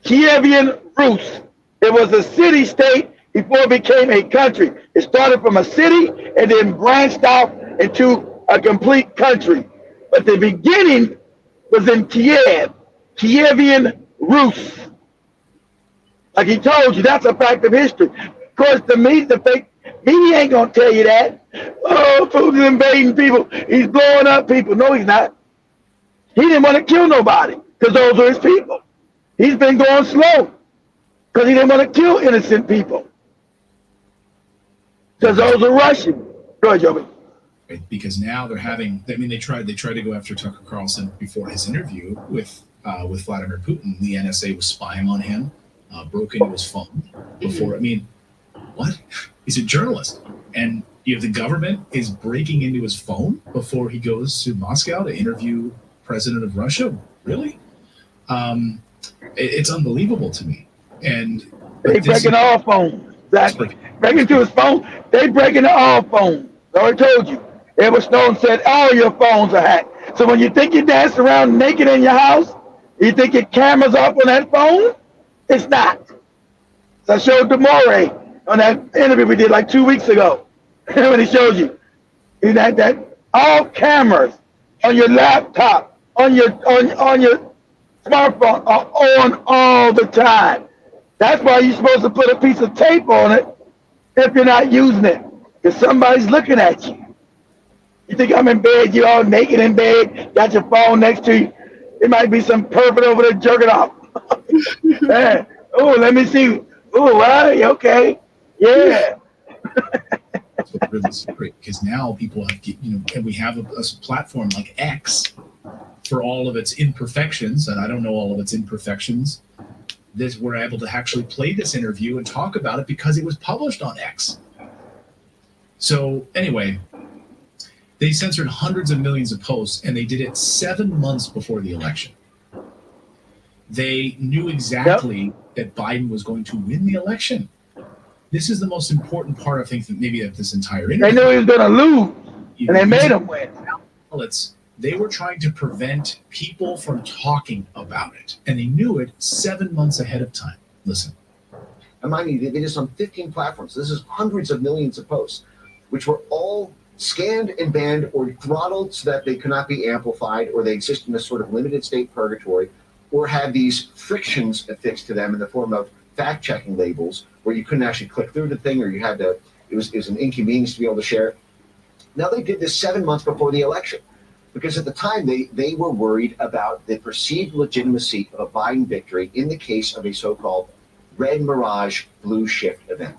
Kievian Rus. It was a city-state before it became a country. It started from a city and then branched out into a complete country. But the beginning was in Kiev. Kievian Rus. Like he told you, that's a fact of history. Of course, the fake media ain't gonna tell you that. Oh, Putin's invading people. He's blowing up people. No, he's not. He didn't want to kill nobody because those are his people. He's been going slow because he didn't want to kill innocent people because those are Russians. Go ahead, Joby. Right, because now they're having. I mean, they tried to go after Tucker Carlson before his interview with Vladimir Putin. The NSA was spying on him, broke into his phone before. I mean, what? He's a journalist, and the government is breaking into his phone before he goes to Moscow to interview President of Russia. Really? It's unbelievable to me. And they breaking all phones. Exactly. Breaking into his phone. They breaking all phones. I already told you. Edward Snowden said all your phones are hacked. So when you think you dance around naked in your house, you think your camera's off on that phone? It's not. So I showed Demore on that interview we did like 2 weeks ago. When he showed you. That all cameras on your laptop, on your smartphone are on all the time. That's why you're supposed to put a piece of tape on it if you're not using it. Because somebody's looking at you. You think I'm in bed, you're all naked in bed, got your phone next to you. It might be some pervert over there jerking off. Hey, oh, let me see. Oh, what? Okay. Yeah. That's what really is great, because now people have, and we have a platform like X for all of its imperfections, and I don't know all of its imperfections. We're able to actually play this interview and talk about it because it was published on X. So anyway, they censored hundreds of millions of posts, and they did it 7 months before the election. They knew exactly that Biden was going to win the election. This is the most important part, I think, that maybe of this entire interview. They knew he was going to lose, and they made him win. They were trying to prevent people from talking about it, and they knew it 7 months ahead of time. Listen. And mind you, they did this on 15 platforms. This is hundreds of millions of posts, which were all scanned and banned or throttled so that they could not be amplified, or they exist in a sort of limited state purgatory, or had these frictions affixed to them in the form of fact-checking labels where you couldn't actually click through the thing, or you had to, it was an inconvenience to be able to share it. Now they did this 7 months before the election, because at the time they were worried about the perceived legitimacy of a Biden victory in the case of a so-called red mirage blue shift event.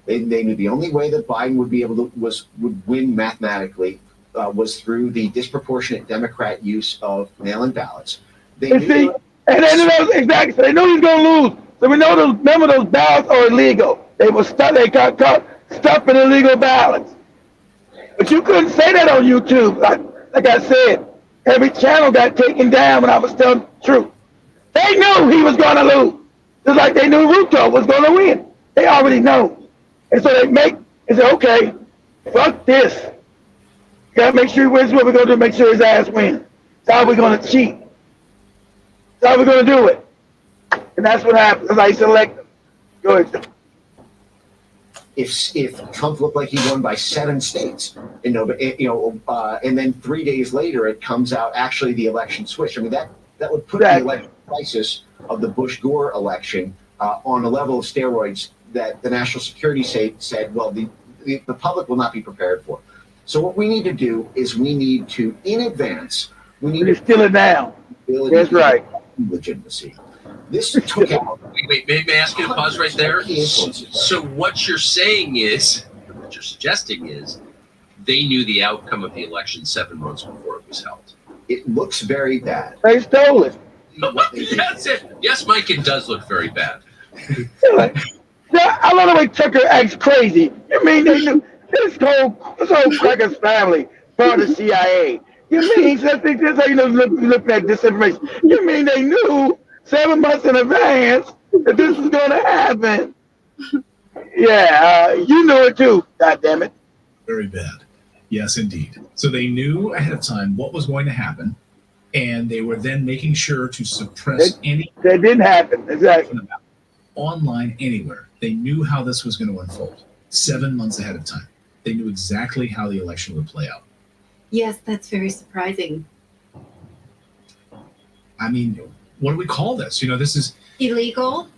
They knew the only way that Biden would be able to would win mathematically was through the disproportionate Democrat use of mail-in ballots. They knew Exactly. So they knew he was going to lose. So we know remember those ballots are illegal. They got caught stuffing illegal ballots. But you couldn't say that on YouTube. Like I said, every channel got taken down when I was telling the truth. They knew he was going to lose. Just like they knew Ruto was going to win. They already know. And so they say, okay, fuck this. Got to make sure he wins. What we're going to do, make sure his ass wins. That's how we're going to cheat. That's how we're going to do it. And that's what happens. That's how you select them. Go ahead. If Trump looked like he won by 7 states, and then 3 days later it comes out actually the election switched. I mean that would put the election crisis of the Bush-Gore election on a level of steroids that the national security said, well, the public will not be prepared for. So what we need to do is we need to, in advance, we need to steal it down. That's right. Legitimacy. This took out. Wait, may I ask you to pause right there? So what you're saying is, what you're suggesting is, they knew the outcome of the election 7 months before it was held. It looks very bad. They stole it. That's it. Yes, Mike, it does look very bad. I love the way Tucker acts crazy. You mean they knew this whole Cracker's family part of the CIA? You mean that's how you know looking at disinformation? You mean they knew 7 months in advance that this was going to happen? Yeah, you knew it too. God damn it. Very bad. Yes, indeed. So they knew ahead of time what was going to happen, and they were then making sure to suppress any. That didn't happen. Exactly. Online, anywhere. They knew how this was going to unfold 7 months ahead of time. They knew exactly how the election would play out. Yes, that's very surprising. I mean, what do we call this? This is illegal.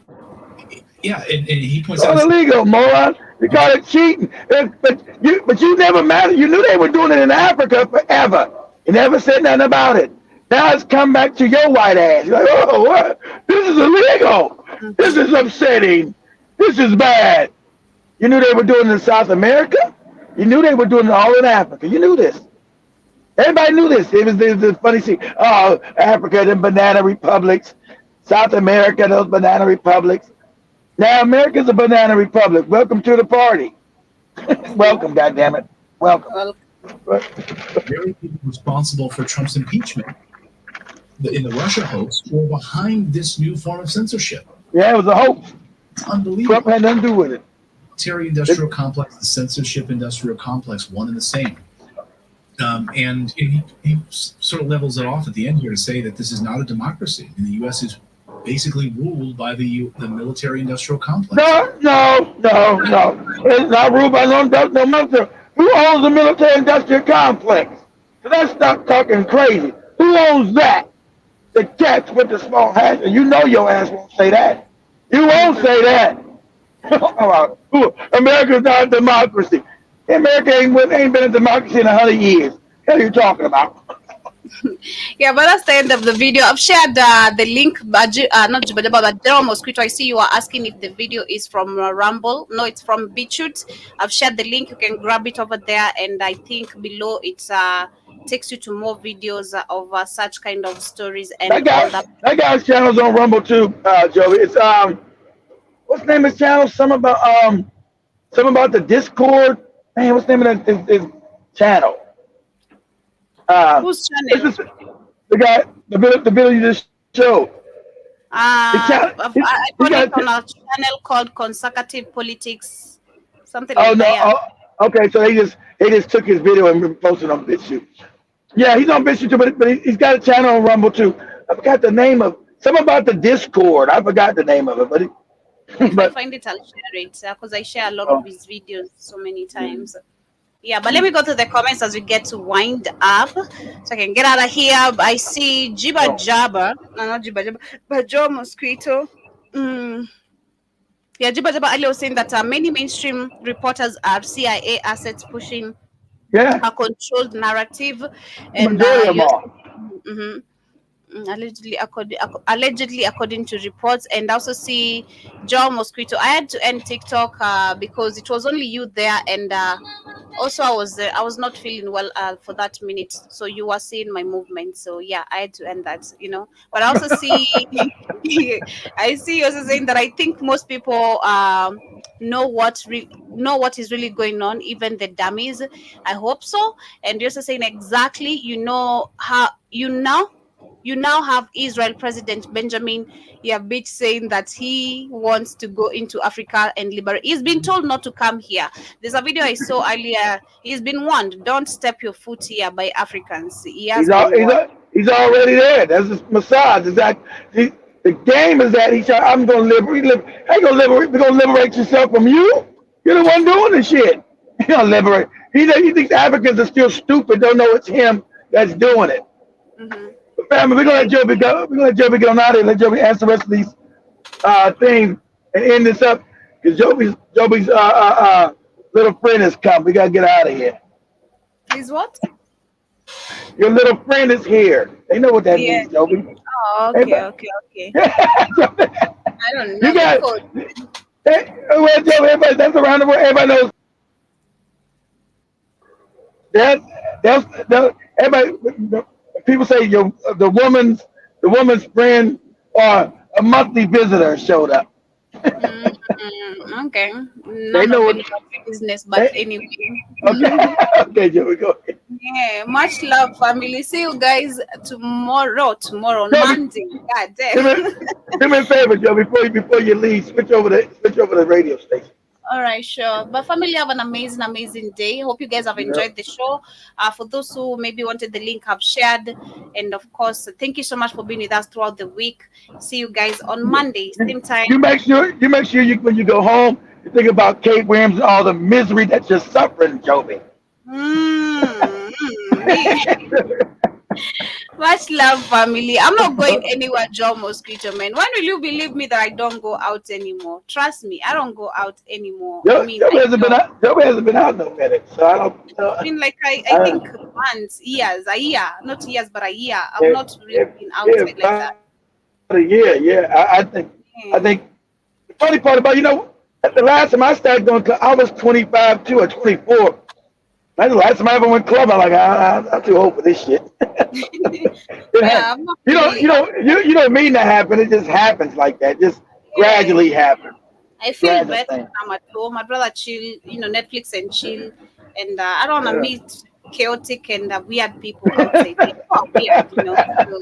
Yeah, and he points out it's illegal, moron. You call it cheating. But you never mattered. You knew they were doing it in Africa forever. You never said nothing about it. Now it's come back to your white ass. You're like, oh, what? This is illegal. This is upsetting. This is bad. You knew they were doing it in South America. You knew they were doing it all in Africa. You knew this. Everybody knew this. It was the funny thing. Oh, Africa, the banana republics. South America, those banana republics. Now America's a banana republic. Welcome to the party. Welcome, goddammit. Welcome. Very people responsible for Trump's impeachment in the Russia hoax were behind this new form of censorship. Yeah, it was a hoax. It's unbelievable. Trump had nothing to do with it. Military industrial complex, the censorship industrial complex, one and the same. And he sort of levels it off at the end here to say that this is not a democracy, and the U.S. is basically ruled by the military industrial complex. No. It's not ruled by no military. Who owns the military industrial complex? So let's stop talking crazy. Who owns that? The cats with the small hats, and you know your ass won't say that. You won't say that. America's not a democracy. America ain't been a democracy in 100 years. What are you talking about? Yeah, but that's the end of the video. I've shared the link, not Jibadaba, but General Mosquito. I see you are asking if the video is from Rumble. No, it's from BitChute. I've shared the link. You can grab it over there, and I think below it takes you to more videos of such kind of stories. And that guy's channel's on Rumble too, Joey. It's what's the name of his channel? Something about the Discord. man, what's the name of his channel? Whose It's channel? just, the guy, the video you just showed. The channel, I he found it got. on a channel called Consecutive Politics, something Oh like no. that. Yeah. Okay. So they just took his video and posted on BitChute. Yeah, he's on BitChute too, but he's got a channel on Rumble too. I forgot the name of something about the Discord. I forgot the name of it, but If I but find it, I'll share it because I share a lot of oh, his videos so many times. Yeah, but let me go to the comments as we get to wind up so I can get out of here. I see Jiba oh, Jabba, no, not Jiba Jabba, but Joe Mosquito. Mm. Yeah, Jiba Jabba Ali was saying that many mainstream reporters are CIA assets pushing yeah, a controlled narrative, the and majority of them you're. are. Mhm. Allegedly according to reports, and also see Joe Mosquito. I had to end TikTok because it was only you there, and also I was not feeling well for that minute, so you were seeing my movement, so yeah, I had to end that, but I also see I see you also saying that I think most people know what is really going on, even the dummies. I hope so. And you're also saying exactly, how you now have Israel President Benjamin Yavich saying that he wants to go into Africa and liberate. He's been told not to come here. There's a video I saw earlier. He's been warned, don't step your foot here by Africans. He has He's been warned. he's already there. That's his massage. Is that the game is that he's I'm gonna liberate. How you gonna liberate? We're gonna liberate yourself from you. You're the one doing the shit. You're gonna liberate. He thinks Africans are still stupid. Don't know it's him that's doing it. Hmm. But family, we're gonna let Joby go. We're gonna let Joby get on out of here. Let Joby answer the rest of these things and end this up because Joby's little friend has come. We gotta get out of here. Is what? Your little friend is here. They know what that Yeah. means, Joby. Oh, Hey, okay, but okay, okay. you I don't know the got code. well, Joby. Everybody that's around the world. Everybody knows that. That everybody. People say the woman's friend or a monthly visitor showed up. Okay. They None know of what. anybody's business, but They, anyway. okay, okay, Joby, go ahead. Yeah, much love, family. See you guys tomorrow, on Joby, Monday. God do me, damn. do me a favor, Joe. Before you leave, switch over the radio station. All right, sure. But family, have an amazing, amazing day. Hope you guys have Yep. enjoyed the show. For those who maybe wanted the link, I've shared. And of course, thank you so much for being with us throughout the week. See you guys on Monday, You, same time. you make sure when you go home, you think about Kate Williams and all the misery that you're suffering, Joby. Me. Much love, family. I'm not going anywhere, Joe Mosquito, man. When will you believe me that I don't go out anymore? Trust me, I don't go out anymore. I mean, Joby I hasn't been don't. out. Joby hasn't been out in a minute, so I don't. I mean, like I Uh, think months, years, a year, not years, but a year. I've if, not really if, been yeah, outside like that. about a year. Yeah, I Yeah. think the funny part about the last time I started going, I was 25 too or 24. That's the last time I ever went club. I'm like, I'm too old for this shit. It Yeah, ha- I'm not you don't, really. you don't, you don't mean that happen. It just happens like that. Just Yeah, gradually happen. I feel Gradual better thing. when I'm at home. I'd rather chill, Netflix and chill. And I don't want to Yeah. meet chaotic and weird people outside. People are weird. So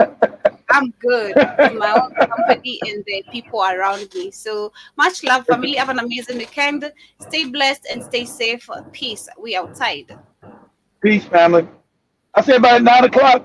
I'm good with my own company and the people around me. So much love, family. Have an amazing weekend. Stay blessed and stay safe. Peace. We outside. Peace, family. I say about 9 o'clock.